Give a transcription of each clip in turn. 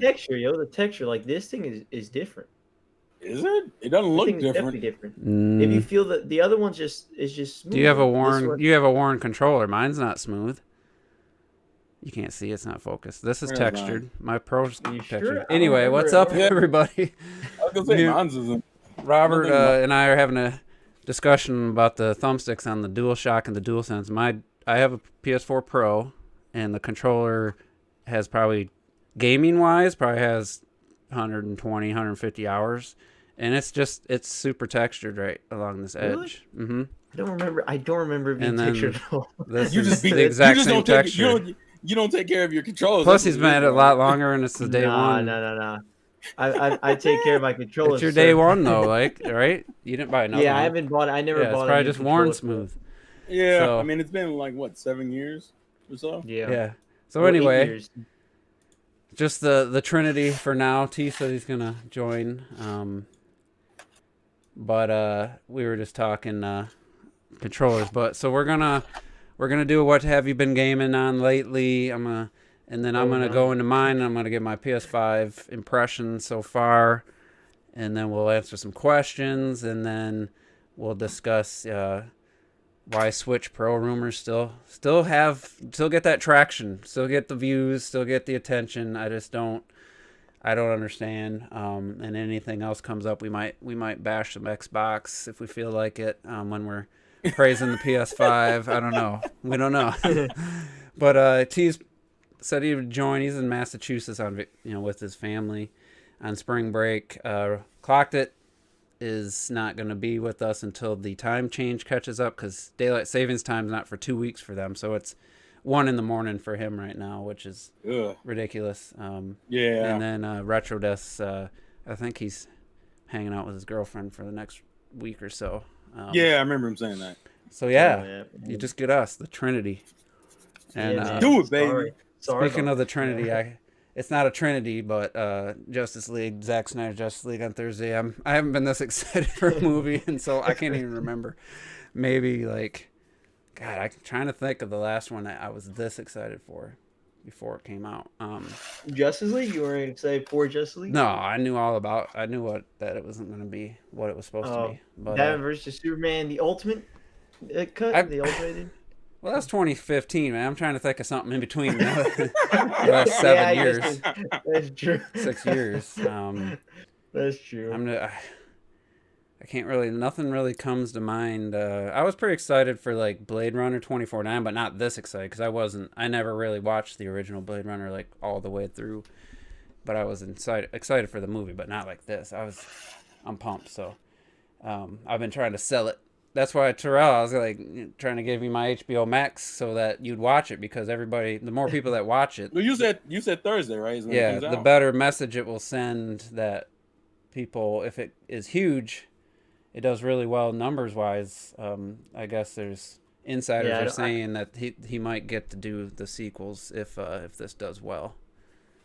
texture, yo. The texture, like this thing is different. Is it? It doesn't The look thing is different. definitely different. If you feel that the other one's just smooth. Do you have a This worn? one, You have a worn controller. Mine's not smooth. You can't see. It's not focused. This is Where's textured. My Pro's Are you textured. sure? I don't Anyway, remember what's it. up, Yeah. everybody? I was gonna say Yeah. mine's isn't. Robert Nothing and I are having a discussion about the thumbsticks on the DualShock and the DualSense. I have a PS4 Pro, and the controller has probably, gaming-wise, probably has 120, 150 hours, and it's super textured right along this Really? edge. Mm-hmm. I don't remember it being And then textured at all. This You is just beat the exact you just same don't take texture. you don't take care of your controllers. Plus, That's he's what been it at is, it a lot right? longer, and it's the day one. No. I take care of my controllers. It's your sir. day one though, like, right? You didn't buy another Yeah, one. I haven't bought. I never Yeah, bought. it's a probably new just worn controller. smooth. Yeah, So- I mean it's been like what 7 years or so. Yeah. So Well, 8 anyway, years. just the Trinity for now. T said he's gonna join. But we were just talking controllers. But so we're gonna do what have you been gaming on lately? I'm gonna go into mine. And I'm gonna give my PS5 impressions so far, and then we'll answer some questions, and then we'll discuss why Switch Pro rumors still get that traction, still get the views, still get the attention. I don't understand. And anything else comes up, we might bash some Xbox if we feel like it. When we're praising the PS5, I don't know. We don't know. But T's said he would join. He's in Massachusetts with his family on spring break. Clocktick is not going to be with us until the time change catches up, because daylight savings time is not for 2 weeks for them, so it's 1 a.m. for him right now, which is ridiculous. Yeah. And then Retro Death's, I think he's hanging out with his girlfriend for the next week or so. Yeah, I remember him saying that. So yeah, you just get us, the Trinity. And Yeah, man. Do it, baby. Sorry speaking about of the that. Trinity, it's not a Trinity, but Justice League, Zack Snyder Justice League on Thursday. I haven't been this excited for a movie, and so I can't even remember. Maybe God, I'm trying to think of the last one that I was this excited for before it came out. Justice League. You weren't excited for Justice League? No, I knew that it wasn't going to be what it was supposed to be. But Batman versus Superman, the ultimate cut, the ultimate. well, that's 2015, man. I'm trying to think of something in between the last 7 years, That's true. 6 years. That's true. I can't really. Nothing really comes to mind. I was pretty excited for Blade Runner 2049, but not this excited because I never really watched the original Blade Runner all the way through. But I was excited for the movie, but not like this. I'm pumped. So I've been trying to sell it. That's why Terrell, I was trying to give you my HBO Max so that you'd watch it, because the more people that watch it, Well, you said Thursday, right? Is when it comes the out. better message it will send, that people, if it is huge, it does really well numbers wise. I guess there's insiders are saying that he might get to do the sequels if this does well.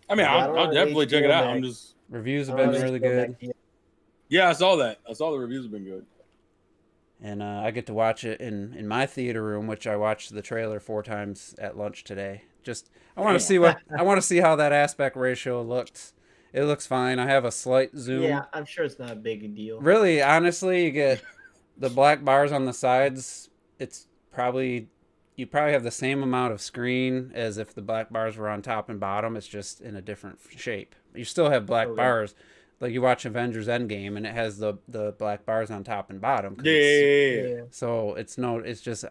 I mean, I'll definitely check it out. I'm just Reviews have been really good, yeah, I saw that. I saw the reviews have been good. and I get to watch it in my theater room, which I watched the trailer 4 times at lunch today. I want to see how that aspect ratio looks. It looks fine. I have a slight zoom. Yeah, I'm sure it's not a big deal. Really, honestly, you get the black bars on the sides. You probably have the same amount of screen as if the black bars were on top and bottom. It's just in a different shape. You still have black bars. Like you watch Avengers Endgame and it has the black bars on top and bottom. Yeah. So it's just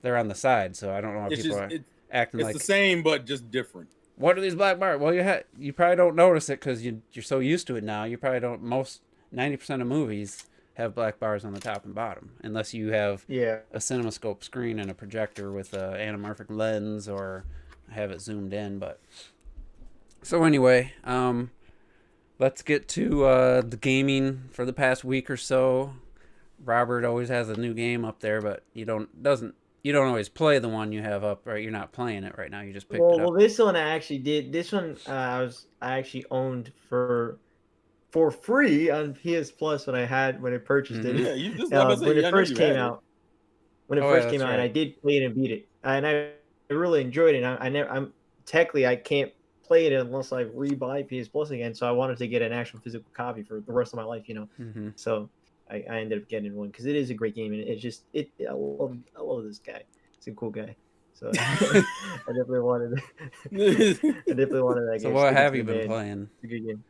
they're on the side. So I don't know if people are acting like it's the same but just different. What are these black bars? Well, you probably don't notice it because you're so used to it now. You probably don't. Most 90% of movies have black bars on the top and bottom, unless you have a CinemaScope screen and a projector with an anamorphic lens or have it zoomed in. But so anyway, let's get to the gaming for the past week or so. Robert always has a new game up there, but you don't always play the one you have up, right? You're not playing it right now. You just picked it up. Well, this one I actually did. This one I actually owned for free on PS Plus when I purchased it. Yeah, you just when it first came out. When it first came out, and I right. did play it and beat it, and I really enjoyed it. I'm technically I can't play it unless I rebuy PS Plus again. So I wanted to get an actual physical copy for the rest of my life, Mm-hmm. So I ended up getting one because it is a great game, and it's just I love this guy. He's a cool guy. So I definitely wanted that So game. what Stick it have to you the been man. playing? It's a good game.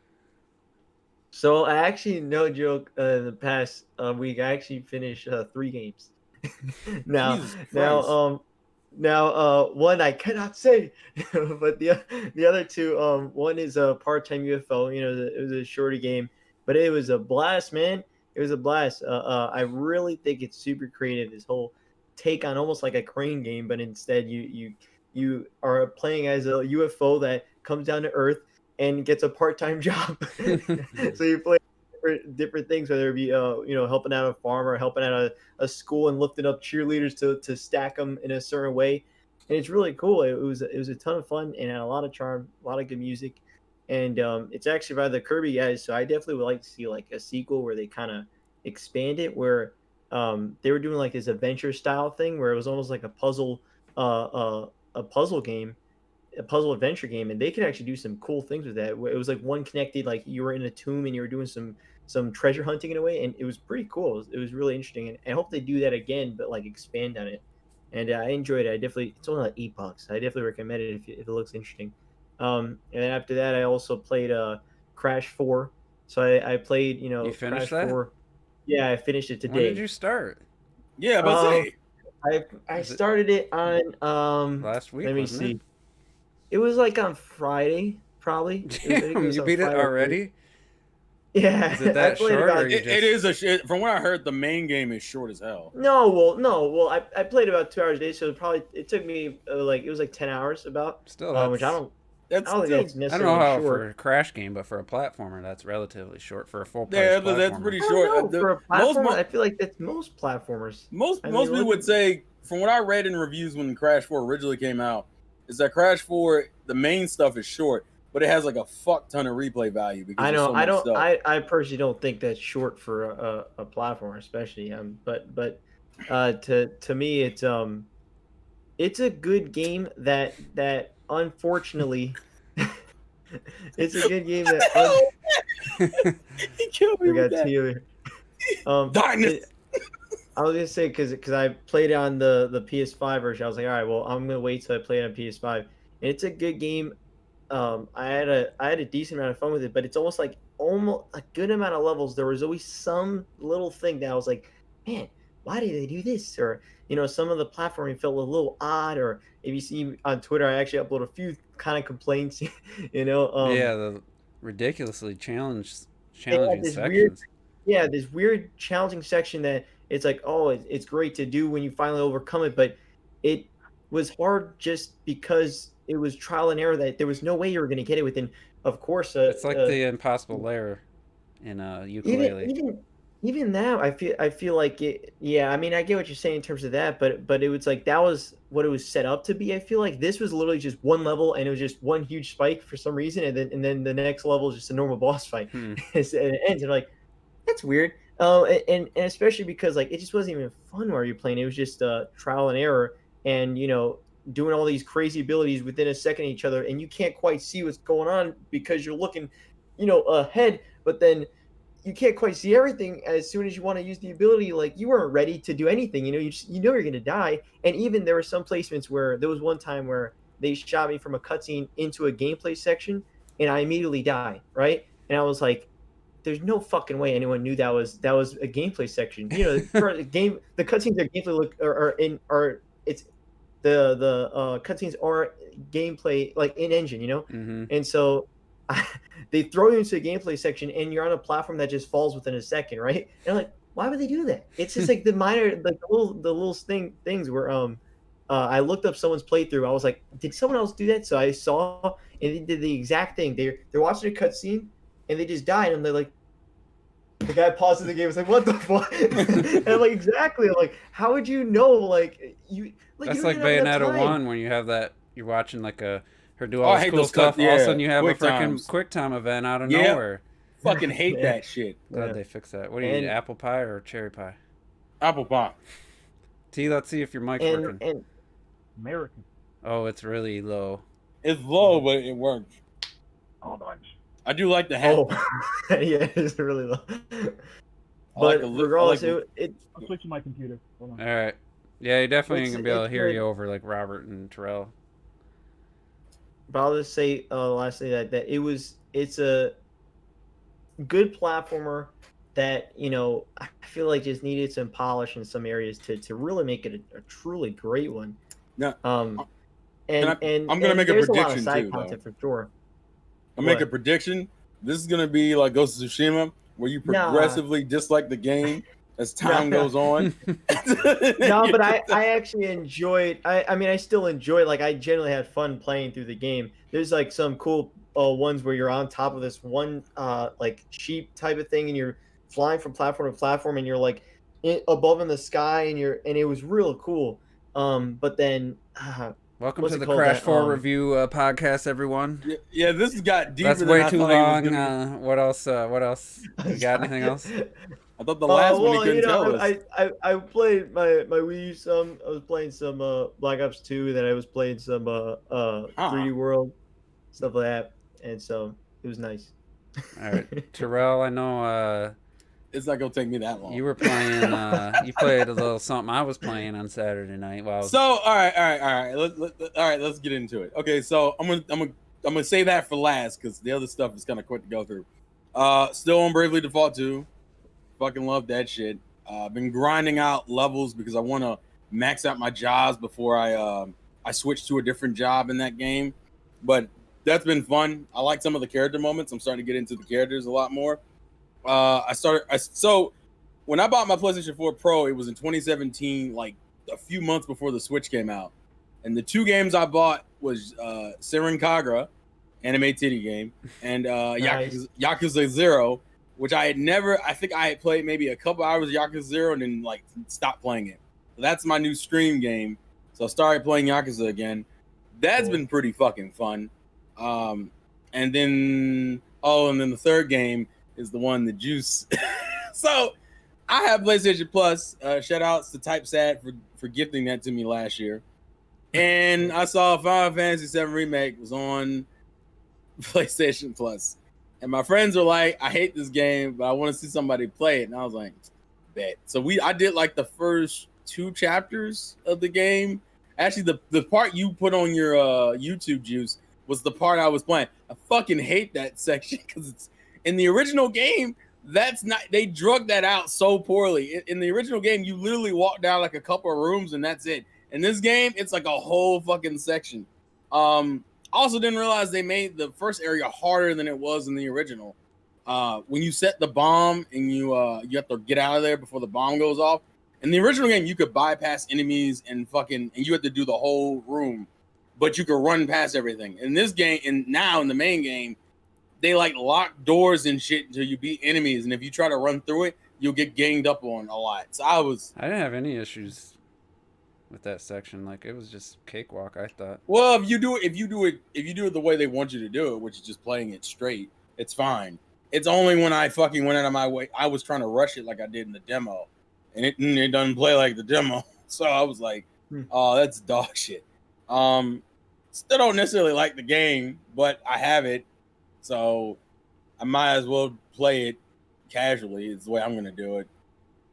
So I actually, no joke, the past week I actually finished 3 games. now, Jesus now, Christ. one I cannot say, but the other two, one is a part-time UFO. It was a shorty game, but it was a blast, man. It was a blast. I really think it's super creative. This whole take on almost like a crane game, but instead you are playing as a UFO that comes down to Earth and gets a part-time job. So you play different things, whether it be helping out a farmer, helping out a school, and lifting up cheerleaders to stack them in a certain way. And it's really cool. It was a ton of fun and had a lot of charm, a lot of good music. And it's actually by the Kirby guys, so I definitely would like to see like a sequel where they kind of expand it, where they were doing like this adventure style thing where it was almost like a puzzle game, a puzzle adventure game, and they could actually do some cool things with that. It was like one connected, like you were in a tomb and you were doing some treasure hunting in a way, and it was pretty cool. It was really interesting, and I hope they do that again, but like expand on it. And I enjoyed it. It's only like $8. I definitely recommend it if it looks interesting. And then after that, I also played Crash 4. So I played You finished Crash that? 4. Yeah, I finished it When did today. you start? Yeah, but say. I Was it started it on last week? let me Wasn't see. It was like on Friday, probably. I think it Damn, was you on beat it Friday. already? Yeah, Is it I that played short, about. or you It is a shit. From what I heard, the main game is short as hell. No. I played about 2 hours a day, so it took me it was like 10 hours about. Still, Which I that's don't think that's Still, I don't know necessarily how short. for a crash game, but for a platformer, that's relatively short for a full price yeah, platformer. that's pretty I short. don't know. For a Most platformer, I feel like that's most platformers. most I most mean, people would say, from what I read in reviews when Crash 4 originally came out, is that Crash 4 the main stuff is short, but it has like a fuck ton of replay value because I there's know. so I much don't. stuff. I personally don't think that's short for a platformer, especially. But to me, it's a good game that unfortunately it's a good game that He killed me we with got that. Tio. Darkness. I was gonna say because I played it on the PS5 version. I was like, all right, well, I'm gonna wait till I play it on PS5. And it's a good game. I had a decent amount of fun with it, but it's almost a good amount of levels. There was always some little thing that I was like, man, why did they do this? Or some of the platforming felt a little odd. Or if you see on Twitter, I actually upload a few kind of complaints. Yeah, the ridiculously They had challenging this weird, sections. yeah, this weird challenging section that it's like, oh, it's great to do when you finally overcome it, but it was hard just because it was trial and error that there was no way you were going to get it within, of course, It's like the impossible layer in even ukulele. even now I feel like it. Yeah, I mean, I get what you're saying in terms of that, but it was like that was what it was set up to be. I feel like this was literally just one level and it was just one huge spike for some reason, and then the next level is just a normal boss fight. Hmm. And it ends and like, that's weird. And especially because like it just wasn't even fun while you're playing. It was just trial and error, and doing all these crazy abilities within a second of each other, and you can't quite see what's going on because you're looking, ahead, but then you can't quite see everything as soon as you want to use the ability. Like you weren't ready to do anything. You're gonna die. And even there were some placements where there was one time where they shot me from a cutscene into a gameplay section, and I immediately died. Right, and I was like, there's no fucking way anyone knew that was a gameplay section. The cutscenes are gameplay it's the cutscenes are gameplay like in engine, Mm-hmm. and so they throw you into a gameplay section and you're on a platform that just falls within a second, right? And I'm like, why would they do that? It's just like the minor, like the little things where I looked up someone's playthrough. I was like, did someone else do that? So I saw, and they did the exact thing. They're watching a cutscene and they just died, and they're like, the guy pauses the game. It's like, what the fuck? And I'm like, exactly. I'm like, how would you know? Like you, like That's you like don't even have enough Bayonetta time. 1 when you have that, you're watching like her do Oh, all I this hate cool those stuff. All of a sudden yeah, you have a quick freaking times. quick time event out of Yep. nowhere. Fucking hate Yeah. that shit. Glad Yeah. they fixed that. What do you eat, And apple pie or cherry pie? Apple pie. T, let's see if your mic's working. and American. Oh, it's really low. It's low, but it works. Hold on. I do like the hat. Oh, yeah, it's really low. I like But the look- I regardless, like I'm switching my computer. Hold on. All right. Yeah, you definitely ain't It's- gonna be able to it's hear good. you over like Robert and Terrell. but I'll just say lastly that it's a good platformer that I feel like just needed some polish in some areas to really make it a truly great one. Now, And I'm gonna make a there's a lot of prediction side too, though. content for sure. I'll make a What? prediction. This is gonna be like Ghost of Tsushima, where you Nah. progressively dislike the game as time Nah. goes on. No, but I actually enjoyed. I mean, I still enjoy. Like, I generally had fun playing through the game. There's like some cool ones where you're on top of this one like sheep type of thing, and you're flying from platform to platform, and you're like above in the sky, and it was real cool. But then Welcome What's to it the called, Crash that, 4 review podcast, everyone. Yeah, this has got deeper That's than way I too thought it was long. gonna be. What else? What else? You got anything else? I thought the last one he couldn't tell us. I played my Wii U some. I was playing some Black Ops 2, then I was playing some 3D World, stuff like that, and so it was nice. All right, Terrell. I know It's not gonna take me that long. you were playing. You played a little something I was playing on Saturday night. While I was... So all right. Let's get into it. Okay, so I'm gonna say that for last because the other stuff is kind of quick to go through. Still on Bravely Default 2. Fucking love that shit. Been grinding out levels because I want to max out my jobs before I switch to a different job in that game. But that's been fun. I like some of the character moments. I'm starting to get into the characters a lot more. So when I bought my PlayStation 4 Pro, it was in 2017, like a few months before the Switch came out. And the two games I bought was Siren Kagura, anime titty game, and Nice. Yakuza 0, which I think I had played maybe a couple hours of Yakuza 0 and then like stopped playing it. So that's my new stream game. So I started playing Yakuza again. That's been pretty fucking fun. And then the third game is the one, the Juice. So I have PlayStation Plus. Shout outs to TypeSat for gifting that to me last year. And I saw Final Fantasy VII Remake was on PlayStation Plus. And my friends were like, I hate this game, but I want to see somebody play it. And I was like, bet. So I did like the first 2 chapters of the game. Actually, the part you put on your YouTube, Juice, was the part I was playing. I fucking hate that section because it's in the original game. They drug that out so poorly. In the original game, you literally walk down like a couple of rooms and that's it. In this game, it's like a whole fucking section. Also didn't realize they made the first area harder than it was in the original. When you set the bomb and you have to get out of there before the bomb goes off. In the original game, you could bypass enemies and you had to do the whole room, but you could run past everything. In this game, and now in the main game, they like lock doors and shit until you beat enemies, and if you try to run through it, you'll get ganged up on a lot. So I didn't have any issues with that section. Like, it was just cakewalk, I thought. Well, if you do it the way they want you to do it, which is just playing it straight, it's fine. It's only when I fucking went out of my way, I was trying to rush it like I did in the demo, and it doesn't play like the demo. So I was like, oh, that's dog shit. Still don't necessarily like the game, but I have it, so I might as well play it casually. Is the way I'm gonna do it.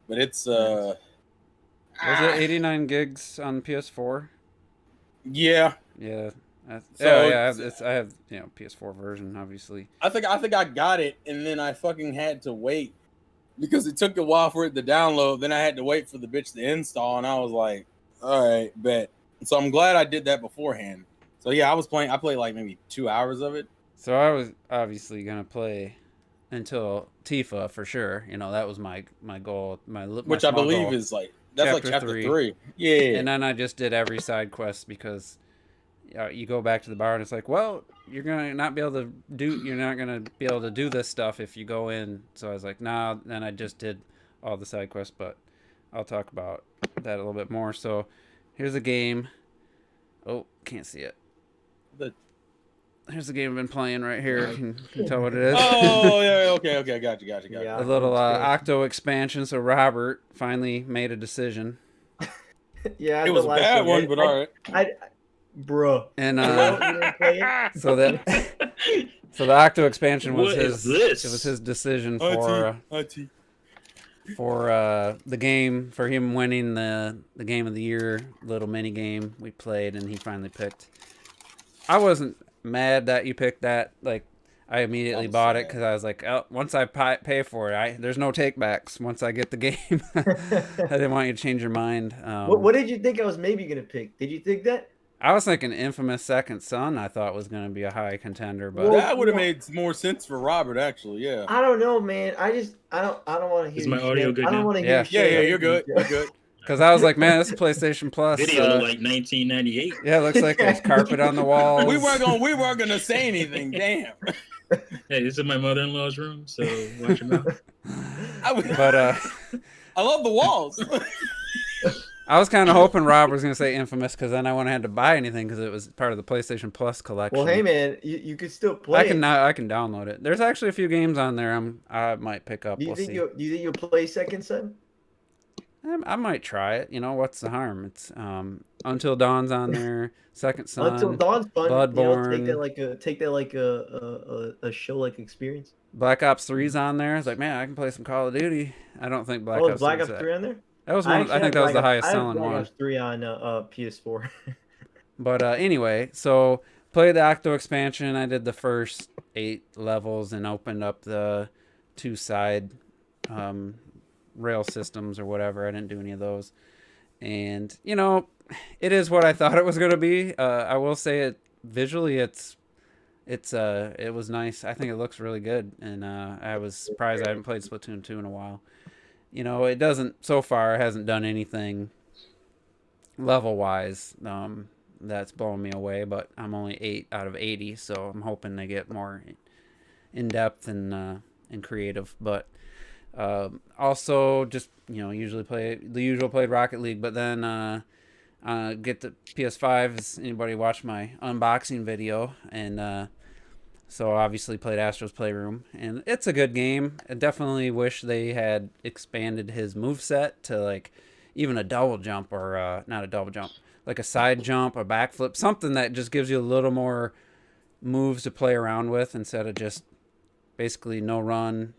But it's Was it 89 gigs on PS4? Yeah. Yeah. I have PS4 version, obviously. I think I got it, and then I fucking had to wait because it took a while for it to download. Then I had to wait for the bitch to install, and I was like, all right, bet. So I'm glad I did that beforehand. So yeah, I played like maybe 2 hours of it. So I was obviously gonna play until Tifa for sure. That was my goal. Which I believe is like chapter 3. Yeah. And then I just did every side quest because you go back to the bar and it's like, well, you're not gonna be able to do this stuff if you go in. So I was like, nah. Then I just did all the side quests, but I'll talk about that a little bit more. So here's a game. Oh, can't see it. Here's the game I've been playing right here. Can you tell what it is? Oh, yeah, okay, I got you. Yeah. A little Octo Expansion. So Robert finally made a decision. Yeah, it was a bad one, but all right. Bro. And You didn't play it? so So the Octo Expansion was What his. is this? It was his decision for the game, for him winning the game of the year little mini game we played, and he finally picked. I wasn't mad that you picked that. Like, I immediately bought it because I was like, oh, once I pay for it, there's no takebacks. Once I get the game, I didn't want you to change your mind. What did you think I was maybe gonna pick? Did you think that? I was thinking Infamous Second Son. I thought was going to be a high contender, but Well, That would have made more sense for Robert, actually. Yeah. I don't know, man. I don't want to hear. Is my audio good I don't now? want to Yeah. hear. Yeah, you're good. You're good. because I was like, man, this is PlayStation Plus. Video like 1998. Yeah, it looks like there's carpet on the walls. We weren't gonna say anything. Damn. Hey, this is my mother-in-law's room, so watch your mouth. But I love the walls. I was kind of hoping Rob was going to say Infamous because then I wouldn't have to buy anything because it was part of the PlayStation Plus collection. Well, hey, man, you could still play. I can download it. There's actually a few games on there I might pick up. Do you We'll think see. do you think you'll play Second Son? I might try it. You know, what's the harm? It's Until Dawn's on there. Second Son. Until Dawn's fun. Bloodborne. You know, take that like a show like experience. Black Ops 3's on there. It's like, man, I can play some Call of Duty. I don't think Black Oh, Ops is Black 3's Ops 3 on there? That was one. I think that was the highest selling Black one. Ops 3 on PS4. But anyway, so played the Octo Expansion. I did the first 8 levels and opened up the 2 side rail systems or whatever. I didn't do any of those. And, you know, it is what I thought it was going to be. I will say it visually, it was nice. I think it looks really good. And I was surprised I haven't played Splatoon 2 in a while. You know, it hasn't done anything level-wise that's blowing me away, but I'm only 8 out of 80, so I'm hoping they get more in-depth and creative. But also just, you know, played Rocket League, but then get the PS5. Has anybody watched my unboxing video? And so obviously played Astros Playroom, and it's a good game. I definitely wish they had expanded his moveset to like even a double jump or not a double jump, like a side jump or backflip, something that just gives you a little more moves to play around with instead of just basically no run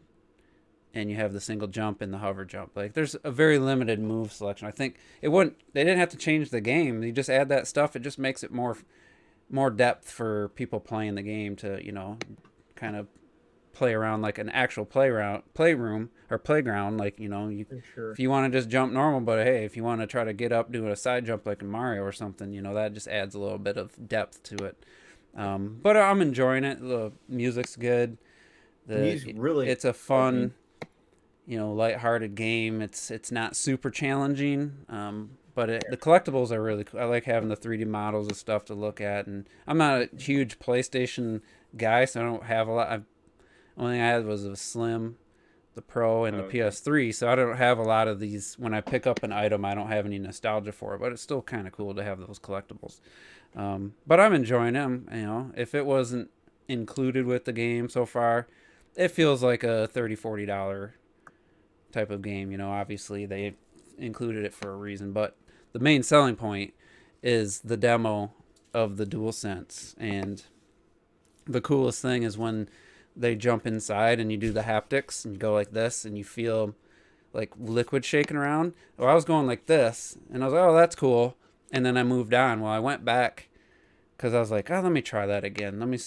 and you have the single jump and the hover jump. Like there's a very limited move selection. I think they didn't have to change the game. You just add that stuff. It just makes it more depth for people playing the game to, you know, kind of play around like an actual playroom or playground. Like, you know, if you want to just jump normal, but hey, if you want to try to get up doing a side jump like in Mario or something, you know, that just adds a little bit of depth to it. But I'm enjoying it. The music's good. It's a fun, you know, lighthearted game. It's not super challenging. But the collectibles are really cool. I like having the 3D models and stuff to look at. And I'm not a huge PlayStation guy, so I don't have a lot. Only thing I had was a Slim, the Pro, and the PS3. So I don't have a lot of these. When I pick up an item, I don't have any nostalgia for it. But it's still kind of cool to have those collectibles. But I'm enjoying them. You know, if it wasn't included with the game so far, it feels like a $30, $40 type of game. You know, obviously they included it for a reason, but the main selling point is the demo of the DualSense. And the coolest thing is when they jump inside and you do the haptics and you go like this and you feel like liquid shaking around. Well, I was going like this and I was like, oh, that's cool. And then I moved on. Well, I went back because I was like, oh, let me try that again. Let me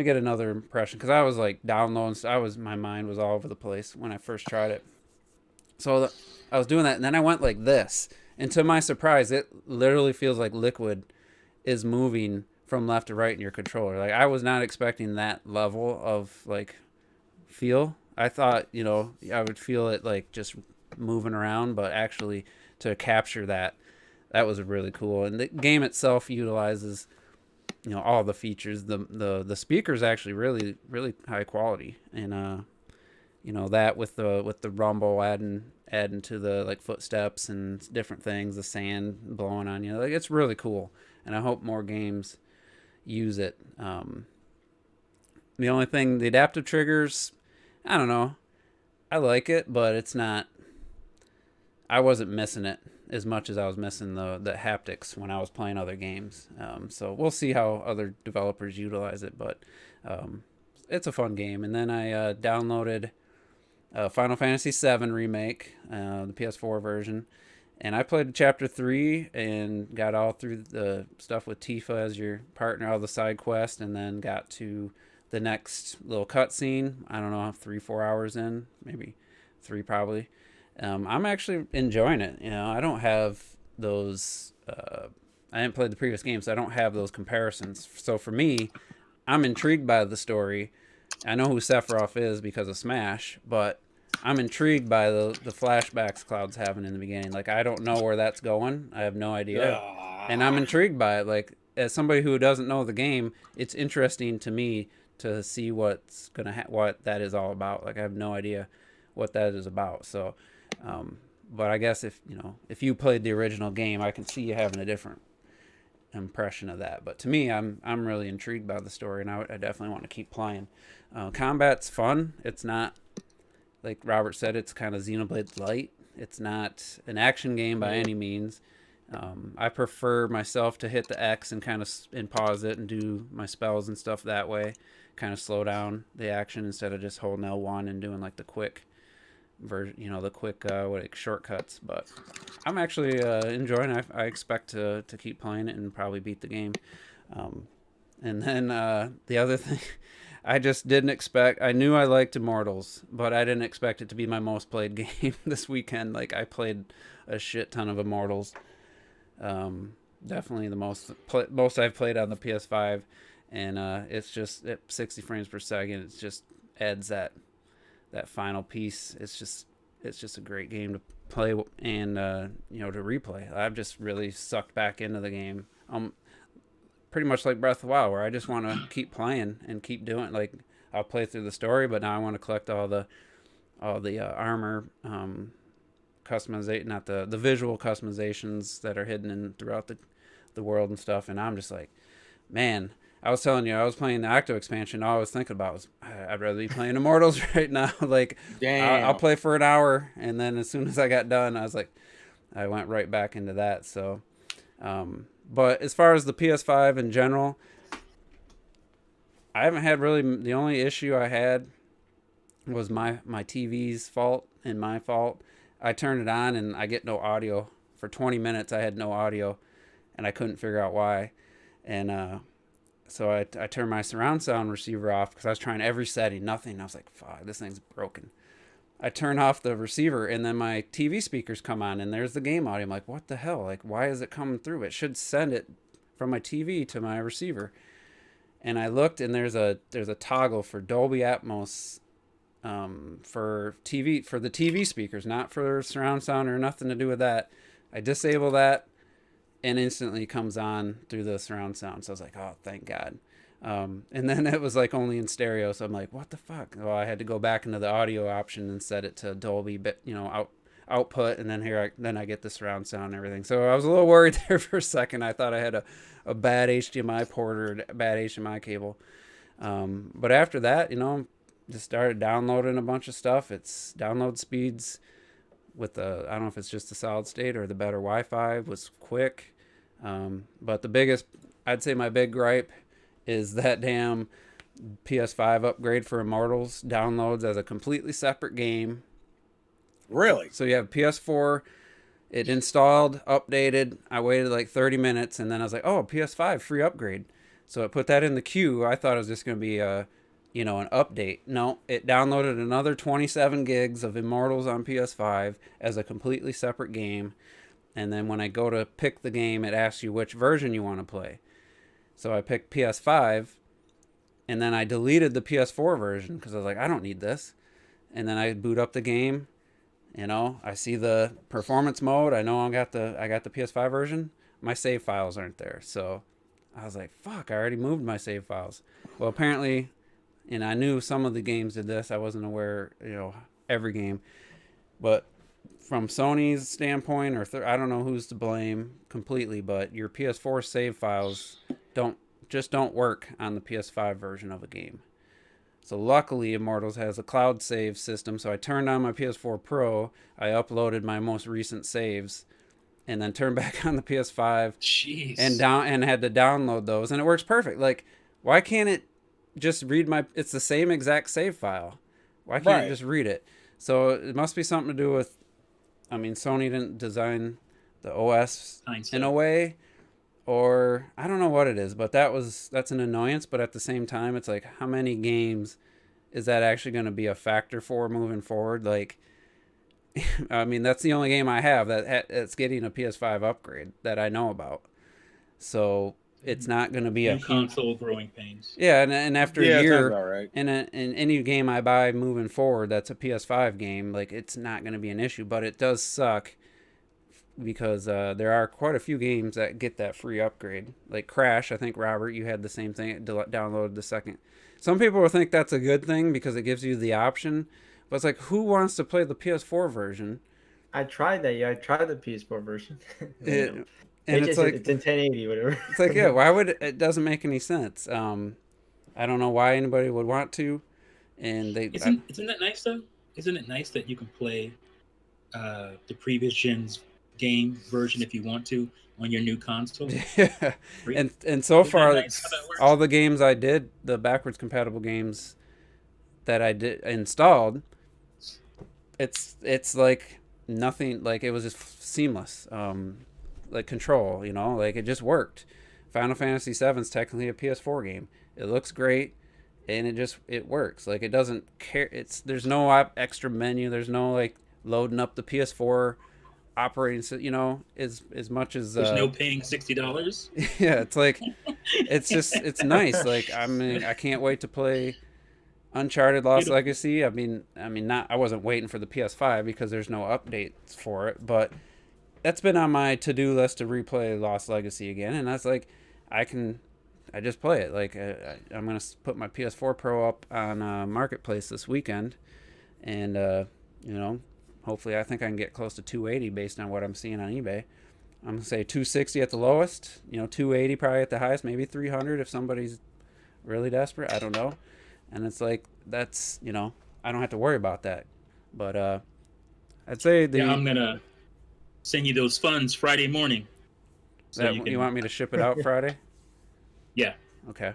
get another impression. Because I was like downloading. My mind was all over the place when I first tried it. So I was doing that, and then I went like this. And to my surprise, it literally feels like liquid is moving from left to right in your controller. Like I was not expecting that level of like feel. I thought, you know, I would feel it like just moving around, but actually to capture that was really cool. And the game itself utilizes, you know, all the features. The speaker's actually really, really high quality. And you know, that with the Runbow adding to the like footsteps and different things, the sand blowing on you, like it's really cool. And I hope more games use it. The only thing, the adaptive triggers, I don't know. I like it, but it's not. I wasn't missing it as much as I was missing the haptics when I was playing other games. So we'll see how other developers utilize it, but it's a fun game. And then I downloaded Final Fantasy VII Remake, the PS4 version. And I played Chapter 3 and got all through the stuff with Tifa as your partner, all the side quests, and then got to the next little cutscene. I don't know, 3-4 hours in, maybe 3 probably. I'm actually enjoying it. You know, I don't have those. I didn't play the previous games, so I don't have those comparisons. So for me, I'm intrigued by the story. I know who Sephiroth is because of Smash, but I'm intrigued by the flashbacks Cloud's having in the beginning. Like, I don't know where that's going. I have no idea. And I'm intrigued by it. Like, as somebody who doesn't know the game, it's interesting to me to see what's gonna what that is all about. Like, I have no idea what that is about. So, but I guess if you played the original game, I can see you having a different impression of that. But to me, I'm really intrigued by the story, and I definitely want to keep playing. Combat's fun. It's not, like Robert said, it's kind of Xenoblade Light. It's not an action game by any means. I prefer myself to hit the X and kind of pause it and do my spells and stuff that way. Kind of slow down the action instead of just holding L1 and doing like the quick version, the quick shortcuts. But I'm actually enjoying it. I expect to keep playing it and probably beat the game. And then the other thing, I just didn't expect. I knew I liked Immortals, but I didn't expect it to be my most played game this weekend. Like, I played a shit ton of Immortals. Definitely the most I've played on the PS5, and it's just at 60 frames per second. It just adds that final piece. It's just a great game to play and to replay. I've just really sucked back into the game. Pretty much like Breath of the Wild, where I just want to keep playing and keep doing. Like, I'll play through the story, but now I want to collect all the armor customization, not the visual customizations that are hidden in throughout the world and stuff. And I'm just like, man, I was telling you, I was playing the Octo Expansion. All I was thinking about was, I'd rather be playing Immortals right now. Like, I'll play for an hour, and then as soon as I got done, I was like, I went right back into that. So, but as far as the PS5 in general, I haven't had really. The only issue I had was my TV's fault and my fault. I turned it on and I get no audio. For 20 minutes, I had no audio, and I couldn't figure out why. And so I turned my surround sound receiver off because I was trying every setting, nothing. I was like, fuck, this thing's broken. I turn off the receiver, and then my TV speakers come on, and there's the game audio. I'm like, what the hell? Like, why is it coming through? It should send it from my TV to my receiver. And I looked, and there's a toggle for Dolby Atmos for the TV speakers, not for surround sound or nothing to do with that. I disable that, and instantly comes on through the surround sound. So I was like, oh, thank God. And then it was like only in stereo, so I'm like, what the fuck? Well, I had to go back into the audio option and set it to Dolby, output, and then I get the surround sound and everything. So I was a little worried there for a second. I thought I had a bad HDMI port or a bad HDMI cable. But after that, just started downloading a bunch of stuff. Its download speeds with I don't know if it's just the solid state or the better Wi-Fi was quick. But I'd say my big gripe is that damn PS5 upgrade for Immortals downloads as a completely separate game. Really? So you have PS4, it installed, updated. I waited like 30 minutes, and then I was like, oh, PS5 free upgrade. So I put that in the queue. I thought it was just going to be an update. No, it downloaded another 27 gigs of Immortals on PS5 as a completely separate game. And then when I go to pick the game, it asks you which version you want to play. So I picked PS5, and then I deleted the PS4 version because I was like, I don't need this. And then I boot up the game. I see the performance mode. I know I got the PS5 version. My save files aren't there. So I was like, fuck, I already moved my save files. Well, apparently, and I knew some of the games did this. I wasn't aware, every game. But from Sony's standpoint, I don't know who's to blame completely, but your PS4 save files don't work on the PS5 version of a game. So luckily, Immortals has a cloud save system. So I turned on my PS4 Pro, I uploaded my most recent saves, and then turned back on the PS5. Jeez. And had to download those, and it works perfect. Like, why can't it just read my? It's the same exact save file. Why can't you just read it? So it must be something to do with. I mean, Sony didn't design the OS in a way, or I don't know what it is, but that's an annoyance. But at the same time, it's like, how many games is that actually going to be a factor for moving forward? Like, I mean, that's the only game I have that's getting a PS5 upgrade that I know about. So it's not going to be new console growing pains. Yeah, and after a year, right. in any game I buy moving forward, that's a PS5 game. Like, it's not going to be an issue, but it does suck because there are quite a few games that get that free upgrade. Like Crash, I think, Robert, you had the same thing. It downloaded the second. Some people will think that's a good thing because it gives you the option, but it's like, who wants to play the PS4 version? I tried that. Yeah, I tried the PS4 version. And it's like, it's in 1080, whatever. It's like, yeah, why would it doesn't make any sense. I don't know why anybody would want to, and isn't that nice though? Isn't it nice that you can play the previous gen's game version if you want to on your new console? Yeah, and so far, nice all the games I did, the backwards compatible games that I did installed, it's like nothing. Like, it was just seamless. Like Control, like it just worked. Final Fantasy VII is technically a PS4 game. It looks great, and it works. Like, it doesn't care. There's no extra menu. There's no like loading up the PS4 operating system. As much as there's no paying $60. Yeah, it's like it's nice. Like, I mean, I can't wait to play Uncharted Lost Legacy. I mean, I wasn't waiting for the PS5 because there's no updates for it, but that's been on my to-do list to replay Lost Legacy again, and that's like, I just play it. Like, I'm gonna put my PS4 Pro up on Marketplace this weekend, and hopefully I think I can get close to 280 based on what I'm seeing on eBay. I'm gonna say 260 at the lowest, 280 probably at the highest, maybe 300 if somebody's really desperate. I don't know, and it's like, that's I don't have to worry about that, but I'd say I'm gonna send you those funds Friday morning. So you want me to ship it out Friday? Yeah. Okay.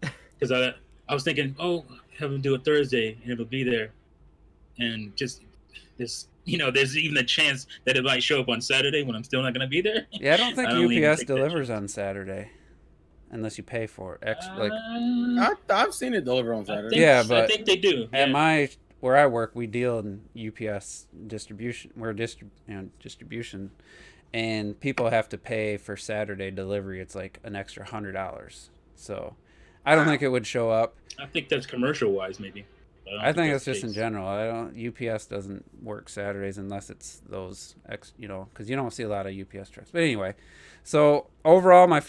Because I was thinking, have them do it Thursday and it'll be there, and just this, there's even a chance that it might show up on Saturday when I'm still not going to be there. Yeah, I don't think UPS delivers on Saturday unless you pay for it. I've seen it deliver on Saturday. I think they do. At where I work, we deal in UPS distribution. We're distribution, and people have to pay for Saturday delivery. It's like an extra $100. So I don't think it would show up. I think that's commercial wise, maybe. I think it's just in general. UPS doesn't work Saturdays unless it's those because you don't see a lot of UPS trucks. But anyway, so overall, my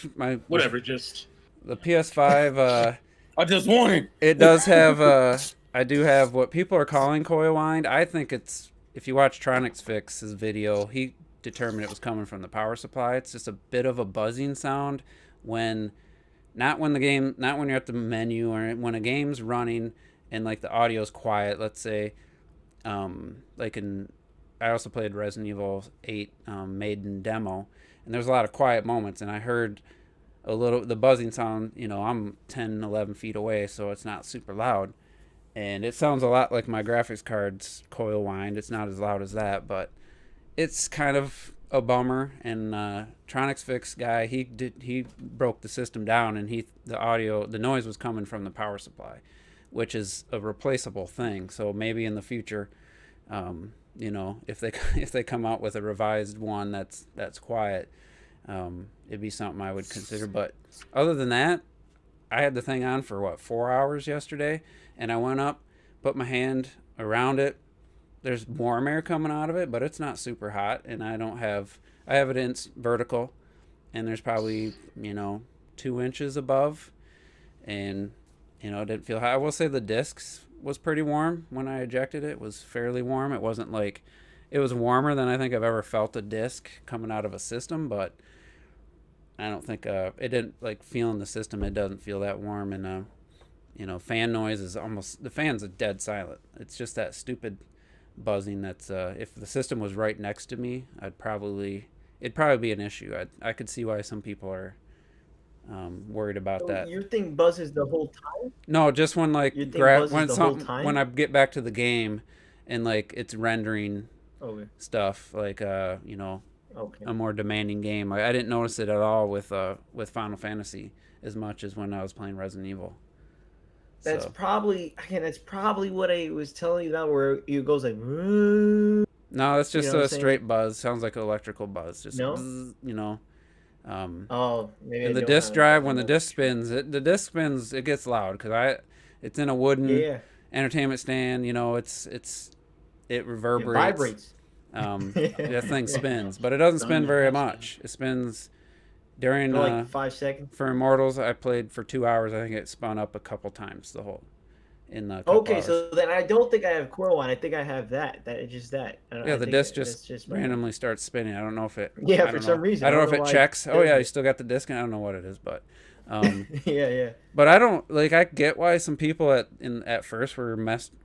whatever, just the PS5. I just want it. It does have I do have what people are calling Coil Wind. I think if you watch Tronics Fix's video, he determined it was coming from the power supply. It's just a bit of a buzzing sound not when you're at the menu or when a game's running and like the audio's quiet. Let's say, I also played Resident Evil 8 Maiden demo, and there's a lot of quiet moments, and I heard the buzzing sound. I'm 10, 11 feet away, so it's not super loud. And it sounds a lot like my graphics card's Coil Wind. It's not as loud as that, but it's kind of a bummer. And Tronics Fix guy, he broke the system down, and the noise was coming from the power supply, which is a replaceable thing. So maybe in the future, if they come out with a revised one that's quiet, it'd be something I would consider. But other than that, I had the thing on for 4 hours yesterday, and I went up, put my hand around it. There's warm air coming out of it, but it's not super hot, and I have it in vertical, and there's probably 2 inches above, and it didn't feel hot. I will say the discs was pretty warm when I ejected it. It was fairly warm. It wasn't like, it was warmer than I think I've ever felt a disc coming out of a system, but I don't think it didn't, like, feeling the system, it doesn't feel that warm. And fan noise is the fan's dead silent. It's just that stupid buzzing that's if the system was right next to me, it'd probably be an issue. I could see why some people are Worried about that. Your thing buzzes the whole time? No, just when like Your thing buzzes the whole when time? I get back to the game and like it's rendering Okay. stuff like you know, Okay. a more demanding game. Like, I didn't notice it at all with Final Fantasy as much as when I was playing Resident Evil. That's So, probably what I was telling you about, where it goes like, "Woo." no, it's just You know what a I'm saying? straight buzz. Sounds like an electrical buzz. Just No? bzz, you know. Oh, maybe. And I the don't disc have drive, that when the much. disc spins, it gets loud because it's in a wooden Yeah, entertainment stand. You know, it it reverberates. vibrates. That thing spins, but it doesn't spin very much. It spins during For like 5 seconds. for Immortals. I played for 2 hours. I think it spun up a couple times the whole in the couple Okay, hours. so then I don't think I have Coil Wind. I think I have that. That it's just that. Yeah, the disc just randomly starts spinning. I don't know if it. Yeah, I for don't some know. reason. I don't know if why it checks. it Oh does yeah, it. you still got the disc, and I don't know what it is, but. Yeah. But I don't like. I get why some people at first were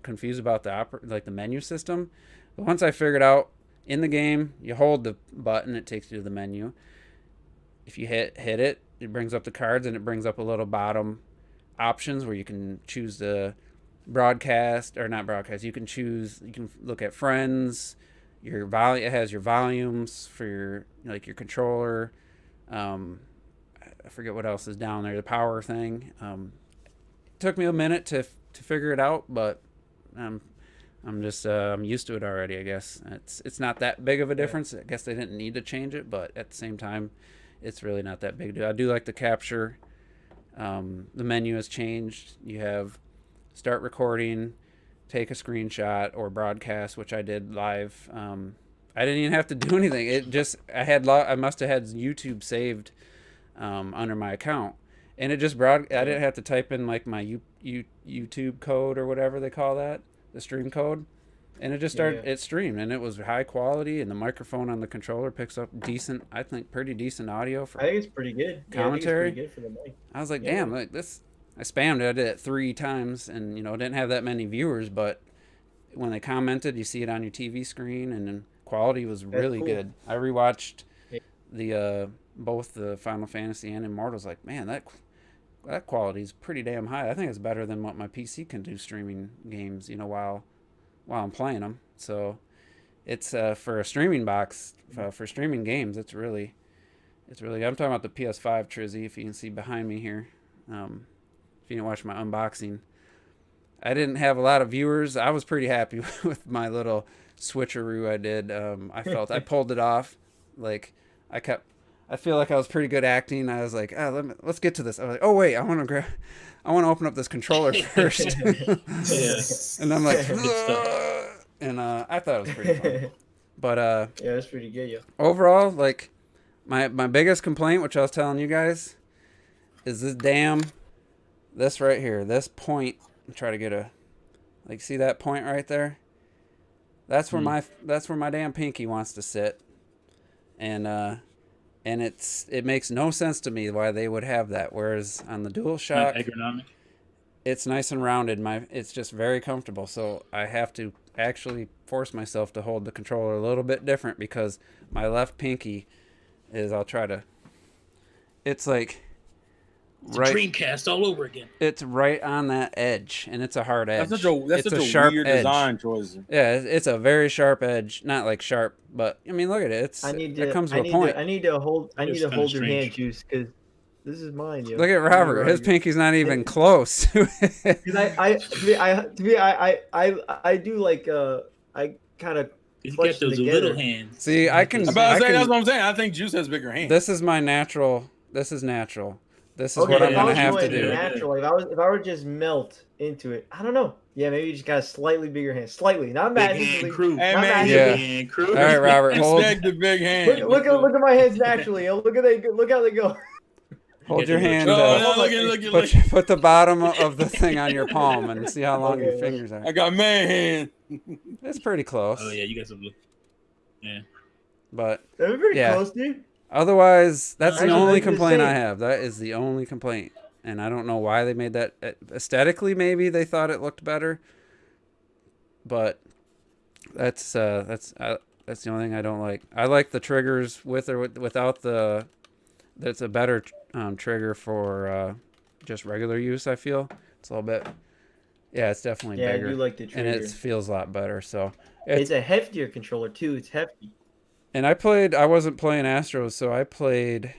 confused about the menu system. But once I figured out in the game, you hold the button, it takes you to the menu. If you hit it, it brings up the cards, and it brings up a little bottom options where you can choose the broadcast or not broadcast. You can look at friends. It has your volumes for your controller. I forget what else is down there. The power thing. Took me a minute to figure it out, but I'm just I'm used to it already. I guess it's not that big of a difference. I guess they didn't need to change it, but at the same time, it's really not that big. I do like the capture. The menu has changed. You have start recording, take a screenshot, or broadcast, which I did live. I didn't even have to do anything. I must have had YouTube saved under my account, and it just I didn't have to type in like my YouTube code or whatever they call that, the stream code, and it just started. It streamed, and it was high quality, and the microphone on the controller picks up pretty decent audio for I think it's pretty good. commentary. Yeah, I think it's pretty good for the mic. I was like, Yeah. damn, like this. I spammed it. I did it 3 times, and didn't have that many viewers, but when they commented, you see it on your TV screen, and then quality was really cool. good. I rewatched Yeah. the both the Final Fantasy and Immortals. Like, man, that quality is pretty damn high. I think it's better than what my PC can do streaming games. While I'm playing them. So it's for a streaming box for streaming games. It's really. I'm talking about the PS5 Trizzy. If you can see behind me here. If you didn't watch my unboxing, I didn't have a lot of viewers. I was pretty happy with my little switcheroo I did. I felt I pulled it off. Like I feel like I was pretty good acting. I was like, let's get to this. I was like, oh wait, I want to open up this controller first. And I'm like, and I thought it was pretty fun. But Yeah, that's pretty good, yeah. overall, like my biggest complaint, which I was telling you guys, is this right here, this point. Try to get see that point right there. That's where my damn pinky wants to sit, and it makes no sense to me why they would have that. Whereas on the DualShock, Ergonomic. it's nice and rounded. It's just very comfortable. So I have to actually force myself to hold the controller a little bit different because my left pinky is. It's like. It's a Dreamcast all over again. It's right on that edge, and it's a hard edge. That's such a sharp weird edge. design choice. Yeah, it's a very sharp edge. Not like sharp, but I mean, look at it. It comes to a point. I need to hold It's your kinda hand, strange. Juice, because this is mine, yo. Look at Robert. His pinky's not even close. Because I do like I kind of He's clutch got those together. little hands. See, I can. I'm about to say, that's what I'm saying. I think Juice has bigger hands. This is my natural. This is natural. This is Okay, what I'm if I gonna was have to doing do. natural, if I were just melt into it, I don't know. Yeah, maybe you just got a slightly bigger hand, slightly, not Big magically. hand crew. Hey, not man, magically. Yeah. Big hand crew. All right, Robert, hold Respect the big hand. Look at my hands naturally. Yo. Look how they go. Hold your hand. Put the bottom of the thing on your palm and see how long your Okay. fingers are. I got man hand. It's pretty close. Oh yeah, you got some. Yeah. But They're pretty Yeah. close, dude. otherwise, that's the Actually, only like you complaint I say- have. That is the only complaint. And I don't know why they made that. Aesthetically, maybe they thought it looked better. But that's the only thing I don't like. I like the triggers with or without the. That's a better trigger for just regular use. I feel it's a little bit. Yeah, it's definitely Yeah, bigger. I do like the trigger. And it feels a lot better. So It's a heftier controller too. It's hefty. And I wasn't playing Astros, so I played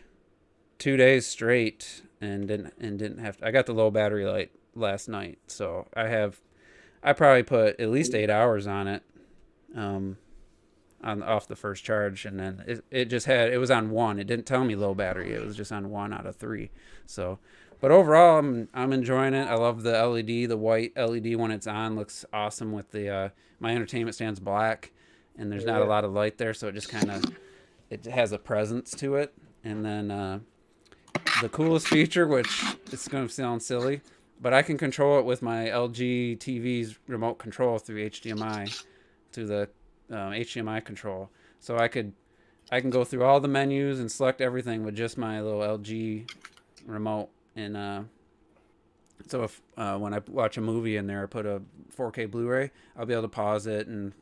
2 days straight and didn't have to. I got the low battery light last night, so I probably put at least 8 hours on it, off the first charge, and then it was on 1. It didn't tell me low battery. It was just on 1 out of 3. So, but overall, I'm enjoying it. I love the LED, the white LED when it's on looks awesome with the my entertainment stand's black, and there's not a lot of light there, so it just kind of it has a presence to it. And then the coolest feature, which it's going to sound silly, but I can control it with my LG TV's remote control through HDMI to the HDMI control. So I can go through all the menus and select everything with just my little LG remote. And so if when I watch a movie in there, I put a 4K Blu-ray, I'll be able to pause it and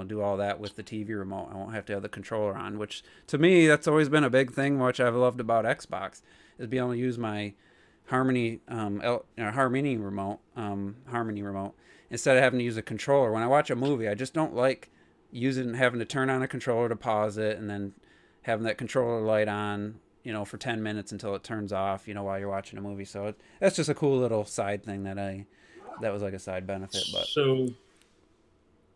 do all that with the TV remote. I won't have to have the controller on, which to me that's always been a big thing, which I've loved about Xbox, is being able to use my Harmony remote instead of having to use a controller. When I watch a movie, I just don't like having to turn on a controller to pause it and then having that controller light on, for 10 minutes until it turns off, while you're watching a movie. So that's just a cool little side thing that was like a side benefit. But so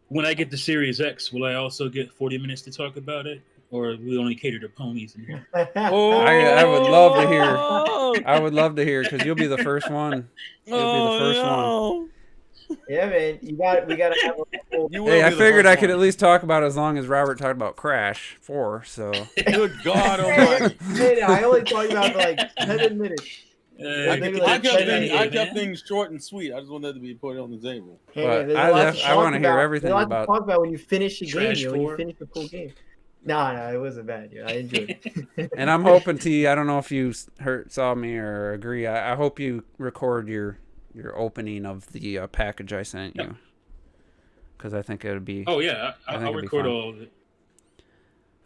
when I get the Series X, will I also get 40 minutes to talk about it? Or we only cater to ponies in here? I would love to hear. I would love to hear, because you'll be the first one. You'll be the first one. Yeah, man. We gotta have a whole... Hey, I figured I could at least talk about it as long as Robert talked about Crash 4. So. Good God Almighty! I only talked about like 7 minutes. I kept things short and sweet. I just wanted to be put on the table. Hey, I want to hear everything about. Talk about when you finish the game. Trash When you 4. finish the full game. No, it wasn't bad. I enjoyed it. And I'm hoping I don't know if you saw me or agree. I hope you record your opening of the package I sent you, because I think it would be. Oh yeah, I'll record all of it.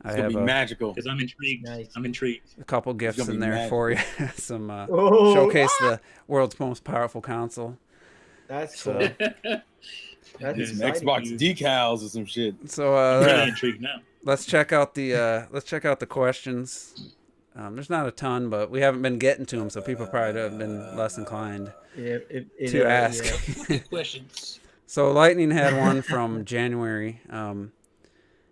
It's gonna be magical. Because I'm intrigued. Nice. I'm intrigued. A couple gifts in there magical for you. Some showcase the world's most powerful console. That's So- cool. That's Some Xbox decals or some shit. So I'm really intrigued now. let's check out the questions. There's not a ton, but we haven't been getting to them, so people probably have been less inclined to ask. Yeah. Questions. So Lightning had one from January.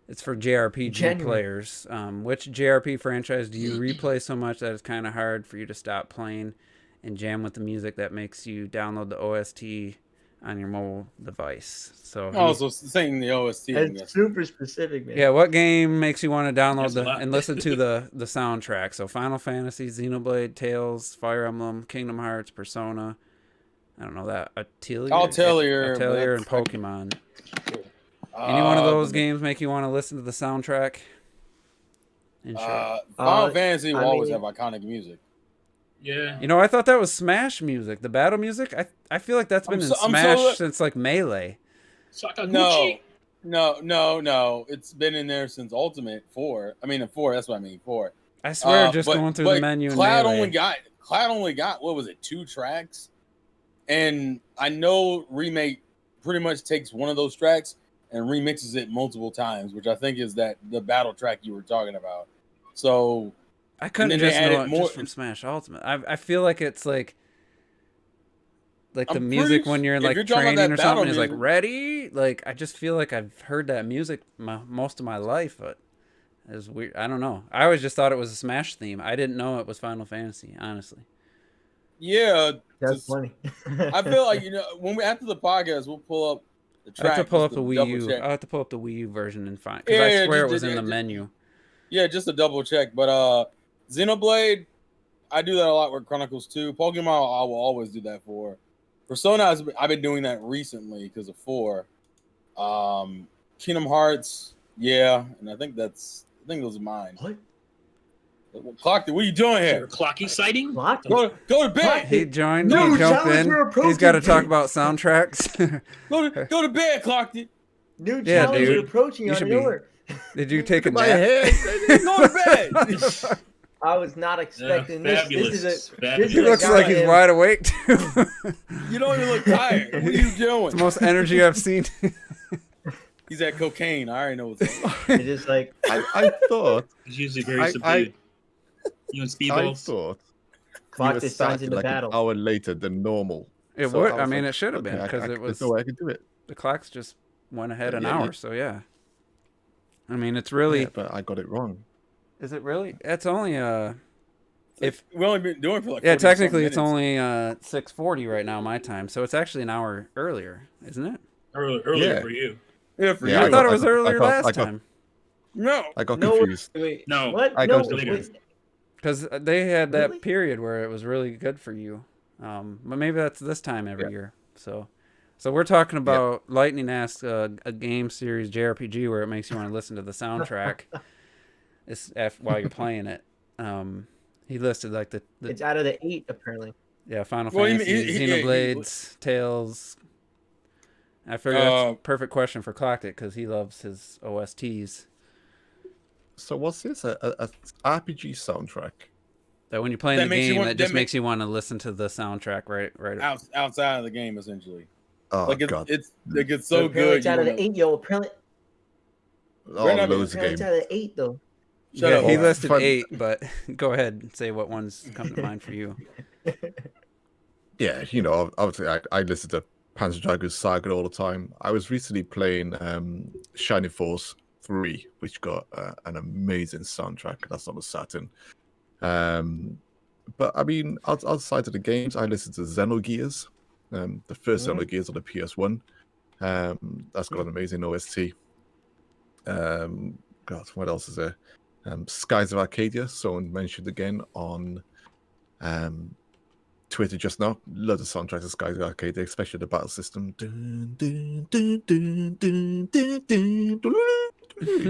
It's for JRPG players. Which JRPG franchise do you replay so much that it's kind of hard for you to stop playing and jam with the music that makes you download the OST on your mobile device? So So saying the OST. That's super specific, man. yeah, what game makes you want to download That's a lot. and listen to the soundtrack? So Final Fantasy, Xenoblade, Tales, Fire Emblem, Kingdom Hearts, Persona. I don't know that. Atelier and Pokemon. Any one of those games make you want to listen to the soundtrack? Final Fantasy will always have iconic music. Yeah. I thought that was Smash music. The battle music. I feel like that's been in Smash since like Melee. Sakaguchi. No. It's been in there since Ultimate 4. I mean, 4. That's what I mean. 4. I swear, going through the menu. Cloud in only got what was it? 2 tracks, and I know Remake pretty much takes one of those tracks and remixes it multiple times, which I think is the battle track you were talking about. So I couldn't just know it just from Smash Ultimate. I feel like it's like the music when you're in like training or something is like ready. Like I just feel like I've heard that music most of my life, but it's weird. I don't know. I always just thought it was a Smash theme. I didn't know it was Final Fantasy, honestly. Yeah, That's funny. I feel like when after the podcast we'll pull up the track. I have to pull up the Wii U. I have to pull up the Wii U version and find, because I swear it was in the menu. Yeah, just a double check. But Xenoblade, I do that a lot with Chronicles 2. Pokemon, I will always do that for. Persona, I've been doing that recently because of 4. Kingdom Hearts, yeah, and I think those are mine. What? Clocktick, what are you doing here? Clocky sighting? Go to bed. He joined. No, he jumped in. He's got to talk about soundtracks. Go to bed, Clocktick. New challenge is approaching. You Out should of nowhere. Did you take a My nap? head. Go to bed. I was not expecting this. Fabulous. This Fabulous. He is a looks like he's goddamn- wide awake too. You don't even look tired. What are you doing? It's the most energy I've seen. He's at cocaine. I already know what's up. It's just like I thought He's usually very I- subdued. You and I speedballs. thought clock you this were signs starting into like battle. an hour later than normal. It So would. I I was mean, like, it should have been okay, because it there's was no way I could do it. the clocks just went ahead an Yeah, hour. yeah. So yeah. I mean, it's really. Yeah, but I got it wrong. Is it really? It's only If we only been doing it for like 40 technically it's minutes. only 6:40 right now my time, so it's actually an hour earlier, isn't it? Earlier Yeah. for you. Yeah, for Yeah, I you. thought it was I earlier got- last time No. I got No, confused. wait, No, what? I No, got later. wait. because they had that Really? period where it was really good for you. But maybe that's this time every year. So we're talking about Lightning asks a game series JRPG where it makes you want to listen to the soundtrack. While you're playing it. He listed like the It's out of the 8 apparently. Final Well, he- Fantasy, he- Xenoblades, Tales. I figured that's a perfect question for Clocktick because he loves his OSTs. So what's this? A RPG soundtrack? That when you're playing That the makes you game, want- that just that makes you want to listen to the soundtrack right. Outside of the game, essentially. Oh Like god, it's so Apparently good. It's out of the 8, yo. Apparently oh, we're not- loads of it's games. out of the 8 though. Shut Yeah, up. he Oh, listed fun. 8, but go ahead and say what ones come to mind for you. Yeah, you know, obviously I listen to Panzer Dragoon Saga all the time. I was recently playing Shining Force 3, which got an amazing soundtrack. That's on the Saturn. But I mean, outside of the games, I listen to Xenogears, the first Xenogears on the PS1. That's got an amazing OST. God, what else is there? Skies of Arcadia, someone mentioned again on Twitter just now. Love the soundtracks of Skies of Arcadia, especially the battle system. Dun, dun, dun, dun, dun, dun, dun, dun.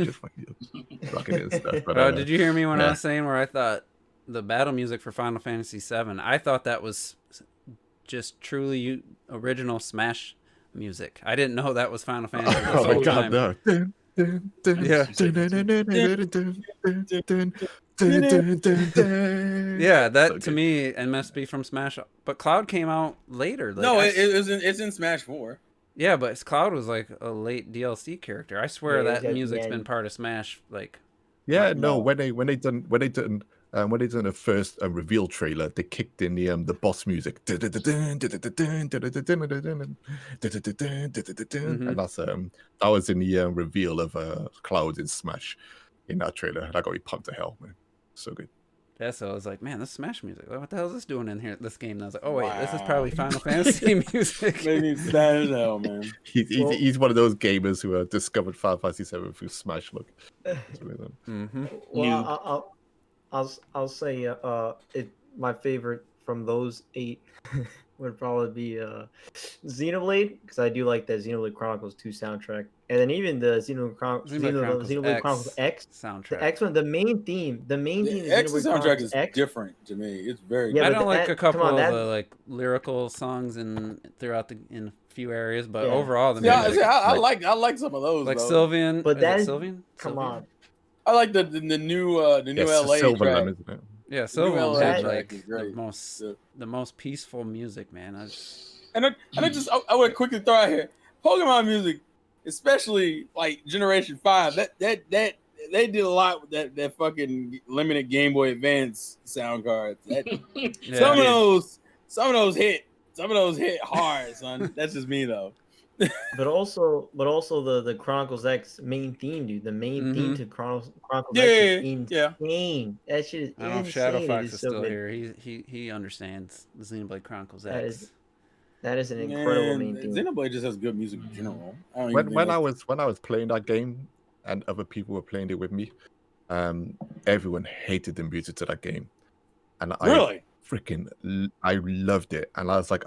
Just fucking rocking it and stuff. But, Did you hear me when I yeah. was saying where I thought the battle music for Final Fantasy VII? I thought that was just truly original Smash music. I didn't know that was Final Fantasy this Oh my whole god, time. no. Dun, dun, dun, Yeah. dun, dun, dun, dun, dun, dun, dun, dun, dun, dun, dun. Yeah, that So to good. me it must be from Smash. But Cloud came out later. Like, No, I- it's in Smash 4. yeah, but Cloud was like a late DLC character. I swear Yeah, it was that at the music's been end. part of Smash. Like, Yeah, No. no. When they done the first reveal trailer, they kicked in the boss music, and that's that was in the reveal of Cloud in Smash in that trailer. That got me pumped to hell, man. So good. yeah, so I was like, man, this Smash music. What the hell is this doing in here? This game? And I was like, oh wait, this is Wow. probably Final Fantasy music. Made me sad as hell, man. Well- He's one of those gamers who discovered Final Fantasy VII through Smash. Look, that's what we done. Mm-hmm. Well, I'll say my favorite from those 8 would probably be Xenoblade, because I do like that Xenoblade Chronicles 2 soundtrack, and then even the Xenoblade Chronicles X, soundtrack. the X one, the main theme of The X Xenoblade soundtrack Chronicles is X. different to me. It's very Yeah, I but don't like that- a couple come on, of that- the like lyrical songs in a few areas, but Yeah. overall the Yeah, music, I like some of those. like bro. Sylvian. But is that it is- Sylvian? Come Sylvian? on, I like the new Yes, LA Silver track. Limb, isn't it? Yeah, new Sylvian LA had track like is the great. most peaceful music, man. I just, And I would quickly throw out here Pokemon music, especially like Generation 5. That they did a lot with that fucking limited Game Boy Advance sound cards. That, yeah. some of those hit hard, son. That's just me though. but also the Chronicles X main theme, dude. The main theme to Chronicles X Yeah, is yeah. insane. That shit is I don't know if insane. Shadow It Fox is is so still good. here. He understands the Xenoblade Chronicles That X. That is an incredible Man, main theme. Xenoblade just has good music in general. I don't even When think when that's- I was playing that game and other people were playing it with me, everyone hated the music to that game, and Really? I loved it, and I was like,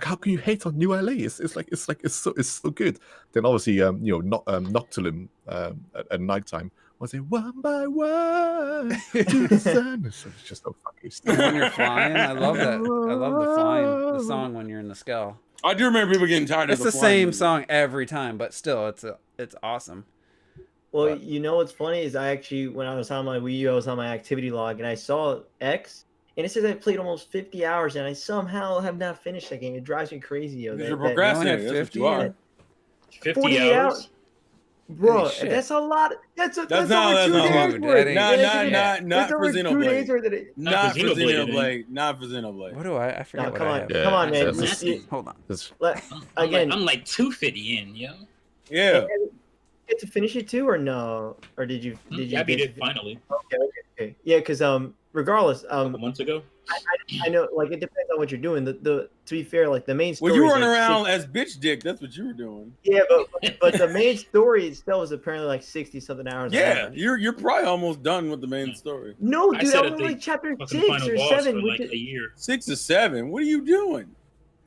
how can you hate on New LA? It's so good. Then obviously, Noctilum at nighttime was it one by one to the sun. It's just so fucking stupid. When you're flying, I love that. I love the flying, the song when you're in the skull. I do remember people getting tired It's of the flying same music. song every time, but still, it's awesome. Well, But- you know what's funny is I actually, when I was on my Wii U, I was on my activity log and I saw X, and it says I played almost 50 hours and I somehow have not finished that game. It drives me crazy. Yo, Because you're only procrastinating. have That's what 50 you are. in? 50 48 hours? Bro, Holy shit. that's a lot. That's not- over that's 2 not days. long. worth. That ain't- Not That's not for over 2 days Xenoblade. worth of it. Not for Xenoblade, it Xenoblade. Not for Xenoblade. What do I forget No, what come I on, have. Yeah, come on, man. that's nasty. You- Hold on. That's- again, I'm like 250 in, yo. Yeah. you get to finish it too, or no? Or did you? Yeah, I beat get it to- finally Okay. Yeah, because regardless, a couple months ago. I know, like, it depends on what you're doing. The to be fair, like the main story. Well, you is, run like, around as bitch dick. That's what you were doing. Yeah, but the main story itself is apparently like 60 something hours. on Yeah, average. you're probably almost done with the main story. No, I dude, said I at was the like chapter Fucking 6 final or boss 7. for Which like is, a year. 6 or 7. What are you doing?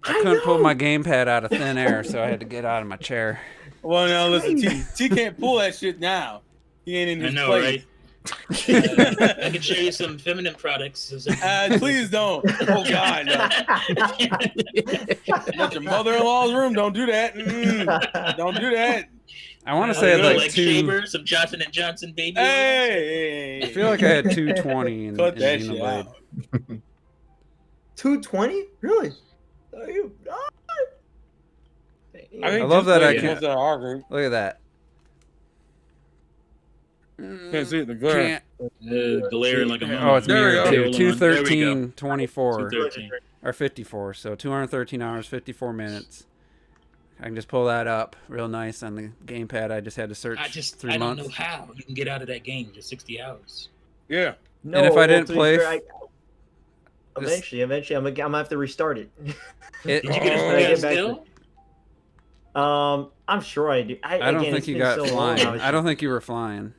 I couldn't pull my gamepad out of thin air, so I had to get out of my chair. Well, now listen, T can't pull that shit now. He ain't in I his know, place. right? I can show you some feminine products. Please don't. Oh God, no. That's your mother-in-law's room. Don't do that. Don't do that. I want to say I'd like two. Shaver, some Johnson and Johnson baby. Hey, I feel like I had 220 in cut that shit Xenoblade. out. 220? Really? Are you? I love that I can't. can't- Look at that. Can't see it in the glare. Can't. Glaring like a mother. Oh, it's There we mirrored go. too. There we go. 213, 24, 213. or 54. So 213 hours, 54 minutes. I can just pull that up real nice on the gamepad. I just had to search I 3 don't months. know how you can get out of that game just 60 hours. Yeah. No, And if I well, didn't to be play fair, f- eventually, I'm gonna have to restart it. It- Did you get Oh, a yeah, still? I'm sure I do. I don't again, think it's you been got so long, flying. I was I don't think you were flying.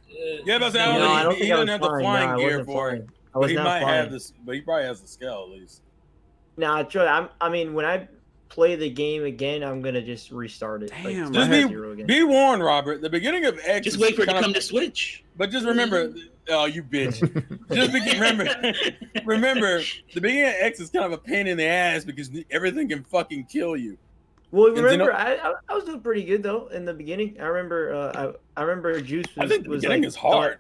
Yeah, but I No, I don't he think I was doesn't have the flying. flying No, I gear wasn't for it. flying. I But was he not might flying. have this, but he probably has the scale at least. Nah, truly, I mean, when I play the game again, I'm gonna just restart it. Damn, start Just at zero again. be warned, Robert. The beginning of X. Just is wait for it to kind come of- to Switch. But just remember, oh, you bitch. Remember, the beginning of X is kind of a pain in the ass because everything can fucking kill you. Well, And remember, I was doing pretty good though in the beginning. I remember, I remember Juice was, I think the was beginning like, is hard.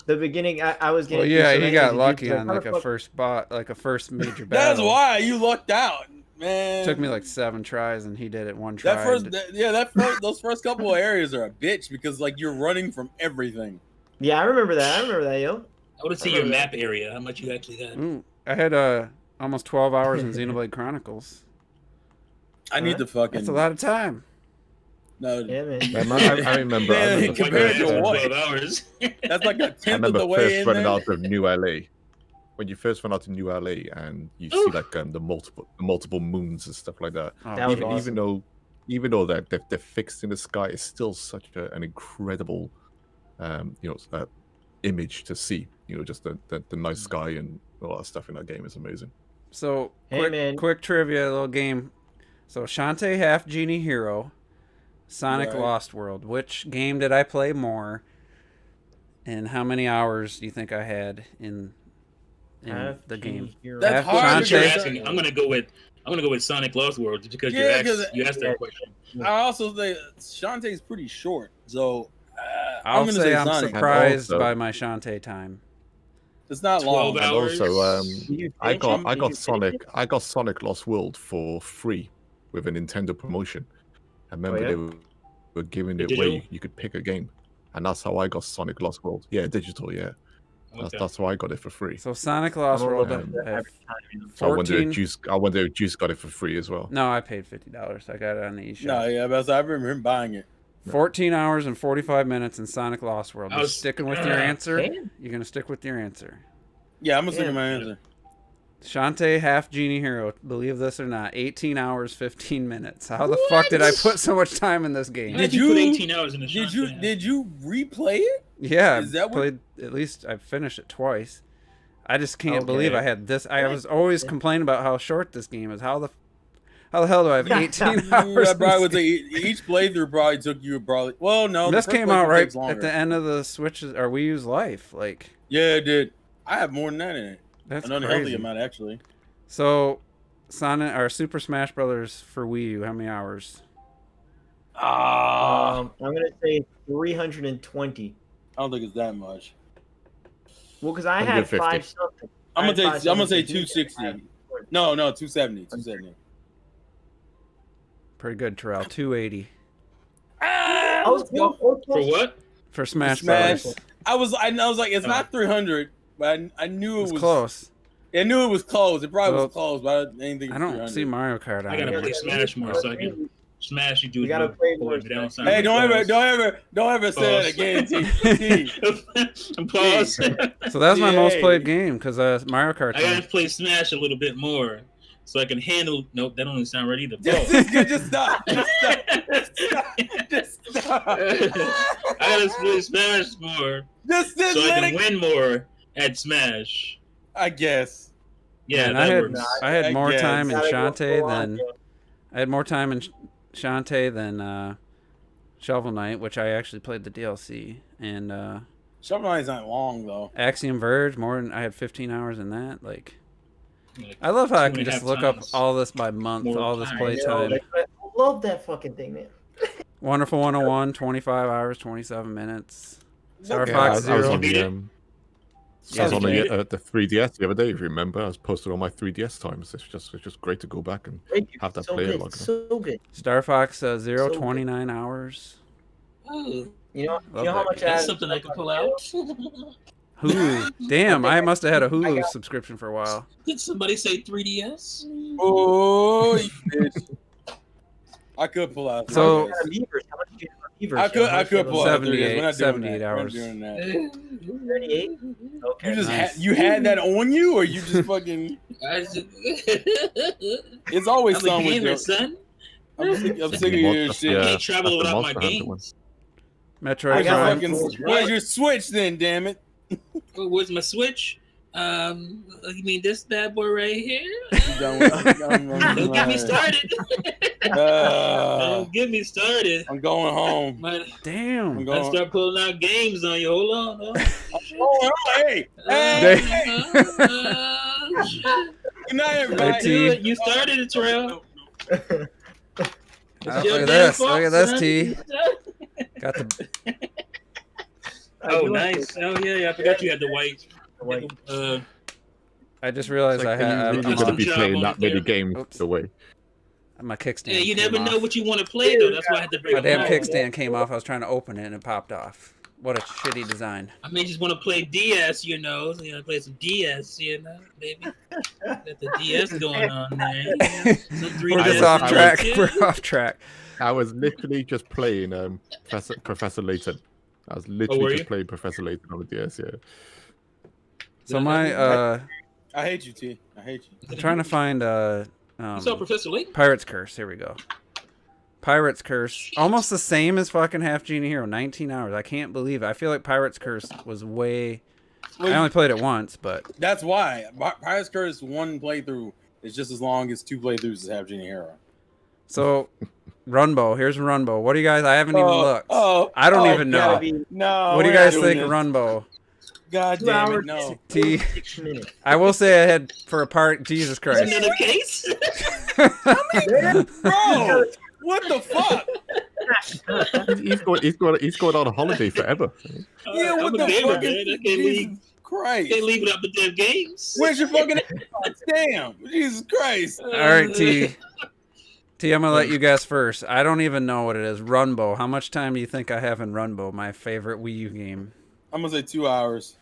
The beginning, I was getting. Well, yeah, through so he many got of the lucky Juice, on how like the a fuck- first major battle. That's why you lucked out, man. It took me like 7 tries, and he did it one try. Those first couple of areas are a bitch because like you're running from everything. Yeah, I remember that. Yo. I want to see your map area, how much you actually got. Ooh, I had almost 12 hours in Xenoblade Chronicles. I need to fucking. That's a lot of time. No, Yeah, man. I remember. Man, I remember compared first, to what? 12 hours. that's like a I 10th of remember the way first in running there. out of New LA. When you first run out to New LA and you see like the multiple moons and stuff like that. Oh, That was geez. awesome. Even though that they're fixed in the sky, it's still such an incredible, image to see. Just the nice sky and all that stuff in that game is amazing. So, Hey, man. quick trivia, little game. So, Shantae Half Genie Hero, Sonic Right. Lost World. Which game did I play more? And how many hours do you think I had in the game? That's Half hard. What you're Shantae. asking, I'm gonna go with Sonic Lost World just because Yeah, you asked that question. I also say Shantae's pretty short, so I'll I'm gonna say I'm Sonic. surprised And also- by my Shantae time. It's not 12 long. hours. And also, You I finish got it? I Did got you Sonic finish I got Sonic Lost World for free with a Nintendo promotion. I remember yeah? they were giving it Digital? where you could pick a game, and that's how I got Sonic Lost World. Yeah, digital. Yeah, Okay. that's how I got it for free. So, Sonic Lost I'm gonna World. look up the I have advertisement. So I wonder 14 if Juice got it for free as well. No, I paid $50. I got it on the eShop. No, yeah, but I remember him buying it. 14 hours and 45 minutes in Sonic Lost World. I You was- sticking with your answer? Damn. You're going to stick with your answer. Yeah, I'm gonna stick Yeah. with my answer. Shantae Half Genie Hero, believe this or not, 18 hours, 15 minutes. How the fuck did I put so much time in this game? How did Did you put you- 18 hours in the shot? Did you replay it? Yeah, Is that I've what- played, at least I've finished it twice. I just can't believe Okay. I had this. I was always complaining about how short this game is. How the hell do I have 18 hours? I in probably would this say each playthrough probably took you probably. Well, no, This the first came out playthrough right takes longer. at the end of the Switch's or Wii U's life. Like, Yeah, it did. I have more than that in it. that's An unhealthy crazy. amount, actually. So, Sonic or Super Smash Brothers for Wii U, how many hours? Ah, I'm gonna say 320. I don't think it's that much. Well, because I I'll had give 50. 5 something. I'm I had gonna 5 say something. 260. No, 270. 270. Pretty good, Terrell. 280 I was For what? for Smash Smash. Brothers. I was like, it's not 300, but I knew It it was was close. I knew it was close. It probably Well, was close, but I didn't think. I don't see Mario Kart on I gotta here. play Smash more so I can smash you We dudes. gotta with play boy, more but that don't Smash. sound Hey, like don't ever say that again, T. Pause. So that's my most Yay. played game because Mario Kart. I gotta play Smash a little bit more so I can handle. Nope, that don't even sound right either. Just stop. Just stop. I gotta play Smash more Just so I let can it. win more at Smash. I guess. Yeah, And that works. I had I more guess. time in Gotta go Shantae full on, than yo. I had more time in Shantae than Shovel Knight, which I actually played the DLC, and Shovel Knight's not long though. Axiom Verge. I had 15 hours in that. Like, Like, I love how I 2.5 can just look up times all this by month, more all this time. play Yo, time. I love that fucking thing, man. Wonderful 101, 25 hours, 27 minutes. Star Yeah, Fox I was Zero. on Beat the it? I was on Yeah, the 3DS the other day. If you remember, I was posted all my 3DS times. It's just great to go back and Great, have that so player good, log. so good. Star Fox Zero, So good. 29 hours. oh, You know Love how that much game. I that's had- something I can pull out. Hulu. Damn, I must have had a I Hulu got- subscription for a while. Did somebody say 3DS? Oh, you bitch. I could pull out. So- How much you got on Beavers? How much you get on Beavers? I Yo? could How much you pull have out 78 We're not doing 78 that. We're not hours. doing that. on 38? Okay. You just Nice. you had that on you, or you just fucking. It's always I'm a something with gamer, you. son. I'm sick of That's your the shit. I Yeah, can't travel that's the without my Monster Hunter one. games. Metroid I got Prime. Fucking, where's your Switch then? Damn it! Oh, where's my Switch? You mean this bad boy right here? Don't get me started. Don't get me started. I'm going home. Might, I'm Damn. might going. start pulling out games on you. Hold on. Oh, hey, hey, hey. Shit. Good night, everybody. Hey, T. You started it, Terrell. Oh, Your look at damn this. fault, Look at this, son. T. Got the. Oh, nice. Oh, yeah. I forgot you had the white. White. I just realized I Like, had. are you really custom going to be job playing on that it many there. games Oops. away? My kickstand. Yeah, you came never know off. what you want to play, though. That's why I had to bring My it damn up. kickstand came off. I was trying to open it and it popped off. What a shitty design. I may just want to play DS, play some DS, maybe. Got the DS going on there. Some 3DS We're just I off was- track. yeah. We're off track. I was literally just playing Professor Layton. I was were literally you? just playing Professor Layton on the DS. Yeah. So my I hate you, T. I hate you. I'm trying to find You saw Professor Layton? Pirate's Curse. Here we go. Pirate's Curse, almost the same as fucking Half Genie Hero. 19 hours. I can't believe it. I feel like Pirate's Curse was way. I only played it once, but That's why Pirate's Curse one playthrough is just as long as 2 playthroughs as Half Genie Hero. so Runbow. Here's Runbow. What do you guys? I haven't even looked. Oh, I don't even know. Gotta be No. What do you we're not guys doing think this. of Runbow? God 2 damn hours it, no. T. 6 minutes. I will say I had for a part. Jesus Is Christ. another case? Bro, what the fuck? He's going on a holiday forever. Yeah, I'm what a the gamer, fuck? man. I can't leave. Christ. Can't leave without the damn games. Where's your fucking Xbox? Damn. Jesus Christ. All right, T. T, I'm gonna let you guess first. I don't even know what it is. Runbow. How much time do you think I have in Runbow? My favorite Wii U game. I'm gonna say 2 hours.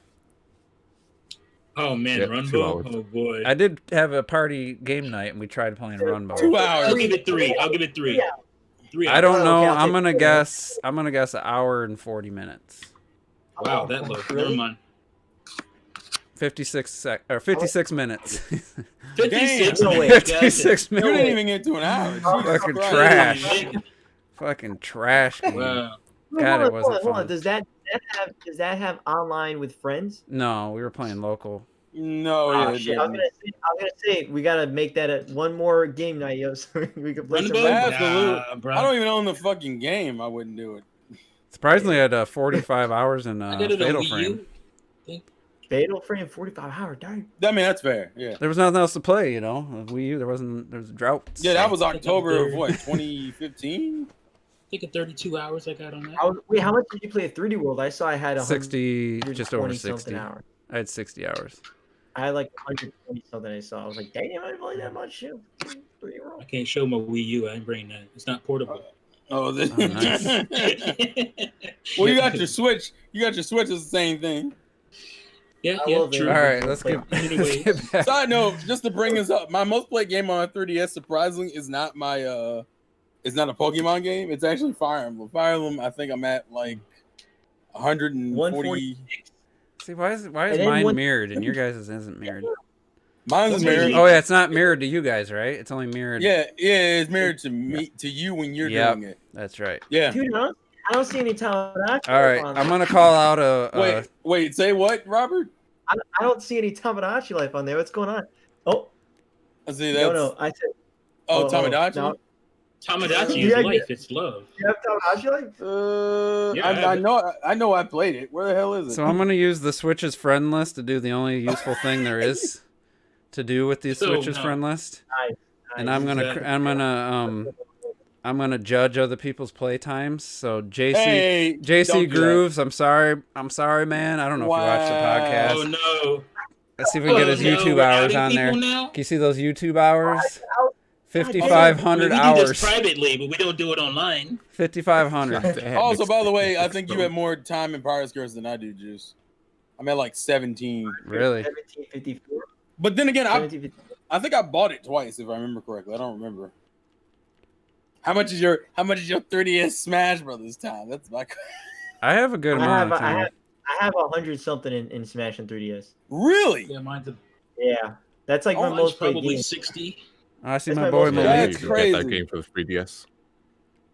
Oh man, Yeah, 2 Runbow. hours. Oh boy. I did have a party game night and we tried playing Runbow. 2 I'll hours. give it 3. I'll give it 3. Yeah. 3 I don't Oh, know. okay, I'll I'm take gonna it. guess. I'm gonna guess an hour and 40 minutes. Wow, that low. Never mind. 56 minutes. 56 No way. minutes. 56 You minutes. didn't even get to an hour. Jesus Fucking Christ. trash. Fucking trash game. Wow. God, it wasn't Hold on. fun. Does that have online with friends? No, we were playing local. No, Oh, yeah, shit. I was gonna say we gotta make that one more game night, yo, so we can play some Runbow? Runbow? Runbow. Absolute. Bro. I don't even own the fucking game. I wouldn't do it. Surprisingly, I had 45 hours in I did it on Fatal Wii Frame. U. Fatal Frame 45 hours, darn. I mean, that's fair. Yeah. There was nothing else to play, you know. Wii U, there was a drought. Yeah, that was October of what, 2015? think of 32 hours I got on that. Wait, how much did you play at 3D World? I saw I had 60, just over 120 something 60. hours. I had 60 hours. I had like 120 something. I saw. I was like, damn, I didn't play that much shit. 3D World. I can't show my Wii U. I ain't bringing that. It's not portable. Oh, this. Oh, nice. Well, you got your Switch. You got your Switch. It's the same thing. Yeah, I yeah, love it. true. All right, let's get, Anyways. let's get back. Side note, just to bring us up, my most played game on 3DS surprisingly is not my it's not a Pokemon game. It's actually Fire Emblem. Fire Emblem, I think I'm at like 140. See, why is And mine then mirrored and your guys' isn't mirrored? Mine's mirrored. Oh yeah, it's not mirrored to you guys, right? It's only mirrored. Yeah, it's mirrored to me, to you when you're doing it. That's right. Yeah. Dude, I don't see any Tamagotchi. All right, I'm gonna call out a. Wait, say what, Robert? I don't see any Tamagotchi life on there. What's going on? Oh, I see that. no. I said. Tamagotchi. No. Tamagotchi Yeah, is life. It's love. You have Tamagotchi life? Yeah, I know. I played it. Where the hell is it? So I'm gonna use the Switch's friend list to do the only useful thing there is to do with the Switch's friend list, and I'm gonna judge other people's play times. So JC Grooves, I'm sorry, man. I don't know if you watched the podcast. Oh no. Let's see if we can get his YouTube hours on there. Now? Can you see those YouTube hours? 5,500 We do hours. this privately, but we don't do it online. 5,500. Also, by the way, I think you had more time in Pirates Curse than I do, Juice. I'm at like 17. Really? 1754. But then again, 1754. I think I bought it twice, if I remember correctly. I don't remember. How much is your 3DS Smash Brothers time? That's my. I have a good amount of I time. have 100 something in Smash and 3DS. Really? Yeah, mine's Yeah, that's like my most played probably game. 60. I see That's my my boy most- Malik. That's You crazy. Get that game for the 3DS.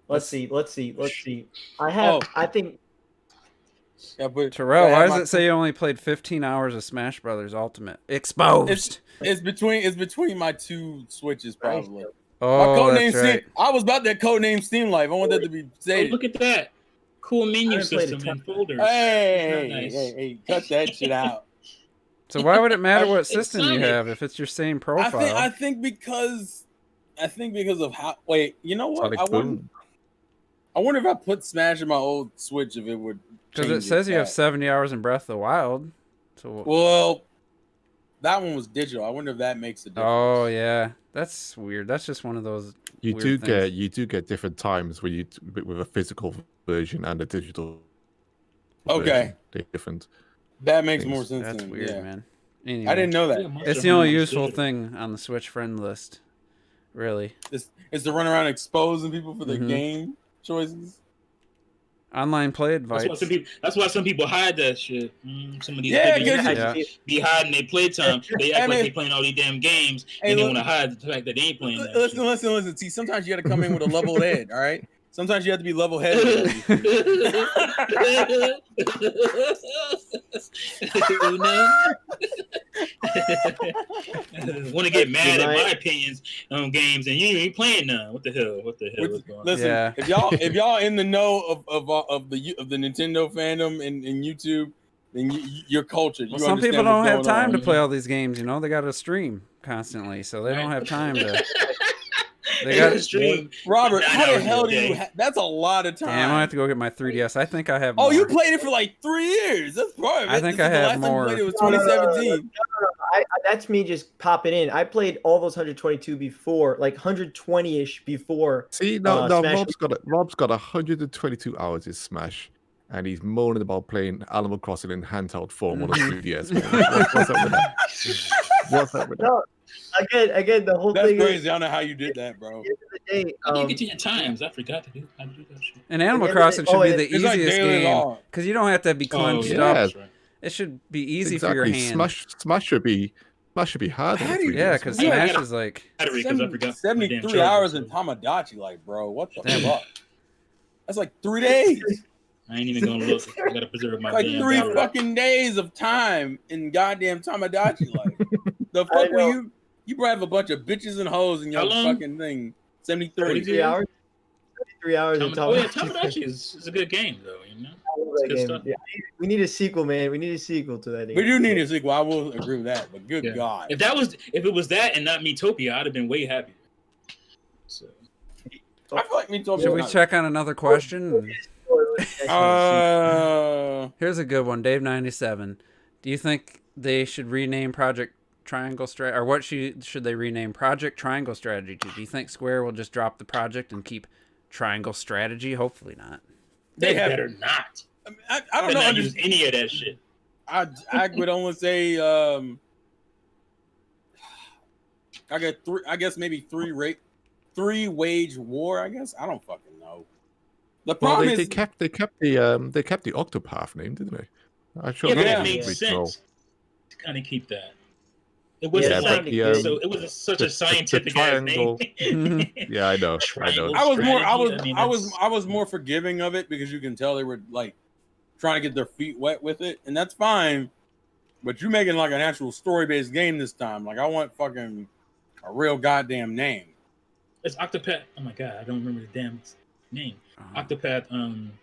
Let's see. I have. I think. Yeah, but Terrell, I why have does my- it say you only played 15 hours of Smash Brothers Ultimate? Exposed. It's between my two Switches probably. My Oh, codename that's right. Steam. I was about that codename Steam Life. I want that to be Oh, stated. look at that. Cool menu haven't played system a and folders. Hey, Nice. hey, cut that shit out. So why would it matter what It's system you Sonic. have if it's your same profile? I think because of how. Wait, you know what? Sonic Boom. I wonder if I put Smash in my old Switch if it would. Because change it says you have back. 70 hours in Breath of the Wild. So. Well, that one was digital. I wonder if that makes a difference. Oh yeah, that's weird. That's just one of those. You weird things. do get different times with a physical version and a digital. Okay. version. They're different. That makes things. more sense. That's then, weird, yeah. man. Anyway, I didn't know that. Yeah, Monster It's the only Hunter useful is thing on the Switch friend list. Really, It's to run around exposing people for their Mhm. game choices. online play That's advice. why some people hide that shit. Some of these Yeah, niggas good- Yeah. be hiding their playtime. They act Hey, like man. they playing all these damn games, Hey, and they look- want to hide the fact that they ain't playing that Listen. See, sometimes you got to come in with a level head. All right. Sometimes you have to be level headed. Want to get mad at Right. my opinions on games, and you ain't playing none. What the hell? Is going on? Listen, Yeah. if y'all in the know of the Nintendo fandom and YouTube, then you're cultured. Well, You some people understand don't what's have going time on. to play all these games. You know, they got to stream constantly, so they don't have time to. They got. stream. Robert, 9 how the hours hell a do you? day. That's a lot of time. Damn, I have to go get my 3DS. I think I have. Oh, More. you played it for like 3 years. That's probably. I think this I is the have last time you more. played it was No, no, no, no, no. 2017. That's me just popping in. I played all those 122 before, like 120-ish before. See, no, Smash- Rob's got 122 hours in Smash, and he's moaning about playing Animal Crossing in handheld form on a 3DS. man. What's up with that? What's up with that? No, again, the whole That's thing crazy. is, I don't know how you did that, bro. at the end of the day, How do you get to your times? I forgot to do how to do that shit. And Animal Yeah, Crossing should oh, be yeah. the It's like easiest daily game law. because you don't have to be clenched yeah. up. that's right. It should be easy for your hand. Smash should be hard. How on do you- 3DS, Yeah, because Yeah, I Smash gotta- is like. Because I forgot. my damn 73 charger, hours in so Tamagotchi, like, bro. What the Damn. fuck? That's like 3 days. I ain't even gonna look. I gotta preserve my Like damn 3 battery. fucking days of time in goddamn Tamagotchi. Like, the I fuck were know. you probably have a bunch of bitches and hoes in your How long? fucking thing. 73. 33 hours. 33 hours in Oh yeah, Tamagotchi. Tamagotchi is a good game though. You know, I love It's that good game. stuff. Yeah, we need a sequel, man. We need a sequel to that. We game. do need a sequel. I will agree with that. But good Yeah. God. if it was that and not Metopia, I'd have been way happier. So I feel like me told Should we check on another question? Here's a good one, Dave97. Do you think they should rename Project Triangle Strategy, or what should they rename Project Triangle Strategy to? Do you think Square will just drop the project and keep Triangle Strategy? Hopefully not. They better not. I don't know. Not use any of that shit. I would only say I got three. I guess maybe three wage war. I guess I don't fucking know. The problem is they kept the Octopath name, didn't they? I'm sure Yeah, but Yeah. it made original. sense to kind of keep that. It wasn't but so it was such a the scientific ass triangle- name. Yeah, I know. Triangle I was more. strategy, I was more forgiving of it because you can tell they were like trying to get their feet wet with it, and that's fine. But you're making like an actual story-based game this time. Like I want fucking a real goddamn name. It's Octopath. Oh my god, I don't remember the damn name. Octopath.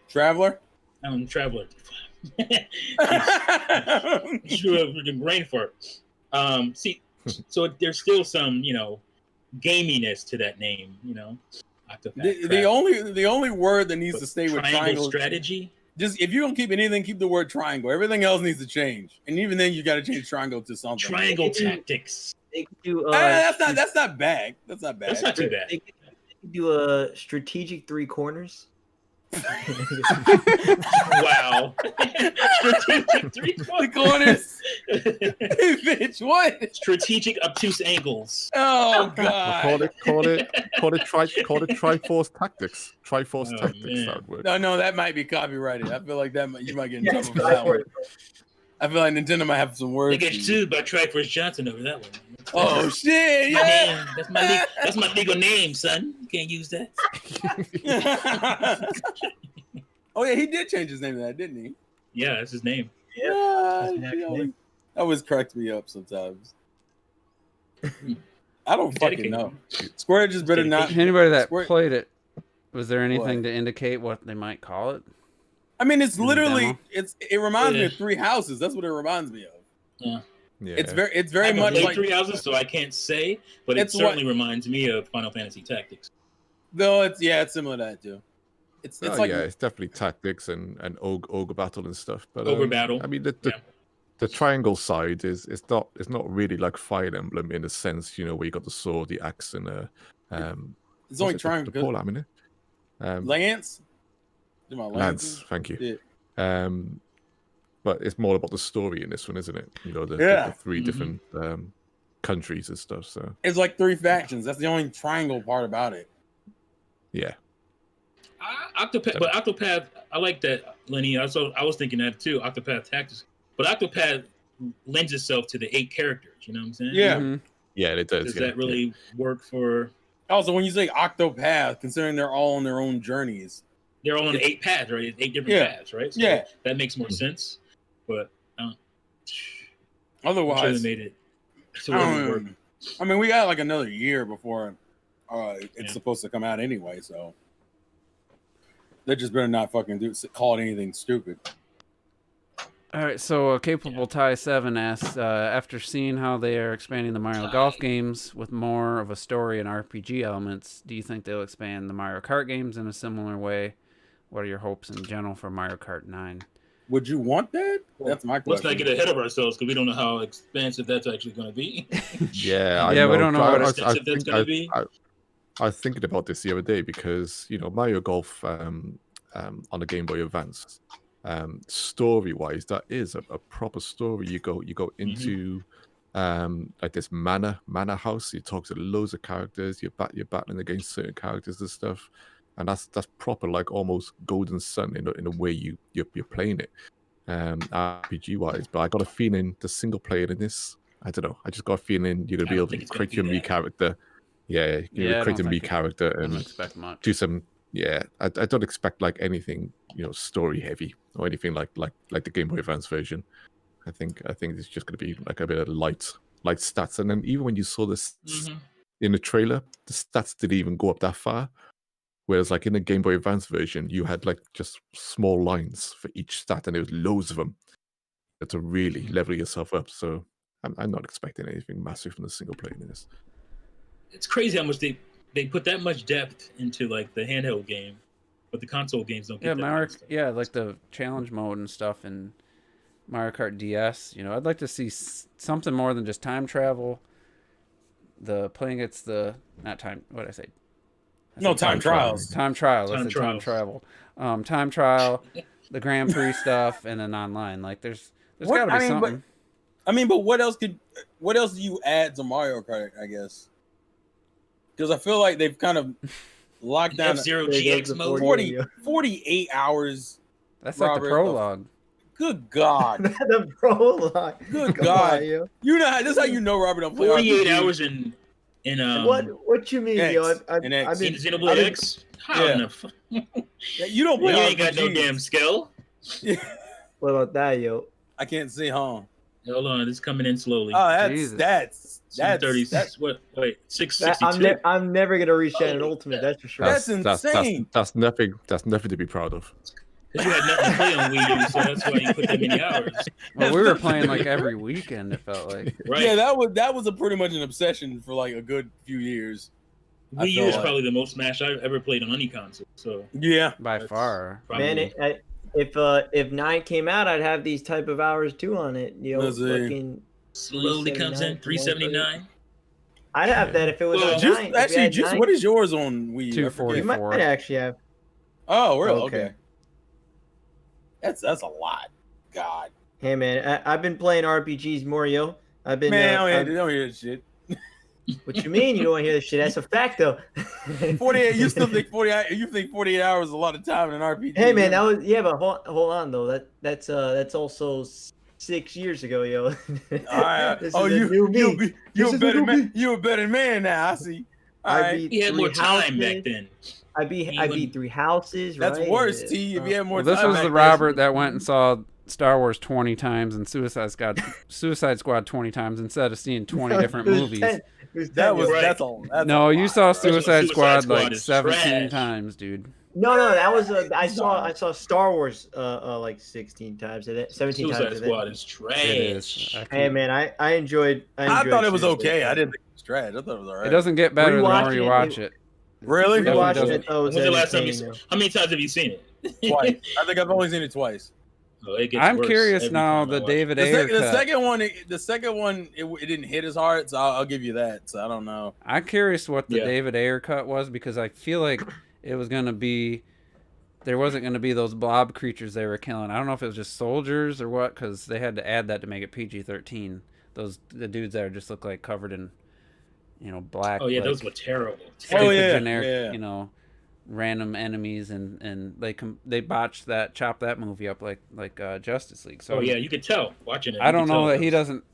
Traveler. Traveler. Drew a freaking brain fart. See, so there's still some, gaminess to that name, Octopath. The only word that needs to stay with triangle strategy. Just if you don't keep anything, keep the word triangle. Everything else needs to change, and even then, you got to change triangle to something. Triangle tactics. They could do, That's not bad. That's not bad. That's not too bad. They could do a strategic 3 corners. Wow. Strategic 3 corners. Hey, bitch, what? Strategic obtuse angles. Oh god. Call it Triforce Tactics. Triforce Oh, Tactics. man. That would work. No, that might be copyrighted. I feel like you might get in trouble for that one. I feel like Nintendo might have some words. They get sued by Triforce Johnson over that one. Oh shit! My Yeah. name. That's my legal name, son. You can't use that. Oh yeah, he did change his name to that, didn't he? Yeah, that's his name. Yeah, That's his name. that always cracks me up sometimes. I don't fucking know. Square just better not. Anybody that Square- played it, was there anything What? to indicate what they might call it? I mean, it's In the literally demo? it reminds me Yeah. of Three Houses. That's what it reminds me of. Yeah. Yeah. It's very I haven't much played like Three Houses, so I can't say, but it It's what- certainly reminds me of Final Fantasy Tactics. though. It's similar to that too. It's Oh, like yeah, it's definitely tactics and ogre battle and stuff. But Ogre battle. I mean, the Yeah. triangle side is not really like Fire Emblem in the sense, where you got the sword, the axe, and it's what's only it, trying the to pole arm, innit? Lance. Lance, thank you. Yeah. But it's more about the story in this one, isn't it? The Yeah. 3 Mhm. different countries and stuff. So It's like 3 factions. That's the only triangle part about it. yeah, Octopath, I like that, Lenny. I was thinking that too, Octopath Tactics. But Octopath lends itself to the 8 characters, you know what I'm saying? Yeah. Mhm. yeah, it does. Does yeah, that really work for... Also, when you say Octopath, considering they're all on their own journeys, They're all on 8 paths, right? 8 different Yeah. paths, right? So Yeah. that makes more sense. But otherwise, should have made it so it I wouldn't don't work. I mean, we got like another year before it's Yeah. supposed to come out anyway, so they just better not fucking call it anything stupid. All right, so Capable Tie 7 asks, after seeing how they are expanding the Mario Golf games with more of a story and RPG elements, do you think they'll expand the Mario Kart games in a similar way? What are your hopes in general for Mario Kart 9? Would you want that? That's my Let's question. not get ahead of ourselves because we don't know how expansive that's actually going to be. yeah. I Yeah, we know. don't know I- what I- expensive I that's think gonna be. I was thinking about this the other day because Mario Golf on the Game Boy Advance, story-wise, that is a proper story. You go into like this manor house. You talk to loads of characters. You're battling against certain characters and stuff, and that's proper, like almost Golden Sun in a way you're playing it, RPG-wise. But I got a feeling the single player in this, I don't know. I just got a feeling you're gonna be I able don't think to it's gonna create do your that. new character. Yeah, Yeah, I create a don't new think character I don't and expect much. do some. Yeah, I don't expect like anything story heavy or anything like the Game Boy Advance version. I think it's just going to be like a bit of light stats. And then even when you saw this Mhm. in the trailer, the stats didn't even go up that far. Whereas like in the Game Boy Advance version, you had like just small lines for each stat, and there was loads of them to really level yourself up. So I'm not expecting anything massive from the single player in this. It's crazy how much they they put that much depth into like the handheld game, but the console games don't get that much stuff. Yeah, like the challenge mode and stuff in Mario Kart DS. You know, I'd like to see something more than just time travel. Playing it's the not time. What did I say? No, time trials. Time trial. Time That's time trials. travel. Time trial, the Grand Prix stuff, and then online. Like there's got to be something. But what else do you add to Mario Kart? I guess because I feel like they've kind of locked down F-Zero GX mode. 48 hours. That's like Robert, the prologue. Good God. The prologue. Good Come God. on, yo. You know this is how you know Robert don't play 48 RPG. hours in What you mean, X, yo? and X. I've been Xenoblade X. How Yeah. in the fuck? Yeah, you don't play You ain't got no RPGs. damn skill. What about that, yo? I can't see, huh? Hold on, it's coming in slowly. Oh, Jesus. that's 30. What? Wait, 662. I'm never gonna reach that in Ultimate. That's for sure. That's insane. That's nothing. That's nothing to be proud of. Because you had nothing to play on Wii U, so that's why you put that many hours. Well, we were playing like every weekend. It felt like. Right? Yeah, that was a pretty much an obsession for like a good few years. I Wii U feel is like- probably the most Smash I've ever played on any console. So Yeah. By That's far. probably- Man, if 9 came out, I'd have these type of hours too on it. Yo, Let's see. fucking, slowly comes in 379. I'd have that if it was Well, on Juice, 9. actually, Juice, what is yours on Wii? U? I forget. You 244. might actually have. Oh, really? Okay. Okay. That's a lot. God. Hey man, I've been playing RPGs more, yo. I've been. Man, I don't hear this shit. What you mean you don't want to hear this shit? That's a fact though. 48. You still think 48? You think 48 hours is a lot of time in an RPG? Hey man, that was but hold on though. That's also 6 years ago, yo. All right. This Oh, is a new me. you're This a is better a new man. me. You're a better man now. I see. All I right. beat He had 3 more time back houses. then. I beat 3 houses. That's right? worse, T. If you had more Well, this time was back the then. Robert that went and saw Star Wars 20 times and Suicide Squad 20 times instead of seeing 20 different It was movies. 10. It was 10, That was yo. Right. that's No, a you lot. saw First one, Suicide Squad Squad like is 17 trash. times, dude. No, that was I saw Star Wars like 16 times and then 17 Suicide times. and Squad then- is It is. trash. Hey man, I enjoyed. I thought it was Suicide okay. Squad. I didn't think it was trash. I thought it was alright. It doesn't get better the more Rewatching you it, watch it. Really? Definitely Rewatching doesn't. it though was When's the last time you entertaining, How many times have you seen it? Twice. I think I've only seen it twice. Oh, it gets I'm worse curious every now. time I The watch it. David The, Ayer the cut. second one, it didn't hit as hard, so I'll give you that. So I don't know. I'm curious what the Yeah. David Ayer cut was because I feel like it was gonna be. There wasn't going to be those blob creatures they were killing. I don't know if it was just soldiers or what, because they had to add that to make it PG-13. The dudes that just look like covered in, black. Oh yeah, like, those were terrible. Oh, stupid yeah, generic, yeah. Random enemies, and they chopped that movie up like Justice League. So Oh yeah, you could tell watching it. I You don't could know tell that there he was doesn't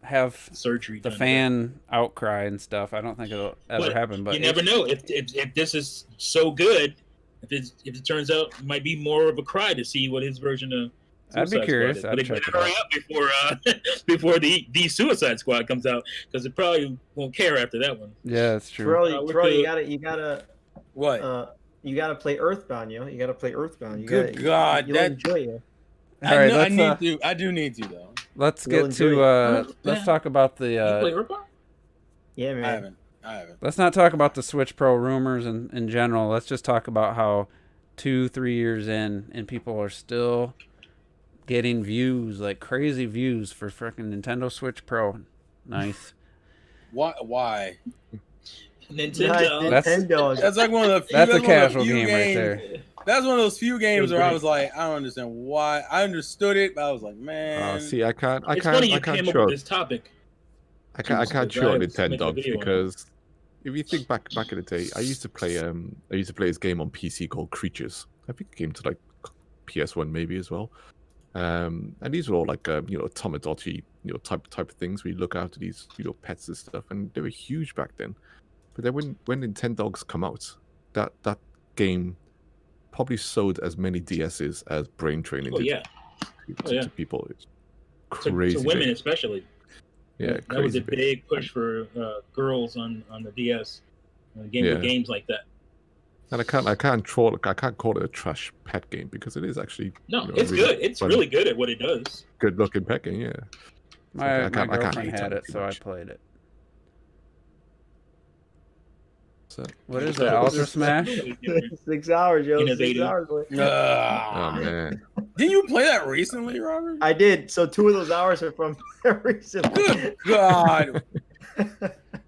have surgery. the done fan outcry and stuff. I don't think it'll ever But happen. But you never know if this is so good. If it turns out, it might be more of a cry to see what his version of. I'd be Suicide curious. Squad is. I'd But they check better it hurry up before the Suicide Squad comes out, because it probably won't care after that one. yeah, it's true. Bro, we're bro, you good. gotta What? you gotta play Earthbound, yo. You gotta play Earthbound. You Good gotta, God, you'll that- enjoy it. All right, I let's need to. I do need to though. let's You'll get to enjoy it. let's Yeah. talk about the You play Earthbound? Yeah, man. I haven't. let's not talk about the Switch Pro rumors in general. Let's just talk about how 2-3 years in and people are still getting views, like crazy views for freaking Nintendo Switch Pro. Nice. Why? Nintendo. That's- Nintendo. That's like one of the. Few, That's a one of the casual few game right games- there. That's one of those few games It was where I great. was like, I don't understand why. I understood it, but I was like, man. See, I can't It's funny you chew came up on, with this topic. I can't because chew on I was making a Nintendo video on it. because if you think back in the day, I used to play this game on PC called Creatures. I think it came to like PS1 maybe as well. And these were all like Tamagotchi type of things. We look after these pets and stuff, and they were huge back then. But then when Nintendogs come out, that game probably sold as many DSs as Brain Training Oh did yeah, to people. It's to crazy. women big. especially. Yeah, that was crazy a big. big push for girls on the DS. Games like that. And I can't call it a trash pet game because it is actually No, you know, it's really good. It's fun. really good at what it does. good looking pet game. Yeah. My I can't girlfriend hate had on it, too so I much. played it. What is that? Ultra Smash? 6 hours, yo. 6 Innovative. hours. Boy. Oh man. Didn't you play that recently, Robert? I did. So 2 of those hours are from recently. Good God.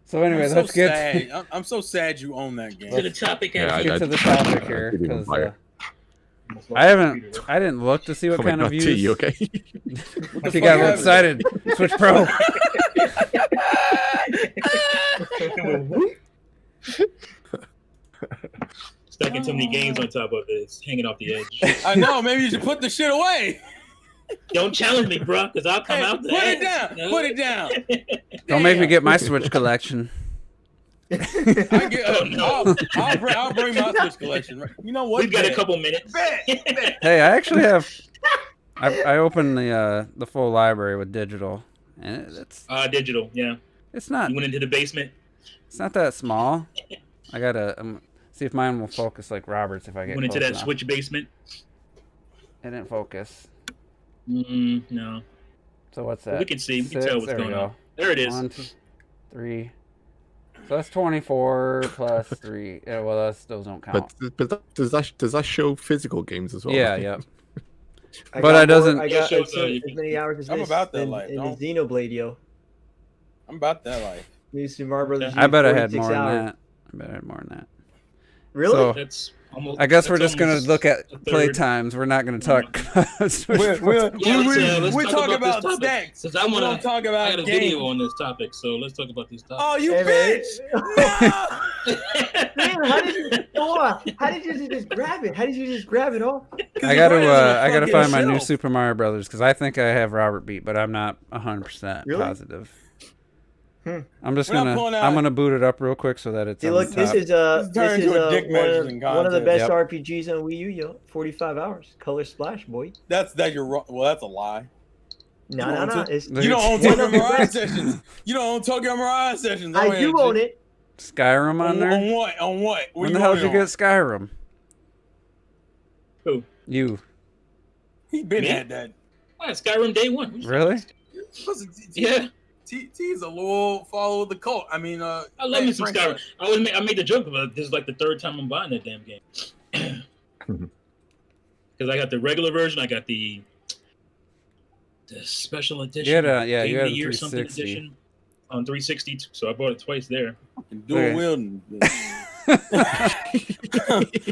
So anyway, let's get I'm so sad you own that game. To the topic. Yeah, get to the topic here didn't because buy it. I didn't look to see what kind of views. You okay? She got real excited. Switch Pro. Stacking too many games on top of it. It's hanging off the edge. I know. Maybe you should put the shit away. Don't challenge me, bro, because I'll come Hey, out the put edge. it down. No? Put it down. Don't make me get my Switch collection. I get, I'll bring my Switch collection. You know what? We've got a couple minutes. Hey, I actually have. I opened the full library with digital, and it's Digital, yeah. it's not You went into the basement. it's not that small. I gotta see if mine will focus like Robert's if I get Went into close that enough. Switch basement. It didn't focus. No. So what's that? Well, we can see. We can 6, tell what's there we going go. on. There it is. 1, 2, 3. So that's 24 plus 3. Yeah, well, those don't count. But does that show physical games as well? Yeah, yeah. I But got it doesn't- I got It as shows, many hours as I'm this about that in, life, in don't- the Xenoblade, yo. I'm about that life. New Super Mario Brothers. I bet I had 46 more than hours. that. I bet I had more than that. Really? So- That's almost. I guess we're that's just gonna almost look at a third. play times. We're not gonna talk. Switch We're, Pro. we're, Yeah, let's we talk talk about about this topic. stacks. Since I We want don't to talk I about got a games. video on this topic, so let's talk about these topics. Oh, you Hey, man. bitch! No! Man, how did you? Hold on. How did you just grab it? How did you just grab it off? I gotta Brian's on a I gotta fucking find my new shelf. Super Mario Brothers because I think I have Robert beat, but I'm not 100% Really? positive. Hmm. I'm just We're not gonna pulling out- I'm gonna boot it up real quick so that it's See, on look, the this top. is This turned into a dick measuring one of the contest. best Yep. RPGs on Wii U, yo. 45 hours, color splash, boy. That's you're wrong. Well, that's a lie. No, You no, don't no. own It's Look You don't own One Tokyo of the Mirage best. Sessions. You don't own Tokyo Mirage Sessions. I do own it. Skyrim on there. On what? On what? When the hell did you get Skyrim? Who? You He been Me? had that. Oh, Skyrim day one. really? Yeah, T is a loyal follower of the cult. I mean, I love me some Skyrim. I made the joke about it. This is like the third time I'm buying that damn game. Because I got the regular version, I got the special edition. You had a- yeah, Game you of had the a year something 360. edition on 360. So I bought it twice there. Dual Okay. wielding.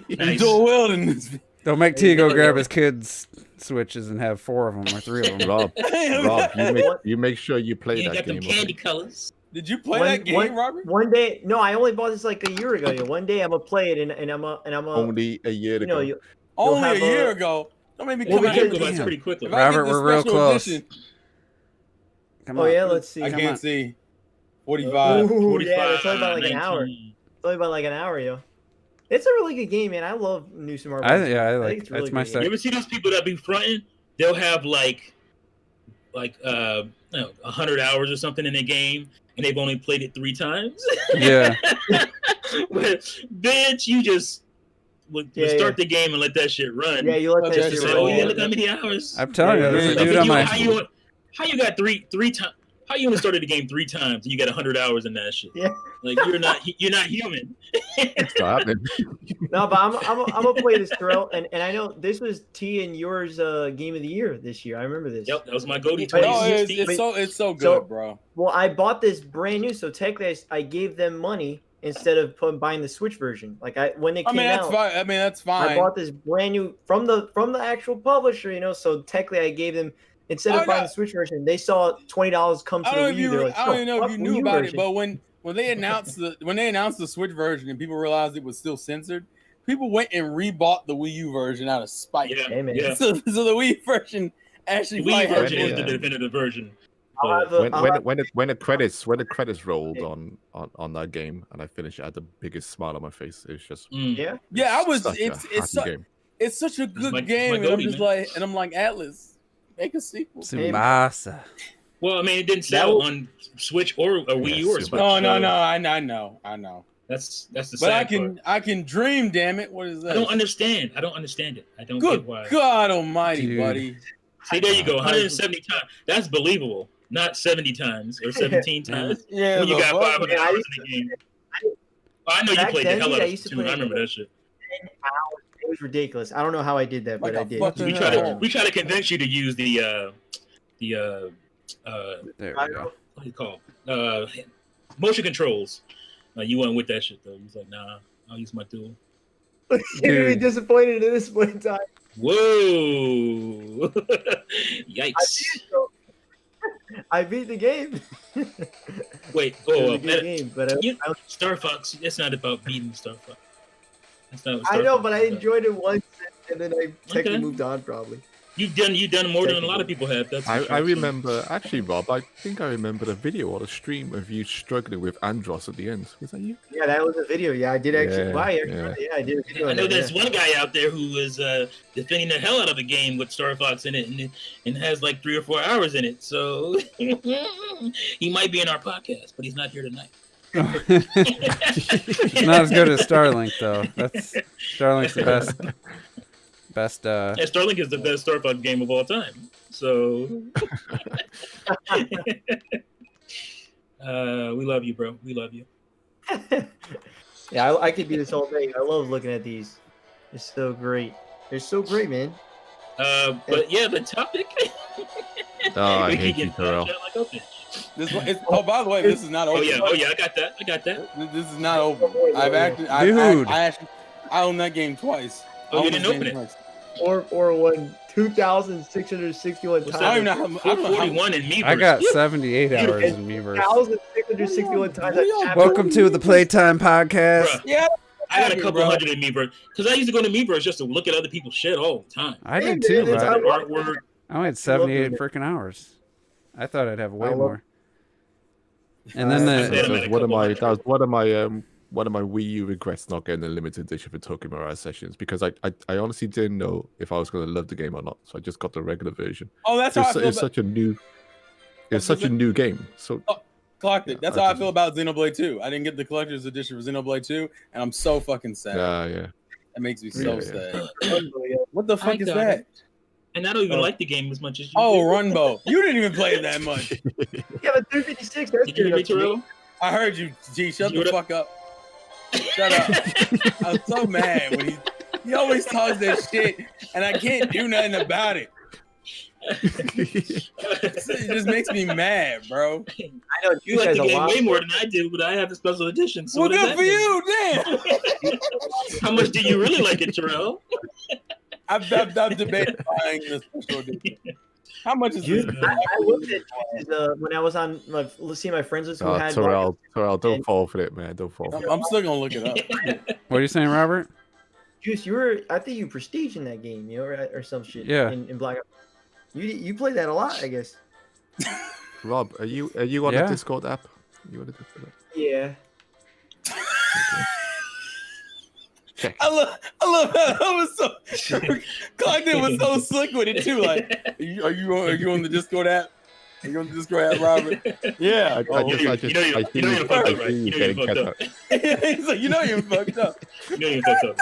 Nice. Dual wielding. this- Don't make T go grab his kids' Switches and have 4 of them or 3 of them. Rob, you make sure you play You ain't that got them game. candy Okay? colors. Did you play that game, Robert? One day, no, I only bought this like a year ago. Yo. One day I'm gonna play it, and I'm a Only a year you know, ago. Only have a year a- ago. Don't make me Well, come out because- here. Go by Damn. pretty quickly. If I Robert, get this we're real special close. edition, Come Oh on. yeah, let's see. I Come can't on. see. 45. Ooh, yeah, it's only about like an 19. hour. It's only about like an hour, yo. It's a really good game, man. I love New Super Mario. Bros. I think like it's a really that's my good game. You second. ever see those people that be fronting? They'll have like 100 hours or something in a game, and they've only played it 3 times. Yeah. But, bitch, you just would Yeah, start the game and let that shit run. Yeah, you let Okay, that Just shit say, so- oh roll. yeah, look how many hours. I'm telling you, Yeah, there's a yeah. dude on my. How you got three times? How you only started the game 3 times and you got 100 hours in that shit? Yeah. Like you're not human. It's not happening. No, but I'm gonna play this throw, and I know this was T and yours game of the year this year. I remember this. Yep, that was my go-to But No, 2016. it's so good, So- bro. Well, I bought this brand new, so technically I gave them money instead of buying the Switch version. Like when it I came mean, that's out, fine. I mean, that's I fine. bought this brand new from the actual publisher, you know. So technically, I gave them instead Oh, of buying no. the Switch version, they saw $20 come to I the don't know Wii if U. They're you. like, I don't even know "Fuck if you Wii knew U about version." it, but when they announced the Switch version and people realized it was still censored, people went and rebought the Wii U version out of spite. Yeah, Hey, man. yeah. So the Wii version actually The Wii probably had version is more- the definitive version. I'll have a- I'll have- When the credits rolled on that game and I finished, I had the biggest smile on my face. It's just yeah. Yeah, I was. such a It's happy game. it's such a good my game, and I'm goatee, just man. like Atlas, make a sequel. Tsubasa. Well, I mean, it didn't sell was- on Switch or a Wii U or super. Switch. No, no, so no. I know. That's the But sad part. I can dream. Damn it! What is that? I don't understand. I don't understand it. I don't Good get why. God Almighty, Dude. buddy. See, there you go. 170 times. That's believable. Not 70 times or 17 times. Yeah, When you the got fuck? 500 hours in the game. I know you Back played then, the hell dude, out I of used to Splatoon. play I remember that shit. 10 hours. It was ridiculous. I don't know how I did that, Like but a I did. fucking We try to convince you to use the There we go. what do you call motion controls. You went with that shit though. You was like, nah, I'll use my dual. You're Dude. disappointed in this point in time. Whoa! Yikes! I beat the game. Wait, It was a good game, but Star Fox. It's not about beating Star Fox. That's not what I Star know, Fox but I is about. enjoyed it once, and then I technically Okay. moved on. Probably. You've done more than a lot of people have. That's for I sure. remember, actually, Rob, I think I remember the video or the stream of you struggling with Andros at the end. Was that you? Yeah, that was a video. Yeah, I did actually. Yeah, Wow, yeah. yeah, I did a video. I on know that, there's yeah. one guy out there who is defending the hell out of a game with Star Fox in it and has like 3 or 4 hours in it. So he might be in our podcast, but he's not here tonight. Not as good as Starlink though. That's Starlink's the best. Yeah, Starlink is the best Star Fox game of all time. So we love you, bro. We love you. Yeah, I could do this all day. I love looking at these. It's so great. They're so great, man. But yeah, the topic. Oh, I We hate can you, get Terrell. like, okay. By the way, this is not Oh open. yeah, I got that. This is not open. Dude. I own that game twice. Oh, I you own didn't this open game it? twice. Or won 2,661 times. I don't even know how. I don't know how 441 in Miiverse. I got 78 hours in Miiverse. 2,661 times. Welcome to the Playtime Podcast. Bruh, Yeah, I got a couple hundred in Miiverse because I used to go to Miiverse just to look at other people's shit all the time. I Hey, did too, man, but Artwork. I only had 78 freaking hours. I thought I'd have way I love- more. And then I the said- That was one of my Wii U regrets not getting a limited edition for Tokyo Mirage Sessions because I honestly didn't know if I was going to love the game or not, so I just got the regular version. Oh, that's how I feel It's about such a new, it's such a new game. So Clocktick. That's I how I just- feel about Xenoblade 2. I didn't get the collector's edition for Xenoblade 2, and I'm so fucking sad. yeah. That makes me so Yeah. sad. Yeah. What the fuck is got that? it. And I don't even like the game as much as you. Oh, do. Runbow. You didn't even play it that much. Yeah, but 356. That's Did you good hear me, enough to me. Terrell? I heard you, G. Shut You the would- fuck up. Shut up. I'm so mad when he always talks that shit, and I can't do nothing about it. It just makes me mad, bro. I know You like guys the a game lot. way more than I do, but I have the special edition. So Well, what does good that for mean? you, damn. How much do you really like it, Terrell? I've debated buying the special edition. How much is this? I looked at when I was on seeing my friends list who Oh, had Terrell, don't fall for it, man. Don't fall for it. I'm still gonna look it up. What are you saying, Robert? Juice. I think you prestige in that game, you know, or some shit. Yeah. In Black Ops. You played that a lot, I guess. Rob, are you on Yeah. the Discord app? You on the Discord app? Yeah. Check. I love how I was so Clocktick was so slick with it too. Like, are you on the Discord app? Are you on the Discord app, Robert? Yeah. I just you know you're fucked up, right? You know you're fucked up. He's like, you know you're fucked up. You know you're fucked up.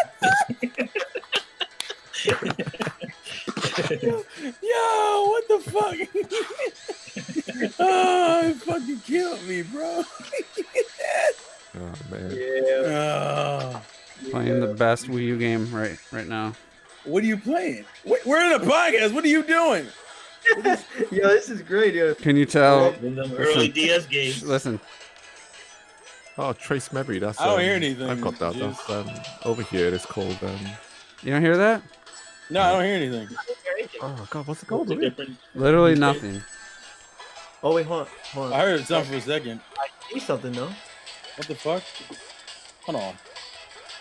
Yo, what the fuck? Oh, it fucking killed me, bro. Oh man. Yeah. Oh. Playing the best Wii U game right now. What are you playing? We're in a podcast. What are you doing? Yo, this is great, yo. Can you tell? In them early DS games. Listen, Oh, Trace Memory. That's. I don't hear anything, I've got that. Juice. That's over here. It's called. you don't hear that? No, I don't hear anything. Oh God, what's it What's called? the difference? Literally nothing. Oh wait, hold on. I heard something for a second. I see something though. What the fuck? Hold on.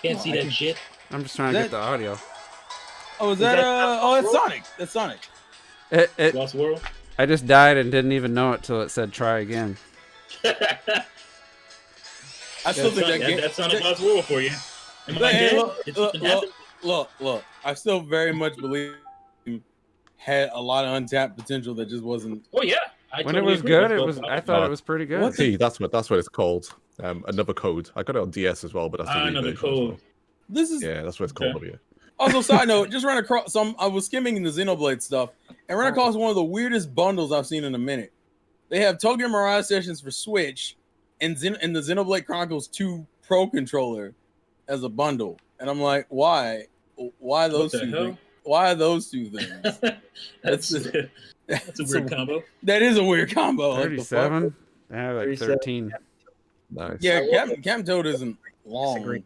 Can't see that shit. I'm just trying to get the audio. Oh, is that that's Sonic. That's Sonic. It Lost World. I just died and didn't even know it till it said try again. I still think that game. That's Sonic Lost World for you. Am I Hey, dead? look, Did look, something happen? look. I still very much believe had a lot of untapped potential that just wasn't. Oh yeah. I When totally it was agree. good, Let's it go was. for I it. thought it was pretty good. See, that's what it's called. Another code. I got it on DS as well, but that's the Wii Another version as code. well. This is Yeah, that's what it's called Okay. over here. also side note. Just ran across some. I was skimming the Xenoblade stuff and ran across one of the weirdest bundles I've seen in a minute. They have Tokyo Mirage Sessions for Switch and the Xenoblade Chronicles 2 Pro controller as a bundle, and I'm like, why? Why those What the two? hell? Why those two things? That's a weird combo. That is a weird combo. Like, the fuck? 37? Yeah, like 37. 13. Nice. Yeah, Captain Toad isn't long. Disagree.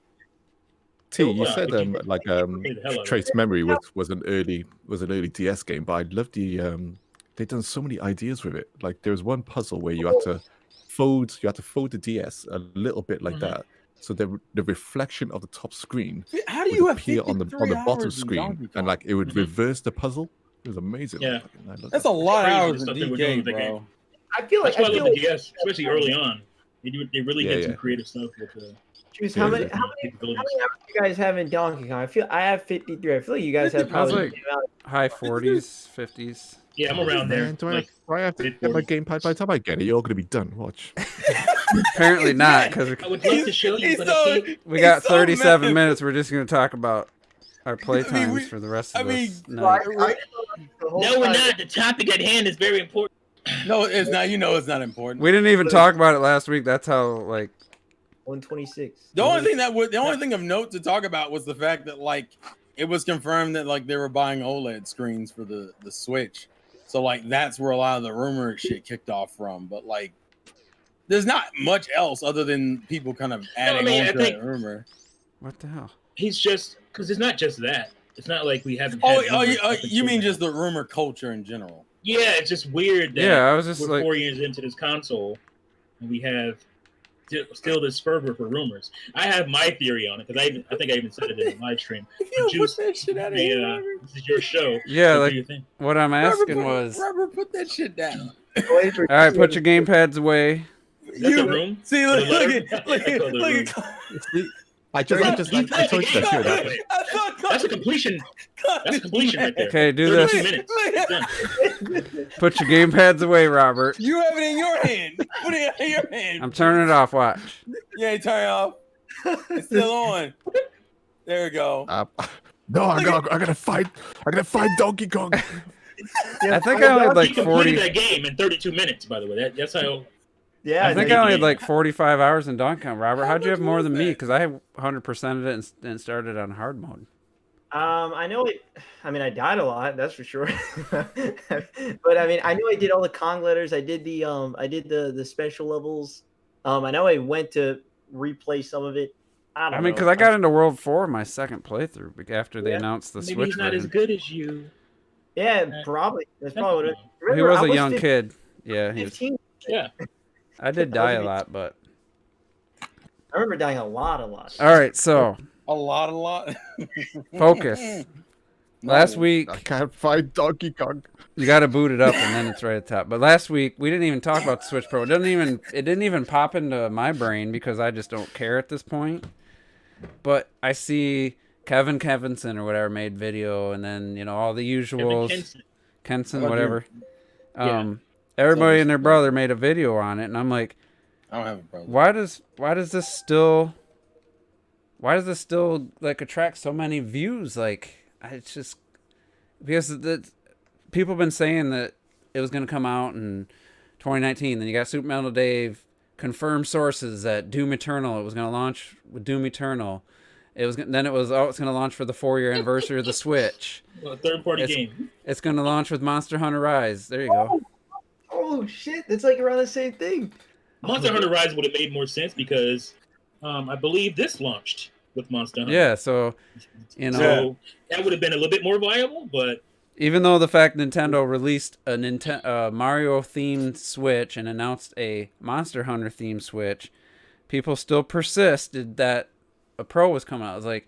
T, you Yeah, said play the hell out of Trace it. Memory was an early DS game, but I love the they've done so many ideas with it. Like there was one puzzle where you had to fold the DS a little bit like that, so the reflection of the top screen How do would you have appear on the 53 bottom hours in screen, Donkey and Kong? like it would reverse the puzzle. It was amazing. Yeah. I love That's that. a lot of crazy hours the in stuff they were doing DK, with the bro. game. I feel like That's why I love the like, DS, especially early on. They really Yeah, get some yeah. creative stuff with the Juice, how many capabilities. hours do you guys have in Donkey Kong? I have 53. I feel like you guys have I was probably like high 40s, 50s. Yeah, I'm around there. Man, do I Like, have to get my gamepad by the time I get it? You're all gonna be done. Watch. Apparently not, because I would love to show you, He's but so- I can't. we got so 37 mad. minutes. We're just going to talk about our playtimes we- for the rest I of mean, this night. No, we're not. The topic at hand is very important. No, it's not. You know, it's not important. We didn't even talk about it last week. That's how, like, 126. The only thing of note to talk about was the fact that like it was confirmed that like they were buying OLED screens for the Switch. So like that's where a lot of the rumor shit kicked off from. But like there's not much else other than people kind of adding I on to think- that rumor. what the hell? He's just because it's not just that. It's not like we haven't. Oh, had rumors up you until mean now. just the rumor culture in general? Yeah, it's just weird that Yeah, I was just we're like, 4 years into this console and we have still this fervor for rumors. I have my theory on it because I think I even said it in the live stream. You don't Juice, put that shit out of Hey, here. this is your show. yeah, What like do you think? what I'm asking was, Robert, put that shit down. all right, put your gamepads away. Is that the room? See, look, The letter? look I call the at I told you that too. That I thought That's a completion. That's a completion right there. Okay, do 32 this. minutes. It's done. Put your gamepads away, Robert. You have it in your hand. Put it in your hand. I'm turning it off. Watch. You ain't turn it off. It's still on. There we go. no, I gotta fight Donkey Kong. I think I only had like He completed 40. that game in 32 minutes. By the way, that's how. Yeah, I think no, I you only had can't. like 45 hours in Donkey Kong. Robert, how'd you have more than me? that? Because I 100%ed it and started on hard mode. I know it. I mean, I died a lot, that's for sure. But I mean, I knew I did all the Kong letters. I did the special levels. I know I went to replay some of it. I don't know. I mean, because I got into World 4 my second playthrough after they Yeah. announced the Maybe Switch he's not as version. good as you. Yeah, probably. That's probably what it. He was a young kid. Yeah, he was, 15. Yeah. I did die a lot, but I remember dying a lot. all right. So A lot. focus. Last week I can't fight Donkey Kong. you got to boot it up and then it's right at the top. But last week we didn't even talk about the Switch Pro. It didn't even pop into my brain because I just don't care at this point. But I see Kevin Kevinson or whatever made video, and then all the usuals, Kenson, whatever. Yeah. Everybody and their brother made a video on it, and I'm like, I don't have a problem. why does this still like attract so many views? Like, it's just because people have been saying that it was going to come out in 2019. Then you got Super Metal Dave confirmed sources that Doom Eternal, it was going to launch with Doom Eternal. It's going to launch for the 4-year anniversary of the Switch. Well, third-party game. It's going to launch with Monster Hunter Rise. There you go. Oh shit, that's like around the same thing. Monster Hunter Rise would have made more sense because I believe this launched with Monster Hunter. Yeah, so So that would have been a little bit more viable, but even though the fact Nintendo released a Mario themed Switch and announced a Monster Hunter themed Switch, people still persisted that a Pro was coming out. I was like,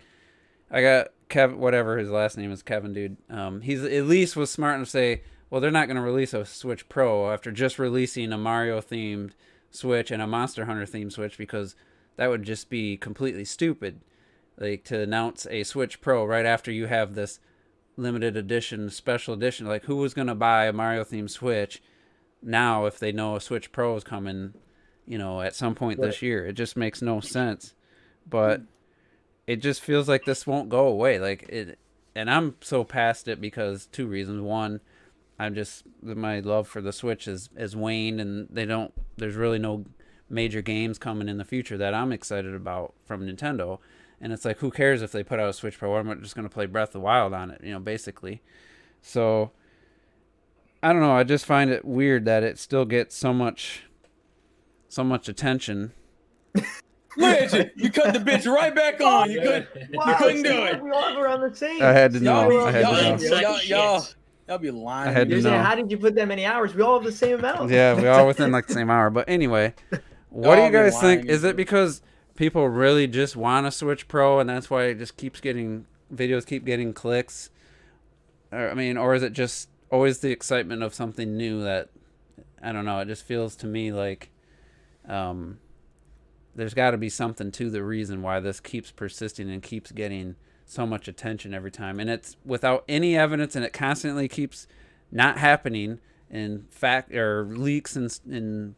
I got Kevin, whatever his last name is, Kevin, dude. He's at least was smart enough to say, well, they're not going to release a Switch Pro after just releasing a Mario themed Switch and a Monster Hunter themed Switch, because that would just be completely stupid. Like, to announce a Switch Pro right after you have this limited edition, special edition. Like, who was going to buy a Mario themed Switch now if they know a Switch Pro is coming, at some point this year? It just makes no sense. But it just feels like this won't go away. And I'm so past it because 2 reasons. One, my love for the Switch has waned, and there's really no major games coming in the future that I'm excited about from Nintendo. And it's like, who cares if they put out a Switch Pro? I'm just going to play Breath of the Wild on it, basically. So, I don't know. I just find it weird that it still gets so much attention. Look at you! You cut the bitch right back on. You couldn't do it. We all have around the same. I had to know. Y'all be lying. I had to You're know. saying, how did you put that many hours? We all have the same amount. Yeah, we all within like the same hour. But anyway, what do you guys think? Is it because people really just want a Switch Pro and that's why it just videos keep getting clicks? Or is it just always the excitement of something new that, I don't know, it just feels to me like there's got to be something to the reason why this keeps persisting and keeps getting so much attention every time. And it's without any evidence, and it constantly keeps not happening, and fact or leaks and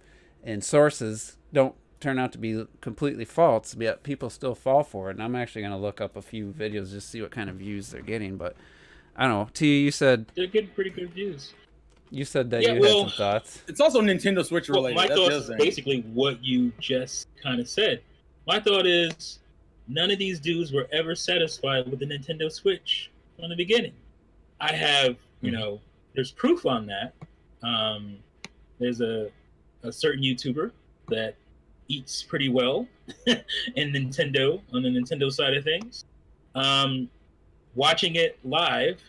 sources don't turn out to be completely false, yet people still fall for it. And I'm actually going to look up a few videos just to see what kind of views they're getting. But I don't know. T, you said they're getting pretty good views. You said that you had some thoughts. It's also Nintendo Switch related. My thought is basically what you just kind of said. My thought is none of these dudes were ever satisfied with the Nintendo Switch from the beginning. I have, there's proof on that. There's a certain YouTuber that eats pretty well in Nintendo, on the Nintendo side of things. Watching it live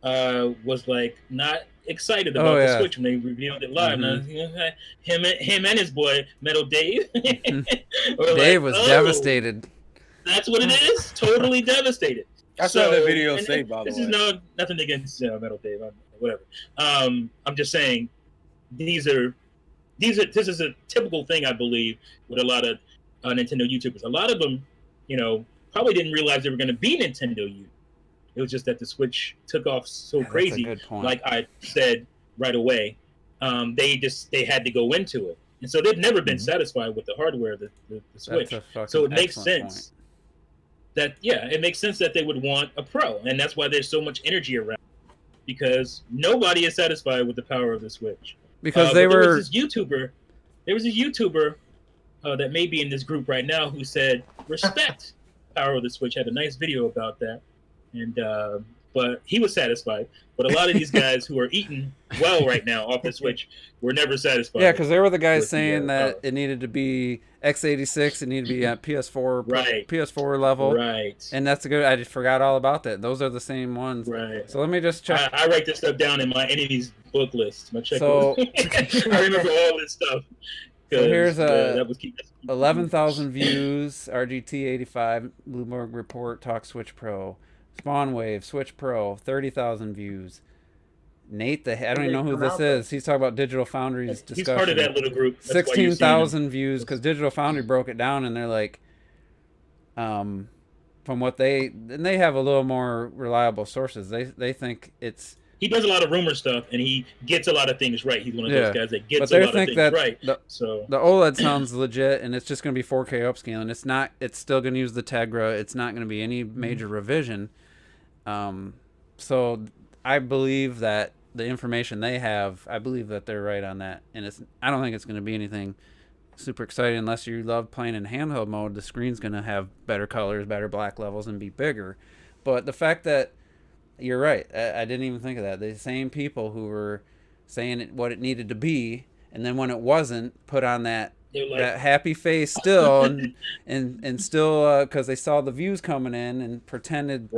was like not excited about the Switch when they revealed it live. Mm-hmm. Him and his boy Metal Dave. Dave was devastated. That's what it is. Totally devastated. I saw that video saved, by the way. This is nothing against Metal Dave, whatever. I'm just saying this is a typical thing, I believe, with a lot of Nintendo YouTubers. A lot of them, probably didn't realize they were going to be Nintendo YouTubers. It was just that the Switch took off so crazy, like I said right away. They had to go into it, and so they've never been satisfied with the hardware of the Switch. So it makes sense it makes sense that they would want a Pro, and that's why there's so much energy around, because nobody is satisfied with the power of the Switch. Because there was a YouTuber that may be in this group right now who said respect power of the Switch. Had a nice video about that. And but he was satisfied. But a lot of these guys who are eating well right now off the Switch were never satisfied. Yeah, because there were the guys saying that it needed to be x86, it needed to be at PS4 level. Right. And that's I just forgot all about that. Those are the same ones. Right. So let me just check. I write this stuff down in my enemies book list, my checklist. I remember all this stuff. So here's 11,000 views, RGT85, Bloomberg Report, Talk Switch Pro. Spawn Wave, Switch Pro, 30,000 views. Nate, I don't even know who this is. He's talking about Digital Foundry's discussion. He's part of that little group. 16,000 views, because Digital Foundry broke it down, and they're like, from what they have a little more reliable sources. They think it's. He does a lot of rumor stuff, and he gets a lot of things right. He's one of those guys that gets a lot of things right. The OLED sounds legit, and it's just going to be 4K upscaling. It's not. It's still going to use the Tegra. It's not going to be any major revision. So I believe that the information they have, I believe that they're right on that. And I don't think it's going to be anything super exciting unless you love playing in handheld mode. The screen's going to have better colors, better black levels, and be bigger. But the fact that you're right, I didn't even think of that. The same people who were saying what it needed to be, and then when it wasn't, put on that happy face still, and still because they saw the views coming in and pretended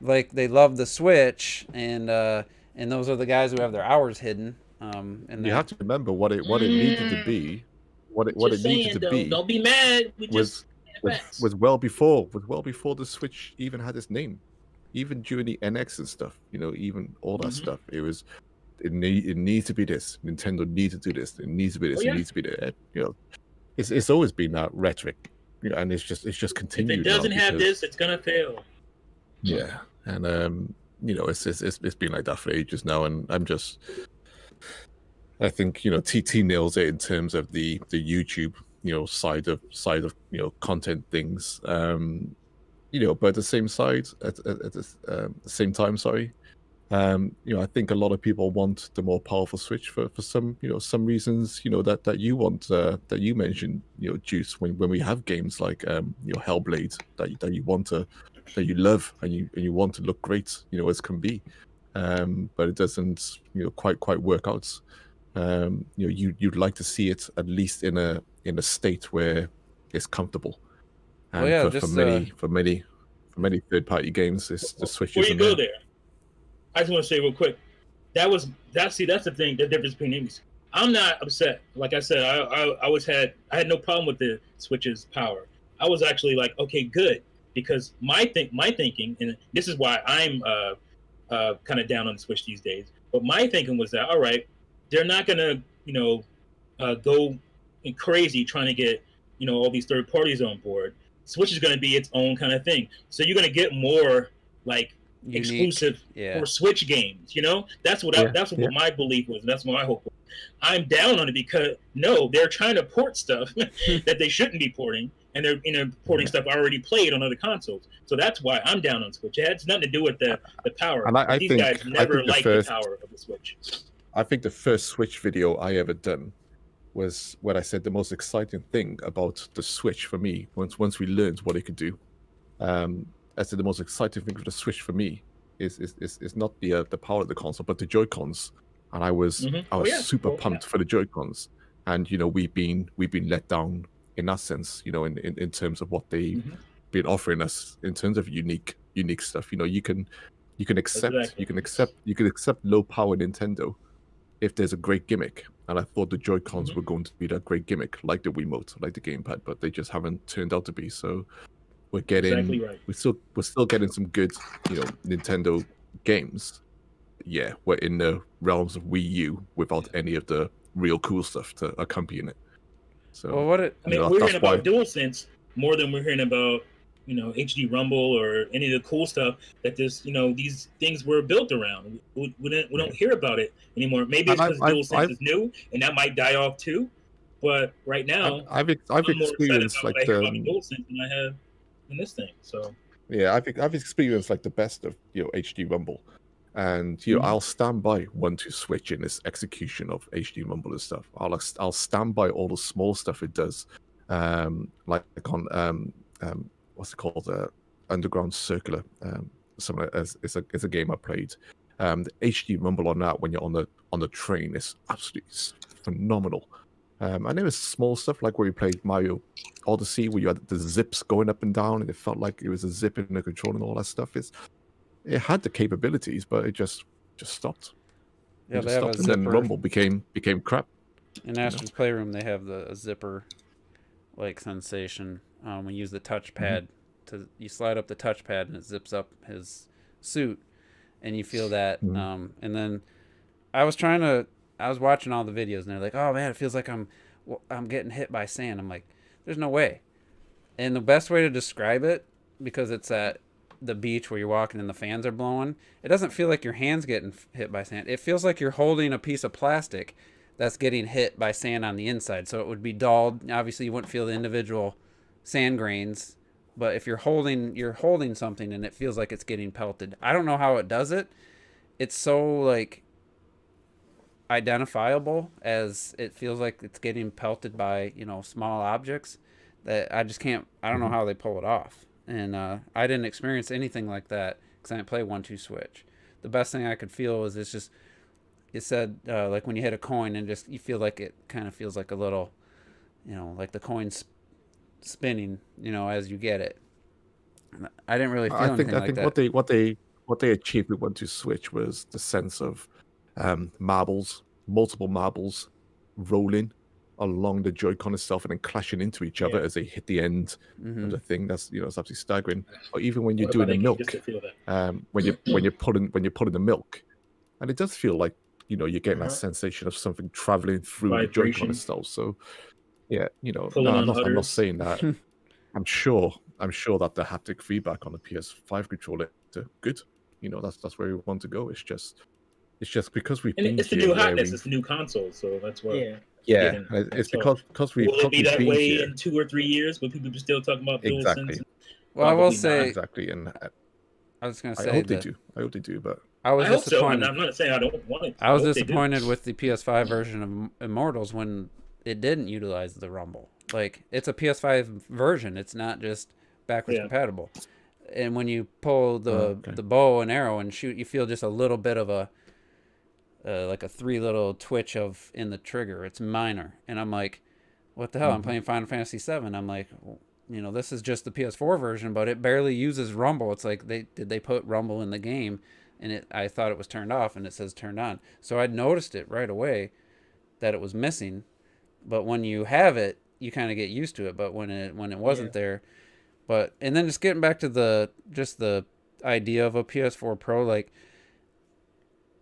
like they love the Switch, and those are the guys who have their hours hidden. And you have to remember what it needed to be. What it needed to be. Don't be mad. Was well before the Switch even had its name. Even during the NX and stuff, even all that stuff, it needs to be this. Nintendo needs to do this. It needs to be this. It needs to be that. It's always been that rhetoric, and it's just continued. If it doesn't have this, it's gonna fail. Yeah, and it's been like that for ages now, and I think TT nails it in terms of the YouTube side of content things. But at the same time, I think a lot of people want the more powerful Switch for some some reasons that you want that you mentioned Juice when we have games like Hellblade that you want to that you love and you want to look great as can be, but it doesn't quite work out. You'd like to see it at least in a state where it's comfortable. And for many third-party games, the Switch Before you isn't go there, I just want to say real quick, that's the thing, the difference between these. I'm not upset. Like I said, I had no problem with the Switch's power. I was actually like, okay, good, because my thinking, and this is why I'm kind of down on the Switch these days. But my thinking was that, all right, they're not gonna go crazy trying to get all these third parties on board. Switch is going to be its own kind of thing, so you're going to get more like unique, exclusive for Switch games. That's what my belief was. That's what my hope was. I'm down on it because they're trying to port stuff that they shouldn't be porting, and they're porting stuff already played on other consoles. So that's why I'm down on Switch. It has nothing to do with the power. And these guys never liked the power of the Switch. I think the first Switch video I ever done was what I said the most exciting thing about the Switch for me, once we learned what it could do. I said the most exciting thing for the Switch for me is not the power of the console, but the Joy-Cons. And I was super pumped for the Joy-Cons. And we've been let down in that sense, in terms of what they've been offering us in terms of unique stuff. You can accept low power Nintendo if there's a great gimmick. And I thought the Joy-Cons were going to be that great gimmick, like the Wiimote, like the gamepad, but they just haven't turned out to be. So we're getting, we're still getting some good, Nintendo games. Yeah, we're in the realms of Wii U without any of the real cool stuff to accompany it. So we're hearing about DualSense more than we're hearing about HD Rumble or any of the cool stuff that these things were built around. We don't hear about it anymore. Maybe it's because DualSense is new and that might die off too. But right now, I've experienced like the DualSense than I have in this thing. So yeah, I've experienced like the best of HD Rumble, and I'll stand by 1-2 Switch in its execution of HD Rumble and stuff. I'll stand by all the small stuff it does, like on what's it called? Underground Circular. It's a game I played. The HD Rumble on that when you're on the train is absolutely phenomenal. And there was small stuff like where you played Mario Odyssey, where you had the zips going up and down, and it felt like it was a zip in the control and all that stuff. It had the capabilities, but it just stopped. Yeah, they have a zipper. And then Rumble became crap. In Astros Playroom, they have a zipper like sensation. When you use the touchpad you slide up the touchpad and it zips up his suit, and you feel that. And then I was watching all the videos, and they're like, "Oh man, it feels like I'm getting hit by sand." I'm like, "There's no way." And the best way to describe it, because it's at the beach where you're walking and the fans are blowing, it doesn't feel like your hand's getting hit by sand. It feels like you're holding a piece of plastic that's getting hit by sand on the inside. So it would be dulled. Obviously, you wouldn't feel the individual sand grains, but if you're holding something and it feels like it's getting pelted. I don't know how it does it. It's so like identifiable as it feels like it's getting pelted by small objects that I just can't. I don't know how they pull it off. And I didn't experience anything like that because I didn't play 1-2 Switch. The best thing I could feel was it said like when you hit a coin and just you feel like it kind of feels like a little, like the coin's spinning, as you get it. I didn't really feel anything like that. What they achieved with 1-2 Switch was the sense of multiple marbles rolling along the Joy-Con itself and then clashing into each other as they hit the end of the thing. That's it's absolutely staggering. Or even when you're doing the milk, when you're pulling the milk, and it does feel like you're getting that sensation of something traveling through the Joy-Con itself. So yeah, I'm not saying that. I'm sure that the haptic feedback on the PS5 controller is good. That's where we want to go. It's just because we've been it's the new hotness. It's the new console, so that's why. Yeah, it's because we. Will it be that way in 2 or 3 years? Will people be still talking about exactly? Well, I will say exactly, and I was going to say I hope they do. But I was I hope so. disappointed. I'm not saying I don't want it. I was hope they do. disappointed with the PS5 version of Immortals when it didn't utilize the rumble. Like, it's a PS5 version. It's not just backwards compatible. And when you pull the bow and arrow and shoot, you feel just a little bit of a like a 3 little twitch in the trigger. It's minor. And I'm like, what the hell? I'm playing Final Fantasy VII. I'm like, you know, this is just the PS4 version, but it barely uses rumble. It's like, did they put rumble in the game? And I thought it was turned off, and it says turned on. So I noticed it right away that it was missing. But when you have it, you kind of get used to it. But when it wasn't there, and then just getting back to the idea of a PS4 Pro, like,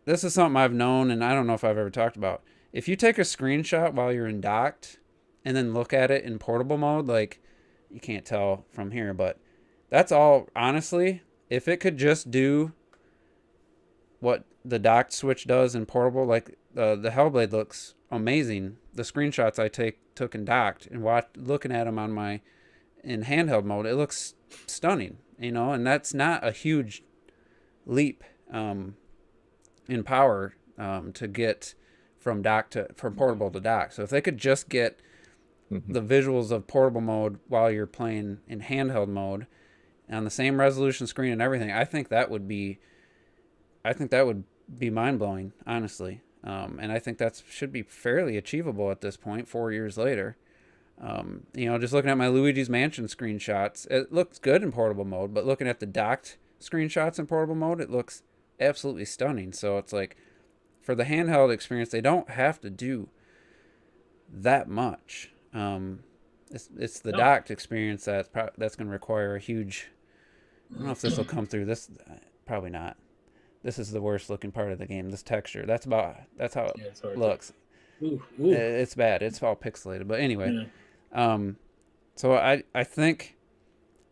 this is something I've known, and I don't know if I've ever talked about. If you take a screenshot while you're in docked and then look at it in portable mode, like, you can't tell from here, but that's all, honestly, if it could just do what the docked Switch does in portable, like the Hellblade looks amazing. The screenshots I took in docked and looking at them in handheld mode, it looks stunning, you know, and that's not a huge leap in power to get from portable to dock. So if they could just get the visuals of portable mode while you're playing in handheld mode on the same resolution screen and everything, I think that would be mind-blowing, honestly. And I think that should be fairly achievable at this point, 4 years later. You know, just looking at my Luigi's Mansion screenshots, it looks good in portable mode, but looking at the docked screenshots in portable mode, it looks absolutely stunning. So it's like, for the handheld experience, they don't have to do that much. It's the docked experience that's going to require a huge... I don't know if this will come through. This probably not. This is the worst looking part of the game. This texture. That's how it looks. Ooh. It's bad. It's all pixelated. But anyway, so I think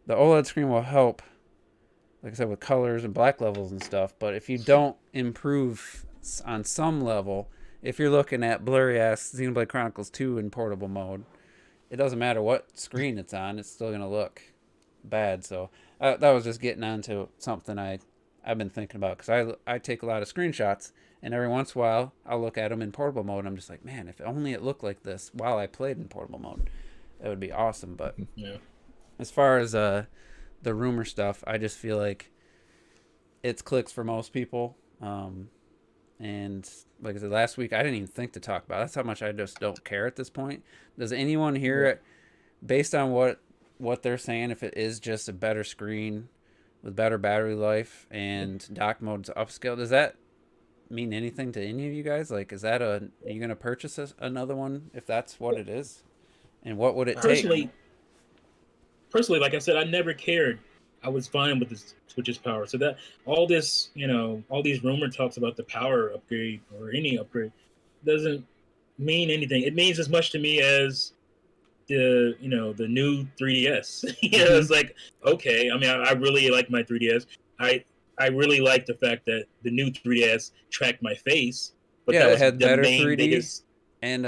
the OLED screen will help, like I said, with colors and black levels and stuff. But if you don't improve on some level, if you're looking at blurry ass Xenoblade Chronicles 2 in portable mode, it doesn't matter what screen it's on. It's still gonna look bad. So that was just getting onto something I've been thinking about, because I take a lot of screenshots, and every once in a while I'll look at them in portable mode, and I'm just like, man, if only it looked like this while I played in portable mode, that would be awesome. But as far as the rumor stuff, I just feel like it's clicks for most people. And like I said last week, I didn't even think to talk about it. That's how much I just don't care at this point. Does anyone hear it, based on what they're saying, if it is just a better screen with better battery life and dock mode's upscale, does that mean anything to any of you guys? Like, are you going to purchase another one if that's what it is? And what would it take? Personally, like I said, I never cared. I was fine with the Switch's power. So that all this, all these rumor talks about the power upgrade or any upgrade doesn't mean anything. It means as much to me as the new 3DS. It's like, okay. I mean, I really like my 3DS. I really like the fact that the new 3DS tracked my face. But that was it had better 3D biggest, and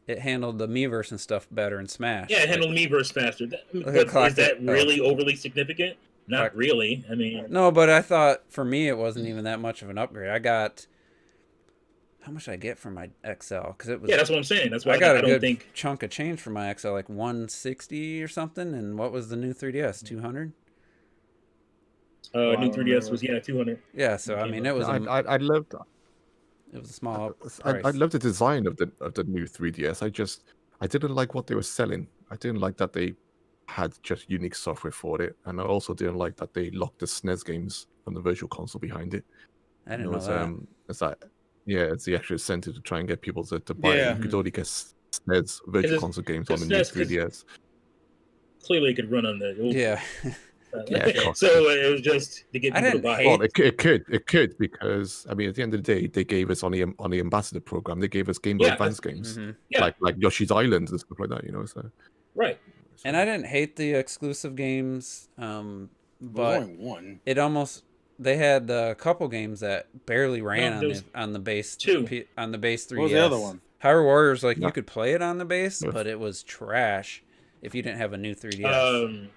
it handled the Miiverse and stuff better in Smash. Yeah, it handled Miiverse faster. Is that really overly significant? Not really. I mean, no, but I thought for me it wasn't even that much of an upgrade. I got, how much did I get for my XL? Because it was, that's what I'm saying. That's why I got a good think chunk of change for my XL, like 160 or something. And what was the new 3DS? 200. New 3DS was 200. Yeah, so I mean, it was. I loved. It was a small I price. love the design of the new 3DS. I didn't like what they were selling. I didn't like that they had just unique software for it, and I also didn't like that they locked the SNES games from the Virtual Console behind it. I didn't know that. It's the actual incentive to try and get people to buy it. You could only get SNES Virtual Console games on the new 3DS. Clearly, it could run on the old. Yeah. So it was just to get people to buy it. Well, it could, because I mean, at the end of the day, they gave us on the ambassador program. They gave us Game Boy Advance games, like Yoshi's Island and stuff like that. So right. And I didn't hate the exclusive games, but it almost, they had a couple games that barely ran on the base 3DS. What was the other one? Hyrule Warriors, you could play it on the base, but it was trash if you didn't have a new 3DS.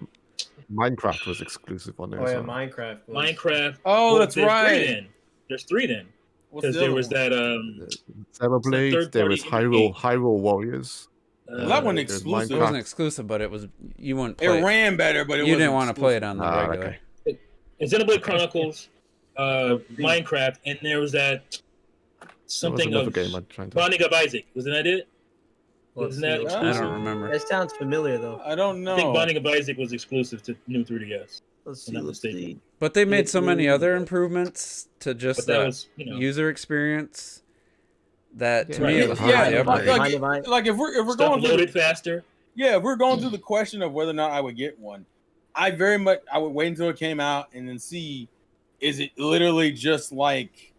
Minecraft was exclusive on there. Oh as yeah, well. Minecraft. Was... Minecraft. Oh, that's there's right. Three then. There's three then. What's Because the there other was one? that Xenoblade, there third-party was indie Hyrule Warriors. Well, that one there's exclusive. It Minecraft. wasn't exclusive, but it was you wouldn't play It ran better, but it you wasn't didn't want to play it exclusive. on the regular. Okay. and Xenoblade Chronicles, Minecraft, and there was that There was something another of game I'm trying to. Binding of Isaac. Wasn't that it? Let's Wasn't that see. I exclusive? don't remember. That sounds familiar though. I don't know. I think Binding of Isaac was exclusive to new 3DS. Let's see. I'm not Let's mistaken. see. But they made so many other improvements to just But that was, user experience that to Yeah. me it was Yeah, worth the upgrade. like if we're stuff going through loaded faster. yeah, if we're going through the question of whether or not I would get one, I would wait until it came out and then see, is it literally just like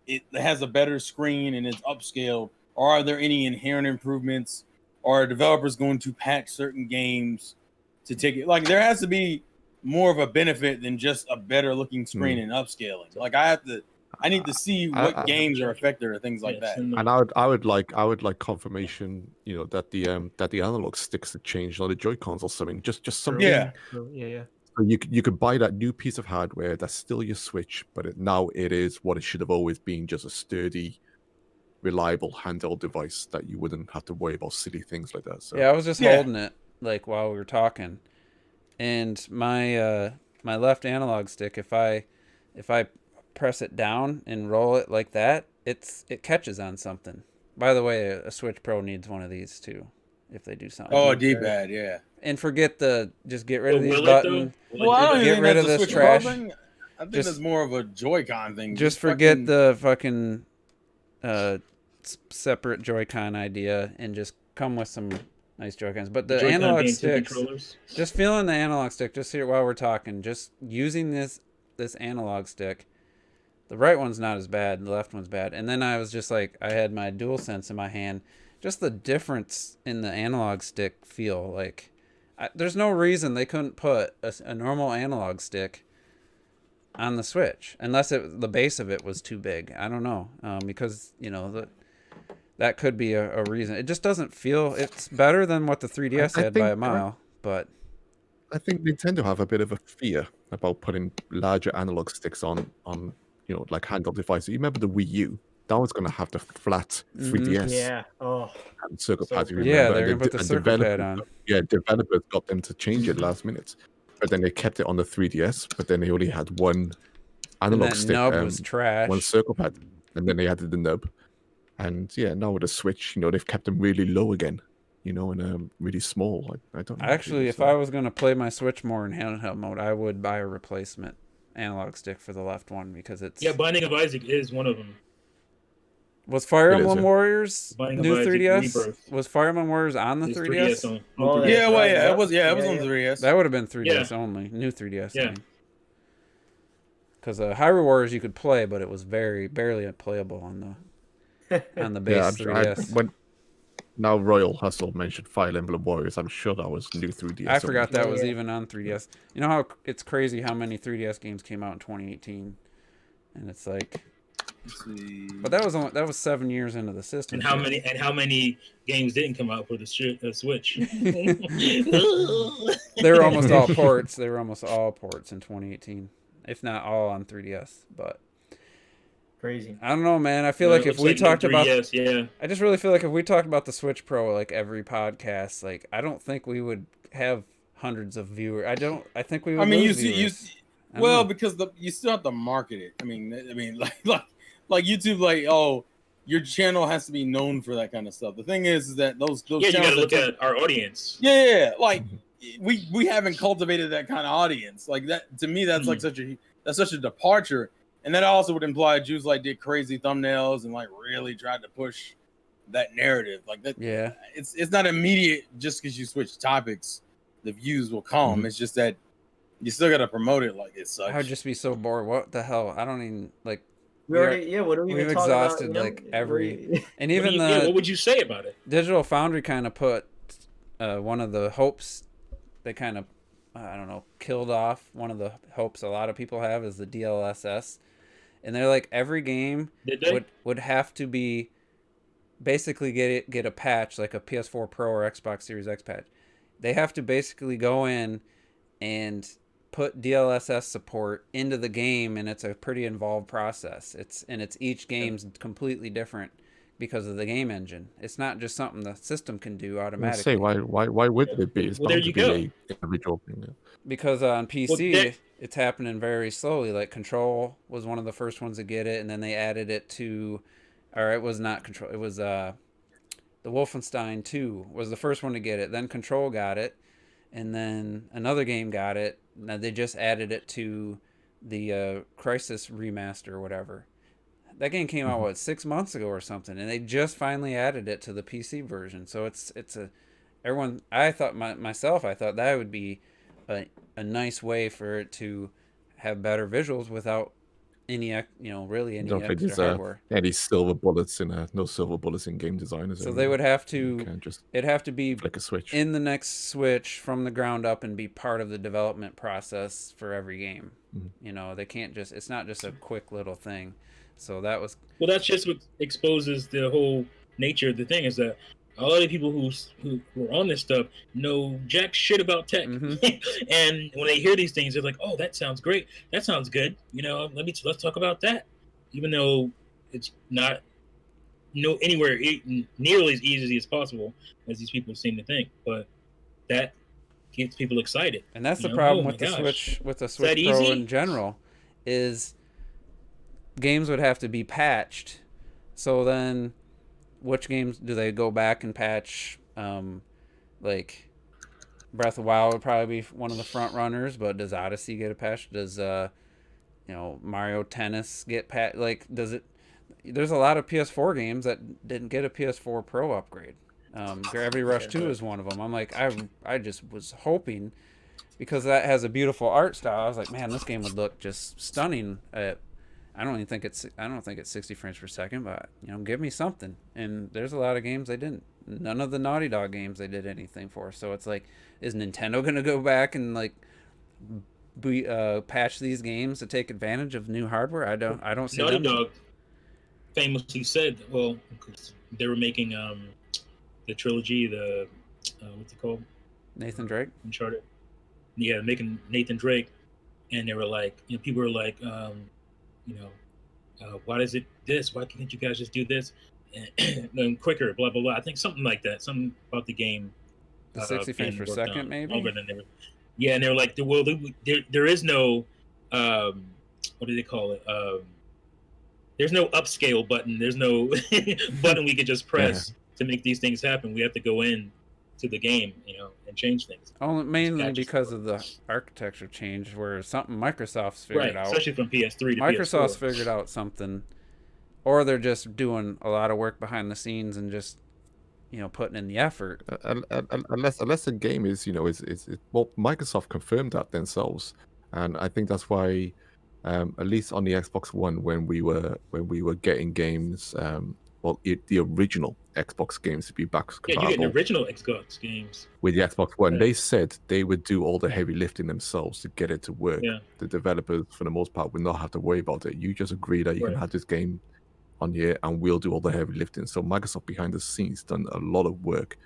it has a better screen and it's upscaled, or are there any inherent improvements, or are developers going to patch certain games to take it? Like there has to be more of a benefit than just a better looking screen and upscaling. Like I need to see what games are affected or things like that. And I would like confirmation, that the analog sticks had changed on the Joy-Cons or something. Just something. Yeah. Yeah. So you could buy that new piece of hardware that's still your Switch, but now it is what it should have always been, just a sturdy, reliable handheld device that you wouldn't have to worry about silly things like that. So Yeah, I was just holding it like while we were talking, and my my left analog stick, if I press it down and roll it like that, it catches on something. By the way, a Switch Pro needs one of these too, if they do something. Oh, D-pad, yeah. And just get rid of these will it, buttons. Well, I don't Get even rid think of that's a this Switch Pro trash. thing. I think Just- that's more of a Joy-Con thing. Just forget the fucking separate Joy-Con idea and just come with some nice Joy-Cons. But the Joy-Con analog being two sticks, controllers. just feeling the analog stick, just here while we're talking, just using this analog stick. The right one's not as bad, the left one's bad. And then I was just like, I had my DualSense in my hand. Just the difference in the analog stick feel. Like, there's no reason they couldn't put a normal analog stick on the Switch, unless the base of it was too big. I don't know, because that could be a reason. It just doesn't feel. It's better than what the 3DS had by a mile, but I think Nintendo have a bit of a fear about putting larger analog sticks on like handheld devices. You remember the Wii U? That was going to have the flat 3DS Yeah. Oh. and circle So pad. You cool. yeah, remember? they're And gonna put the and circle pad on. Yeah, developers got them to change it last minute, but then they kept it on the 3DS. But then they only had one And analog that stick, nub was trash. one circle pad, and then they added the nub. And yeah, now with the Switch, they've kept them really low again, and really small. I don't know. Actually, if I was gonna play my Switch more in handheld mode, I would buy a replacement analog stick for the left one because it's. Yeah, Binding of Isaac is one of them. Was Fire It is, Emblem yeah. Warriors Binding of new Isaac 3DS? Rebirth. Was Fire Emblem Warriors on the It's 3DS? on. Oh, Yeah. Yeah, well, yeah, Yeah. it was. Yeah, it was Yeah, on yeah. 3DS. That would have been 3DS Yeah. only, new 3DS. Yeah. Because Hyrule Warriors you could play, but it was barely playable on the base 3DS. Now Royal Hustle mentioned Fire Emblem Warriors. I'm sure that was new 3DS. I forgot that was Yeah. even on 3DS. You know how it's crazy how many 3DS games came out in 2018, and it's like, Let's see. but that was 7 years into the system. And how many games didn't come out for the Switch? They were almost all ports. They were almost all ports in 2018, if not all on 3DS. But Crazy. I don't know, man. I feel like if we talked about, I just really feel like if we talked about the Switch Pro like every podcast, like I don't think we would have hundreds of viewers. I think we would. I mean, lose viewers. I don't well, know. because you still have to market it. I mean, like YouTube, like, oh, your channel has to be known for that kind of stuff. The thing is that those Yeah, you channels gotta look at our audience. yeah, like we haven't cultivated that kind of audience. Like that to me, that's like such a departure. And that also would imply Jews like did crazy thumbnails and like really tried to push that narrative. Like that, Yeah. It's not immediate just because you switch topics, the views will come. It's just that you still gotta promote it like it's such. I would just be so bored. What the hell? I don't even like. We already, what are we we've even talking exhausted about? like every, and even what would you say about it? Digital Foundry kind of put one of the hopes they kind of I don't know killed off. One of the hopes a lot of people have is the DLSS, and they're like every game would have to be basically get a patch like a PS4 Pro or Xbox Series X patch. They have to basically go in and put DLSS support into the game, and it's a pretty involved process. It's each game's completely different because of the game engine. It's not just something the system can do automatically. Say why would it be? It's Well, there bound to you be go. a individual thing. Yeah. Because on PC, Well, it's happening very slowly. Like Control was one of the first ones to get it, and then they added it to, or it was not Control. It was the Wolfenstein 2 was the first one to get it. Then Control got it, and then another game got it. Now they just added it to the Crisis remaster or whatever. That game came out 6 months ago or something, and they just finally added it to the PC version. So it's a everyone. I thought I thought that would be a nice way for it to have better visuals without any really any Don't think extra there's hardware. any silver bullets in no silver bullets in game design. So they would have You to. can't just It'd have to be flick a switch. in the next Switch from the ground up and be part of the development process for every game. They can't just. It's not just a quick little thing. So that was. Well, that's just what exposes the whole nature of the thing, is that a lot of people who are on this stuff know jack shit about tech. And when they hear these things, they're like, oh, that sounds great. That sounds good. Let's talk about that. Even though it's not anywhere nearly as easy as possible as these people seem to think. But that gets people excited. And that's the problem Oh with my the gosh. Switch, with the Switch that Pro easy? in general, is games would have to be patched. So then, which games do they go back and patch? Like Breath of the Wild would probably be one of the front runners, but does Odyssey get a patch? Does Mario Tennis get patched? Like, does it? There's a lot of PS4 games that didn't get a PS4 Pro upgrade. Gravity Rush 2 is one of them. I'm like, I just was hoping, because that has a beautiful art style. I was like, man, this game would look just stunning. I don't think it's 60 frames per second, but give me something. And there's a lot of games they didn't. None of the Naughty Dog games they did anything for. So it's like, is Nintendo gonna go back and like patch these games to take advantage of new hardware? I don't see Naughty them. Dog famously said, well, they were making the trilogy, the what's it called? Nathan Drake. Uncharted. Yeah, making Nathan Drake, and they were like, people were like, why is it this? Why can't you guys just do this and quicker? Blah blah blah. I think something like that. Something about the game. The 60 frames per second, maybe. Longer than they were. Yeah, and they were like, well, there is no, what do they call it? There's no upscale button. There's no button we could just press to make these things happen. We have to go in to the game, and change things. Mainly because of the architecture change, where something Microsoft's figured out. Especially from PS3 to Microsoft's PS4. figured out something, or they're just doing a lot of work behind the scenes and just putting in the effort. Unless the game is well, Microsoft confirmed that themselves, and I think that's why, at least on the Xbox One, when we were getting games, the original Xbox games to be backwards Yeah, compatible. you get the original Xbox games. With the Xbox One, Yeah. they said they would do all the heavy lifting themselves to get it to work. Yeah. The developers, for the most part, would not have to worry about it. You just agree that you can Right. have this game on here, and we'll do all the heavy lifting. So Microsoft behind the scenes done a lot of work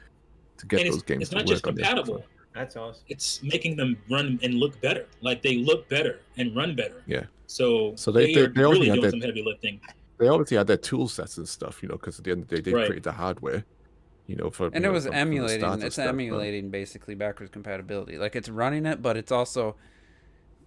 to get And those games it's to not work just on the Xbox compatible. One. That's awesome. It's making them run and look better. Like, they look better and run better. Yeah. So they are already really had doing that- some heavy lifting. They obviously had their tool sets and stuff, because at the end of the day, they Right. created the hardware, for And it was from the emulating. start and It's stuff, but- emulating basically backwards compatibility. Like, it's running it, but it's also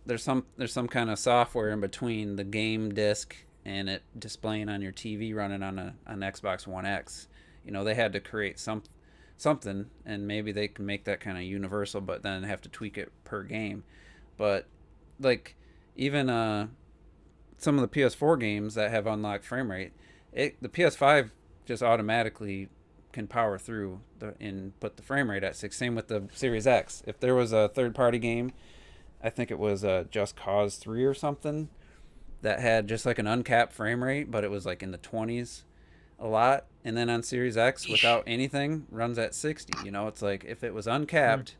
there's some kind of software in between the game disc and it displaying on your TV running on an Xbox One X. They had to create something, and maybe they can make that kind of universal, but then have to tweak it per game. But like, even some of the PS4 games that have unlocked frame rate, the PS5 just automatically can power through and put the frame rate at 6. Same with the Series X. If there was a third-party game, I think it was Just Cause 3 or something, that had just like an uncapped frame rate, but it was like in the 20s a lot. And then on Series X, without anything, runs at 60. It's like, if it was uncapped,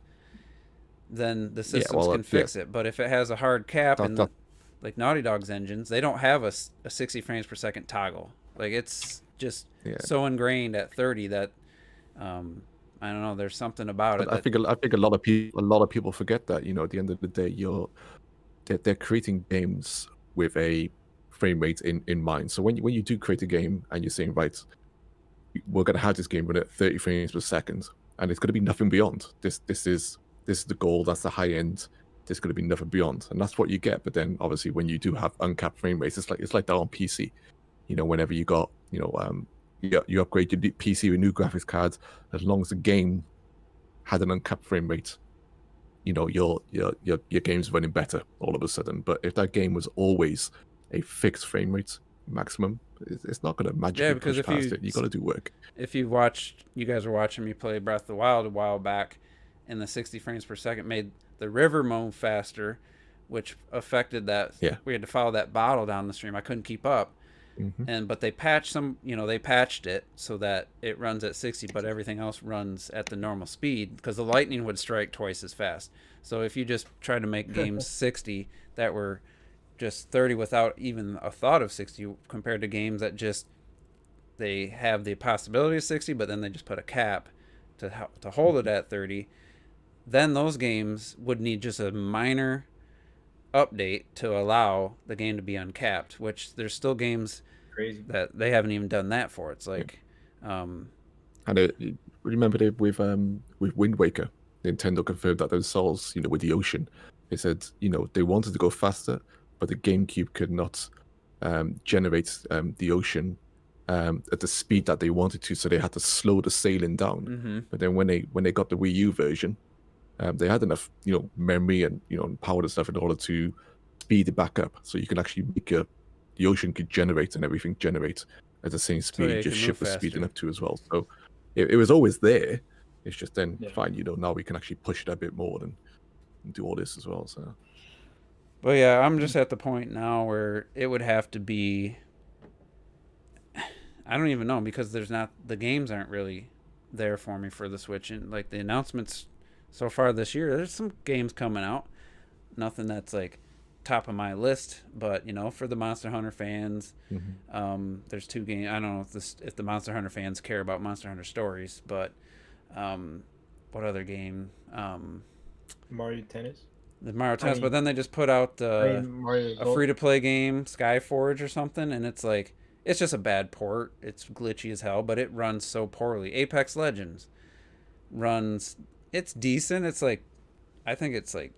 then the systems can fix it. But if it has a hard cap, like Naughty Dog's engines, they don't have a 60 frames per second toggle. Like, it's just so ingrained at 30 that I don't know. There's something about it. I think a lot of people forget that, at the end of the day, they're creating games with a frame rate in mind. So when you do create a game and you're saying, right, we're going to have this game run at 30 frames per second, and it's going to be nothing beyond. This is the goal. That's the high end. There's going to be nothing beyond, and that's what you get. But then obviously when you do have uncapped frame rates, it's like that on PC. Whenever you got you upgrade your PC with new graphics cards, as long as the game had an uncapped frame rate, your game's running better all of a sudden. But if that game was always a fixed frame rate maximum, it's not going to magically push past it. You got to do work. If you guys were watching me play Breath of the Wild a while back, and the 60 frames per second made the river move faster, which affected that. Yeah. We had to follow that bottle down the stream. I couldn't keep up. But they patched they patched it so that it runs at 60, but everything else runs at the normal speed, because the lightning would strike twice as fast. So if you just try to make games 60 that were just 30 without even a thought of 60, compared to games that just they have the possibility of 60, but then they just put a cap to hold it at 30, then those games would need just a minor update to allow the game to be uncapped, which there's still games that they haven't even done that for. It's like and remember with Wind Waker, Nintendo confirmed that themselves, with the ocean. They said, they wanted to go faster, but the GameCube could not generate the ocean at the speed that they wanted to, so they had to slow the sailing down. But then when they got the Wii U version, they had enough, memory and power and stuff in order to speed it back up, so you can actually make the ocean could generate and everything generate at the same speed. So just ship was speeding up to as well. So it was always there. It's just then fine, now we can actually push it a bit more and do all this as well. So, but yeah, I'm just at the point now where it would have to be. I don't even know, because the games aren't really there for me for the Switch, and like the announcements so far this year, there's some games coming out. Nothing that's like top of my list, but for the Monster Hunter fans, there's 2 games. I don't know if the Monster Hunter fans care about Monster Hunter stories, but what other game? Mario Tennis. The Mario Tennis, but then they just put out a free-to-play game, Skyforge or something, and it's like, it's just a bad port. It's glitchy as hell, but it runs so poorly. Apex Legends runs, it's decent. It's like, I think it's like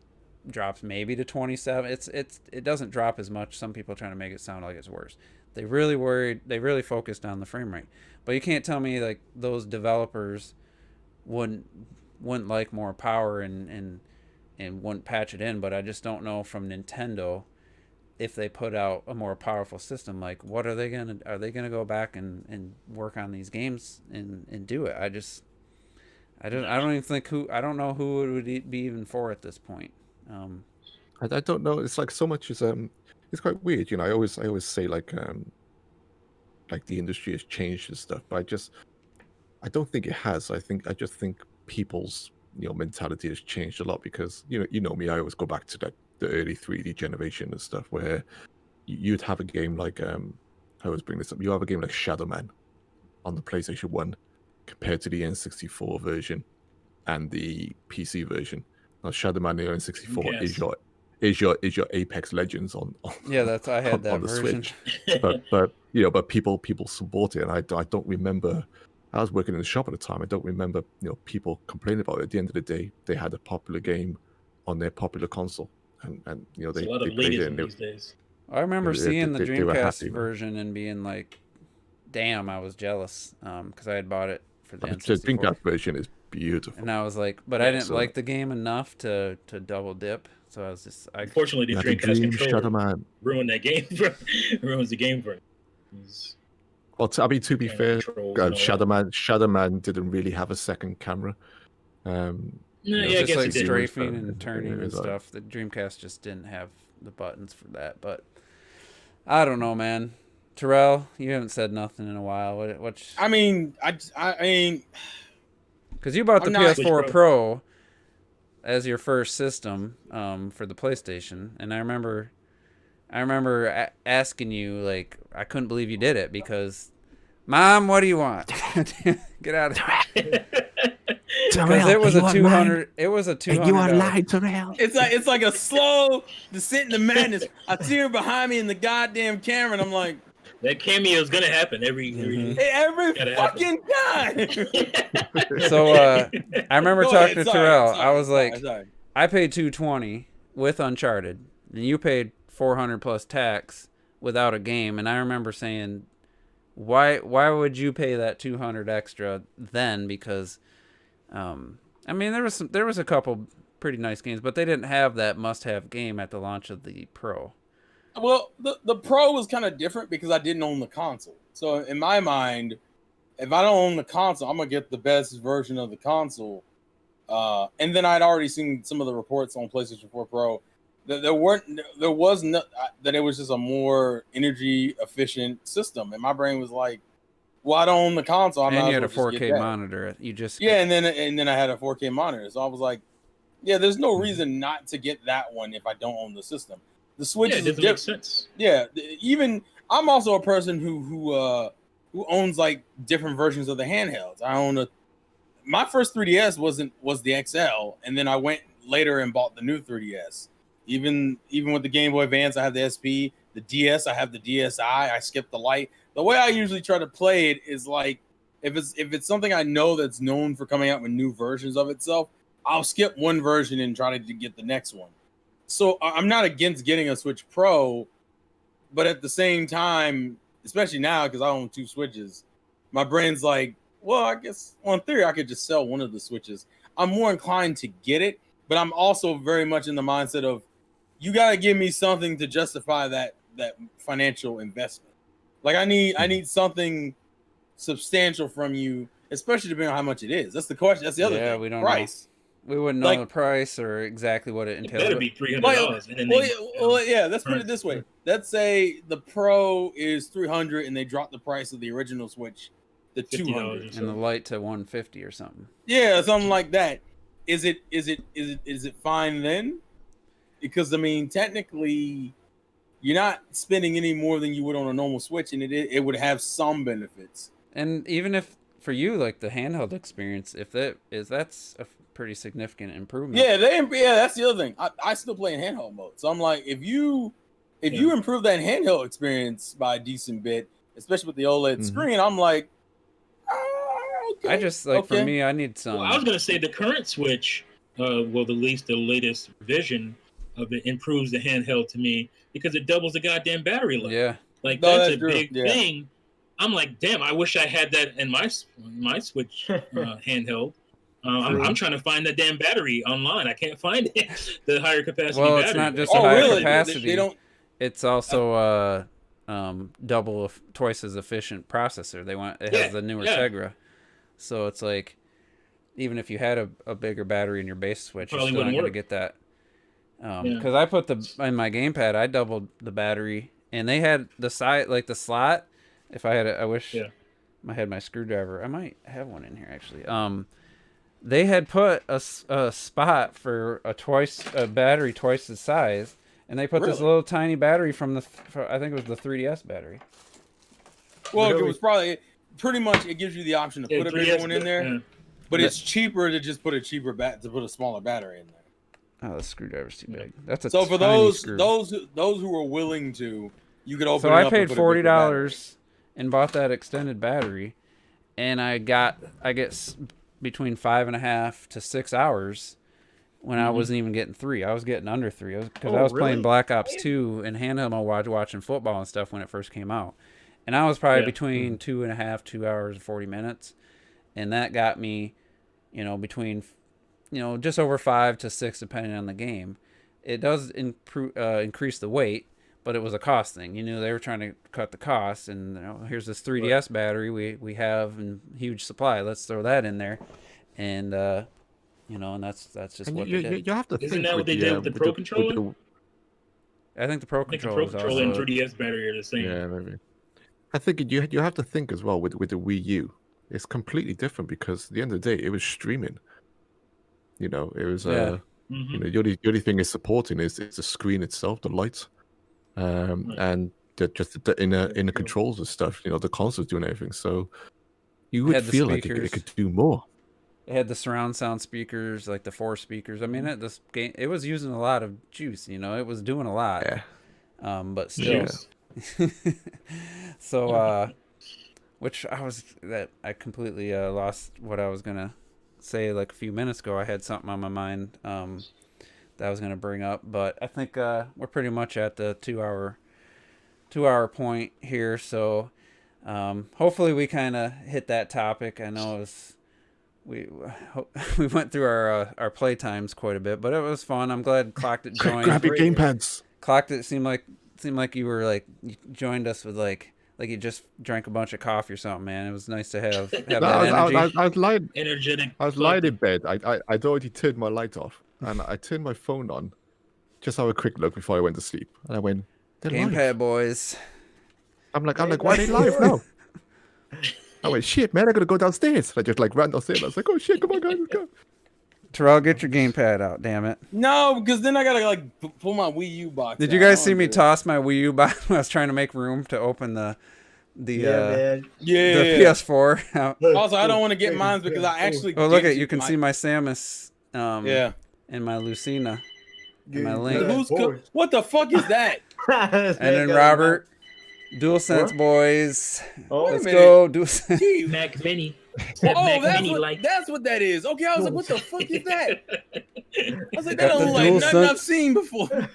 drops maybe to 27. It doesn't drop as much. Some people are trying to make it sound like it's worse. They really focused on the frame rate. But you can't tell me like those developers wouldn't like more power and wouldn't patch it in. But I just don't know from Nintendo, if they put out a more powerful system, like what are they gonna go back and work on these games and do it? I don't even think I don't know who it would be even for at this point. I don't know. It's like so much is it's quite weird. I always say like the industry has changed and stuff, but I don't think it has. I just think people's mentality has changed a lot, because you know me, I always go back to the early 3D generation and stuff, where you'd have a game like I always bring this up. You have a game like Shadow Man on the PlayStation 1 compared to the N64 version and the PC version. Now, Shadow Man on the N64 is your Apex Legends on yeah, I had that on the version. Switch. but people support it, and I don't remember. I was working in the shop at the time. I don't remember people complaining about it. At the end of the day, they had a popular game on their popular console, and they a lot they of played ladies it. these days. I remember seeing the they were Dreamcast happy. version and being like, "Damn!" I was jealous because I had bought it for the The N64. Dreamcast version is beautiful. And I was like, but I didn't so- like the game enough to double dip. So I was just, Unfortunately, the You had to Dreamcast dream Shadow controller Man. ruined that game. Ruins the game for him. He's Well, to be fair, controls and all Shadow Man didn't really have a second camera. No, You know, yeah, I just guess like it did. strafing It and turning and was like- stuff. The Dreamcast just didn't have the buttons for that. But I don't know, man. Terrell, you haven't said nothing in a while. What's I mean, I mean, because you bought the I'm not- PS4 Pro as your first system for the PlayStation, and I remember asking you, like, I couldn't believe you did it because, Mom, what do you want? Get out of here. because it was a 200. It was a 200. You are lying, Terrell. It's like a slow descent into madness. I see her behind me in the goddamn camera, and I'm like, that cameo is gonna happen every fucking time. So I remember Go talking ahead, to sorry, Terrell. sorry, I was like, sorry. I paid $220 with Uncharted, and you paid $400 plus tax without a game. And I remember saying, why would you pay that $200 extra then? Because I mean, there was a couple pretty nice games, but they didn't have that must-have game at the launch of the Pro. Well, the Pro was kind of different because I didn't own the console. So in my mind, if I don't own the console, I'm gonna get the best version of the console. And then I'd already seen some of the reports on PlayStation 4 Pro that there was no, that it was just a more energy efficient system. And my brain was like, well, I don't own the console. And you had a 4K monitor. You just and then I had a 4K monitor. So I was like, yeah, there's no reason not to get that one if I don't own the system. The Switch it doesn't make sense. Yeah, even I'm also a person who owns like different versions of the handhelds. I own my first 3DS was the XL, and then I went later and bought the new 3DS. Even with the Game Boy Advance, I have the SP. The DS, I have the DSi. I skipped the Lite. The way I usually try to play it is like if it's something I know that's known for coming out with new versions of itself, I'll skip one version and try to get the next one. So I'm not against getting a Switch Pro, but at the same time, especially now because I own two Switches, my brain's like, well, I guess on theory I could just sell one of the Switches. I'm more inclined to get it, but I'm also very much in the mindset of you got to give me something to justify that financial investment. Like I need something substantial from you, especially depending on how much it is. That's the question. That's the other thing. We don't price. know. We wouldn't know the price or exactly what it entails. It better be $300. Yeah, let's put it this way. Let's say the Pro is $300 and they drop the price of the original Switch to $200 and the Lite to $150 or something. Yeah, something like that. Is it fine then? Because I mean, technically, you're not spending any more than you would on a normal Switch, and it would have some benefits. And even if for you, like the handheld experience, that's a pretty significant improvement. Yeah, that's the other thing. I still play in handheld mode, so I'm like, if you improve that handheld experience by a decent bit, especially with the OLED screen, I'm like, okay. I just like for me, I need some. Well, I was gonna say the current Switch, at least the latest version of it improves the handheld to me because it doubles the goddamn battery life. Yeah, like that's a big thing. I'm like, damn, I wish I had that in my Switch handheld. I'm trying to find the damn battery online. I can't find it. The higher capacity battery. Well, it's not just a higher capacity. They don't... It's also twice as efficient processor. It has the newer Tegra. So it's like, even if you had a bigger battery in your base Switch, you're still not going to get that. Because I put in my gamepad, I doubled the battery, and they had the side, like the slot. If I had it, I wish I had my screwdriver. I might have one in here actually. They had put a spot for a battery twice the size, and they put this little tiny battery from I think it was the 3DS battery. Well, it was probably pretty much. It gives you the option to put a bigger one in there, but it's cheaper to just put a smaller battery in there. Oh, the screwdriver's too big. That's a so for tiny those who are willing to, you could open. So I paid $40 and bought that extended battery, and I get between 5.5 to 6 hours when I wasn't even getting 3. I was getting under 3 because I was playing Black Ops 2 and handheld mode watching football and stuff when it first came out, and I was probably between 2.5, 2 hours and 40 minutes, and that got me, between. Just over 5 to 6 depending on the game. It does increase the weight, but it was a cost thing. They were trying to cut the costs, and here's this 3DS battery we have in huge supply. Let's throw that in there, and and that's just what they did. You have to Isn't that what they did with the Pro controller? I think the Pro controller and 3DS battery are the same. Yeah, maybe. I think you have to think as well with the Wii U. It's completely different because at the end of the day, it was streaming. It was the only thing it's supporting is the screen itself, the lights, and just the inner controls and stuff. The console's doing everything, so you would feel like it could do more. it had the surround sound speakers, like the 4 speakers. I mean, this game, it was using a lot of juice. You know, it was doing a lot. Yeah. But still. Yeah. So, which I completely lost what I was gonna say like a few minutes ago. I had something on my mind that I was gonna bring up, but I think we're pretty much at the 2-hour point here. So hopefully we kind of hit that topic. I know we went through our play times quite a bit, but it was fun. I'm glad Clocktick joined. Grab your gamepads. Clocktick seemed like you were like you joined us with like you just drank a bunch of coffee or something, man. It was nice to have that energy. I was lying. Energetic. I was lying in bed. I'd already turned my light off, and I turned my phone on, just have a quick look before I went to sleep. And I went, they're live. Gamepad boys. I'm like, why are they live now? I went, shit, man, I gotta go downstairs. I just like ran downstairs. I was like, oh shit, come on, guys, let's go. Terrell, get your gamepad out, damn it. No, because then I gotta like pull my Wii U box. Did out. you guys see I don't me do it. toss my Wii U box when I was trying to make room to open the man. Yeah. PS4 out? Also, I don't want to get mine because I actually. Oh, look did at you can my- see my Samus Yeah. and my Lucina and my Dude, Link. yeah. Who's what the fuck is that? And then Robert, DualSense boys. Oh, Wait a Let's minute. go. DualSense. Gee, Mac Mini. That Oh, Mac that's Mini what, like. that's what that is. Okay, I was like, what the fuck is that? I was like, that Got the don't look like nothing DualSense. I've seen before.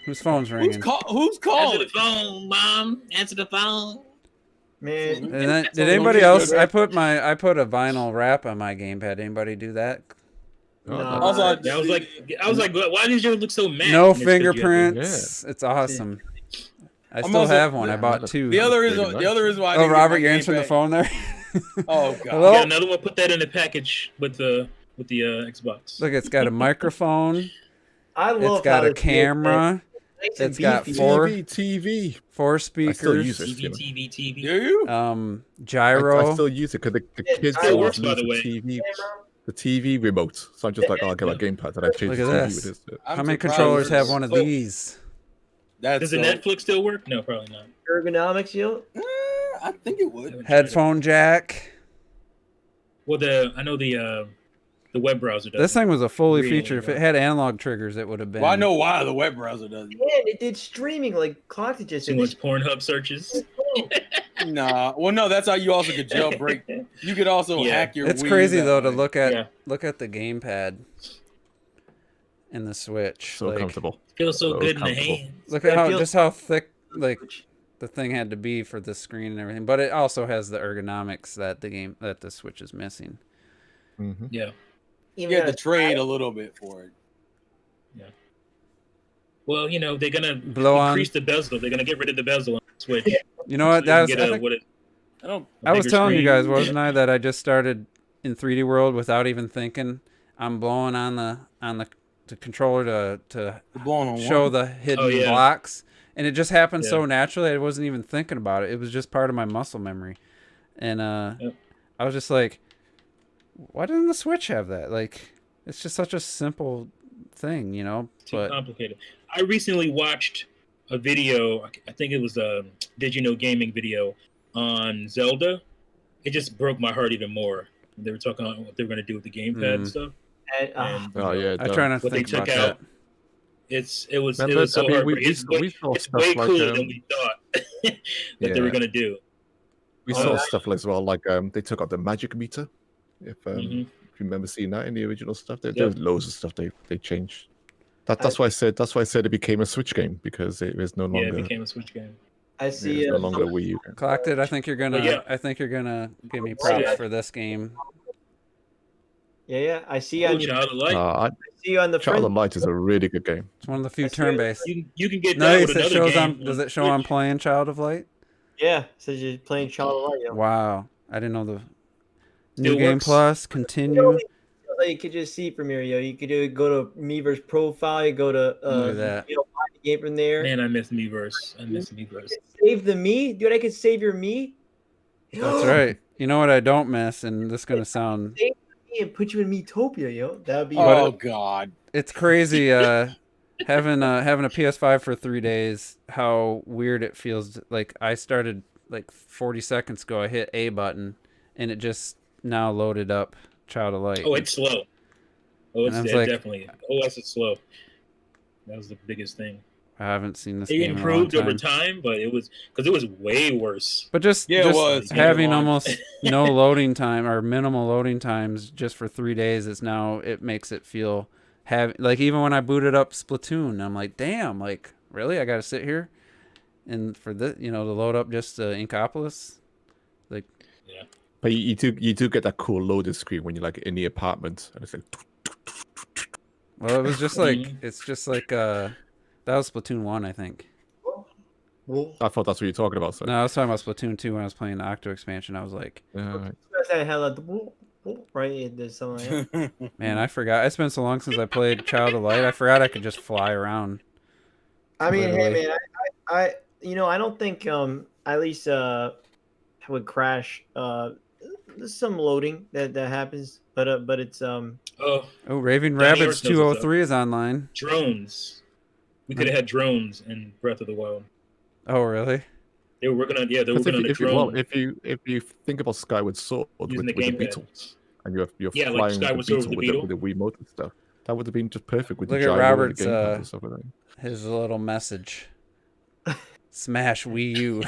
Whose phone's ringing? Who's Answer calling? the phone, mom. Answer the phone. man. And then, did So anybody okay, else? good. I put a vinyl wrap on my gamepad. Anybody do that? No. Also, I was like, why does yours look so mad? No And it's 'cause you have the- fingerprints. It's awesome. I I'm still also- have one. I bought 2. The other Pretty reason, nice. the other reason why. I Oh, didn't get Robert, my you're answering the gamepad- phone there. Oh god. Hello? Yeah, another one. Put that in the package with the Xbox. Look, it's got a microphone. I love It's got how a camera. Nice and It's got beefy. four- TV. 4 I still use speakers. it. TV. Do you? I Gyro. still use it because the kids Still always works, by lose the way. the TV remote. So I'm just like, oh, I'll get my gamepad and I change Look the at TV this. with this. I'm How many surprised controllers yours have is- one of Oh. these? That's Does the Netflix still work? No, probably not. Ergonomics, yo. I think it would. Headphone jack. Well, I know the web browser does. This thing was a fully Really featured. If it well. had analog triggers, it would have been. Well, I know why the web browser doesn't. Man, it did streaming like Clocktick just too did. much Pornhub searches. Nah. Well, no, that's how you also could jailbreak. You could also Yeah. hack your. It's Wii crazy that though to way. look at Yeah. the gamepad and the Switch. So like, comfortable. Feels so So good in the comfortable. hands. Look at It how feels- how thick the thing had to be for the screen and everything. But it also has the ergonomics that the Switch is missing. Mm-hmm. Yeah. You Even had to at- trade a little bit for it. Well, they're gonna Blow on. increase the bezel. They're gonna get rid of the bezel on the Switch. You know what? So That you was, can I get think- what it- I don't. I was bigger telling you screen. guys, wasn't I, that I just started in 3D World without even thinking. I'm blowing on the controller to Blowing on show one. the hidden Oh, yeah. blocks, and it just happened so Yeah. naturally. I wasn't even thinking about it. It was just part of my muscle memory, and Yep. I was just like, why didn't the Switch have that? Like, it's just such a simple thing, you know. Too But complicated. I recently watched a video. I think it was a Did You Know Gaming video on Zelda. It just broke my heart even more. They were talking about what they were going to do with the gamepad and stuff. And, And, Oh yeah. I try not to what they think about took that. out. It was Remember, so I mean, heartbreaking. we saw It's stuff way like, cooler than we thought that they Yeah. were going to do. We Oh, saw nice. stuff like as well, like they took out the magic meter. If Mhm. if you remember seeing that in the original stuff, there Yeah. was loads of stuff they changed. That's why I said it became a Switch game because it was no Yeah, longer it became a Switch game. I it's see. no longer a Wii U game. Clocked it. I think you're gonna. Yeah. I think you're gonna give me Oh, props yeah. for this game. I see Oh, on Child of Light. I see you on the Child front. of Light is a really good game. It's one of the few I see it. turn-based. You can get that Nice. with It another shows game. I'm. Does it show I'm Switch. playing Child of Light? Yeah, says you're playing Child of Light. Yo. Wow. I didn't know the Still new game works. plus continue. You could just see from here, yo. You could go to Miiverse profile. You go to Look at that. buy the game from there. Man, I miss Miiverse. I miss Miiverse. Save the me, dude. I could save your me. That's right. You know what I don't miss, and this is gonna sound. Save me and put you in Miitopia, yo. That'd be. Oh God. It's crazy. Having a PS5 for 3 days. How weird it feels. Like I started like 40 seconds ago. I hit A button, and it just now loaded up Child of Light. Oh, it's slow. Oh, And it's I was like- definitely. OS is slow. That was the biggest thing. I haven't seen this It game in a long improved over time. time, but it was way worse. But just Yeah, it just was. having Yeah. almost no loading time or minimal loading times just for 3 days it makes it feel like even when I booted up Splatoon, I'm like, damn, like really, I got to sit here and for this, to load up just Inkopolis, like. But you do get that cool loaded screen when you're like in the apartment, and it's like. Well, it was just like it's just like that was Splatoon 1, I think. Well, I thought that's what you're talking about. So. No, I was talking about Splatoon 2 when I was playing the Octo Expansion. I was like, Right. I had like the whoop, whoop, right. There's something like that. man, I forgot. It's been so long since I played Child of Light. I forgot I could just fly around. I mean, hey Literally. man, I I don't think at least would crash. There's some loading that happens, but it's Oh, Oh, Raving Danny Rabbits Ortiz knows what's 203 is online. drones. We could have had drones in Breath of the Wild. Oh, really? They were working on they were Because working on the drone if you think about Skyward Sword using with the the gamepad. Beetle, and you're Yeah, like flying Skyward with Sword the with Beetle the with the Wiimote and stuff, that would have been just perfect with Look the at gyro Robert's, and the gamepad and stuff like that. His little message. Smash Wii U.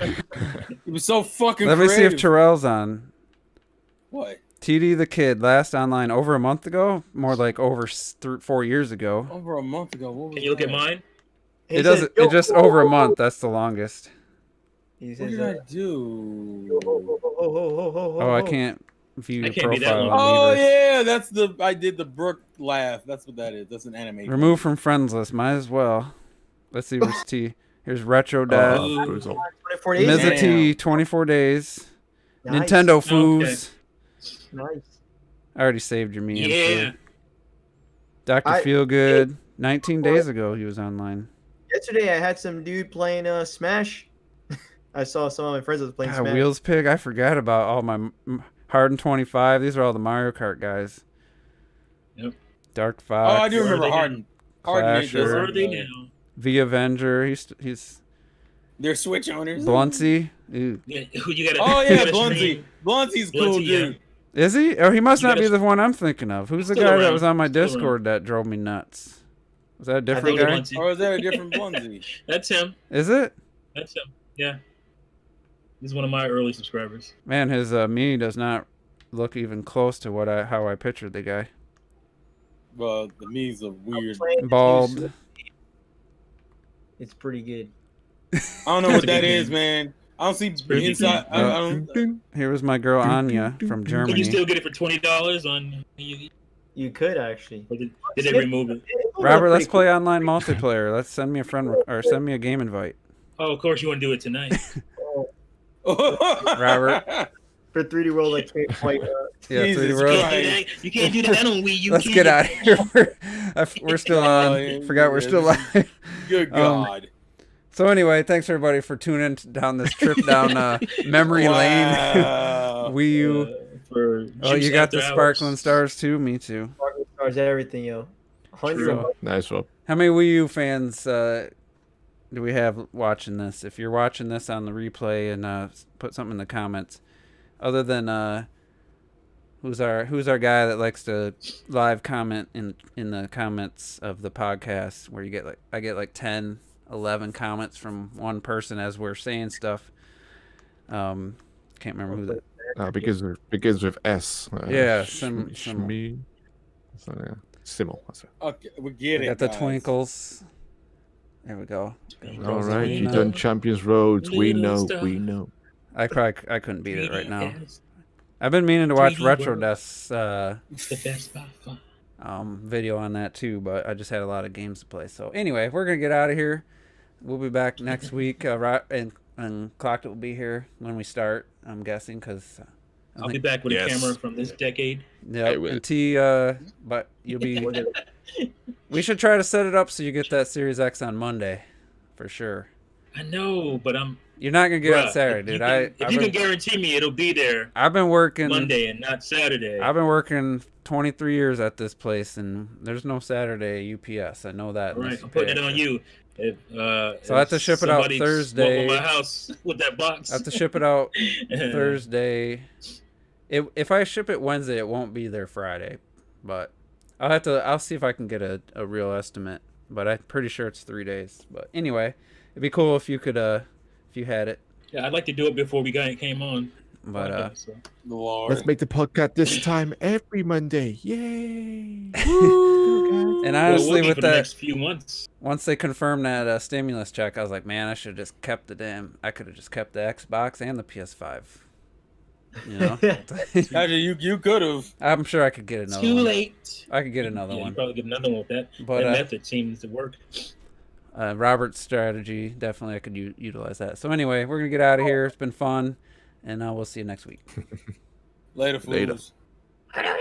It was so fucking Let me see if creative. Terrell's on. What? TD the Kid, last online over a month ago? More like over 4 years ago. Over a month ago. What was Can you look at that? mine? He It says, doesn't. "Yo, It's just over a month. That's the longest. He What says, did I do? Oh, I can't view I your can't be that profile. long. Oh on Weavers. yeah, that's I did the Brook laugh. That's what that is. That's an animation. Remove from friends list. Might as well. Let's see where's T. Here's Retro Death. Brutal. 24 days. Miz- Mizza T, 24 days. Nice. Nintendo Okay. Foos. Nice. I already saved your meme. Yeah. Dr. I- Feelgood. 19 days ago he was online. Yesterday I had some dude playing Smash. I saw some of my friends was playing God, Smash. Wheels Pig. I forgot about all my Harden 25. These are all the Mario Kart guys. Yep. Dark Oh, Fox. I do remember Where are they Harden. Harden Clasher. Where Sure. are they now? The Avenger. He's They're Switch owners. Bluntsy. Ooh. Yeah, who you gotta, Oh you yeah, gotta Bluntsy. stream. Blunty's cool, Bluntsy, yeah. dude. Is he? Oh, he must You not be gotta- the one I'm thinking of. Who's the Still guy that around. was on my Still around. Discord that drove me nuts? Was that a different think guy? Bluntsy. Or is that a different Bluntsy? That's him. Is it? That's him. Yeah. He's one of my early subscribers. Man, his me does not look even close to how I pictured the guy. Well, the me's a weird. Playing Bald. this- It's pretty good. I don't know That's what a that good is, game. man. I don't see pretty inside. good. I don't. Here was my girl Anya from Can Germany. you still get it for $20 on? You could actually. Or did they remove it? Robert, let's play online multiplayer. Let's send me a friend or send me a game invite. Oh, of course you want to do it tonight. Robert. For 3D World, I can't quite. Yeah, Jesus 3D World. Christ. You can't do that on Wii U. Let's can get you? out of here. We're still on. yeah, Forgot we're still live. Good Um, God. So anyway, thanks everybody for tuning down this trip down memory lane. Wow. Wii U. For Oh, you Juice got the After sparkling Hours. stars too. Me too. Sparkling Stars, everything, yo. 100 True. Nice one. How many Wii U fans do we have watching this? If you're watching this on the replay, and put something in the comments. Other than who's our guy that likes to live comment in the comments of the podcast, where I get like 10, 11 comments from one person as we're saying stuff. Can't remember who that. Begins with S. Yeah, Simmel. So, yeah. Simmel. That's it. Okay, we get We it. got the guys. twinkles. There we go. All right, you Rosalina. done Champions Roads. We Little know. star. We know. I couldn't beat it right now. 3DS, I've been meaning to watch 3D Retro World. Death's the best by far. video on that too, but I just had a lot of games to play. So anyway, we're gonna get out of here. We'll be back next week, and Clocktick will be here when we start. I'm guessing because I'll be back with a camera from this decade. yeah. I will. And T, but you'll be. We should try to set it up so you get that Series X on Monday, for sure. I know, but You're not gonna get it on bruh, Saturday, dude. if you can guarantee me it'll be there I've been working Monday and not Saturday. I've been working 23 years at this place, and there's no Saturday UPS. I know that. All right, unless I'm you putting pay it on extra. you. If, So I have to ship it out somebody Thursday. walk by my house with that box. I have to ship it out Thursday, If I ship it Wednesday, it won't be there Friday, but I'll see if I can get a real estimate, but I'm pretty sure it's 3 days. But anyway, it'd be cool if you could if you had it. Yeah, I'd like to do it before we came on. But So. The Lord. Let's make the podcast this time every Monday. Yay! And honestly, We'll with for that, the next few months. once they confirmed that stimulus check, I was like, man, I should have just kept I could have just kept the Xbox and the PS5. You know, Actually, you could have. I'm sure I could get another Too one. late. I could get another Yeah, you one. probably get another one with that. But, That method seems to work. Robert's strategy, definitely I could utilize that. So anyway, we're gonna get out of here. It's been fun, and we'll see you next week. Later, fools. Later.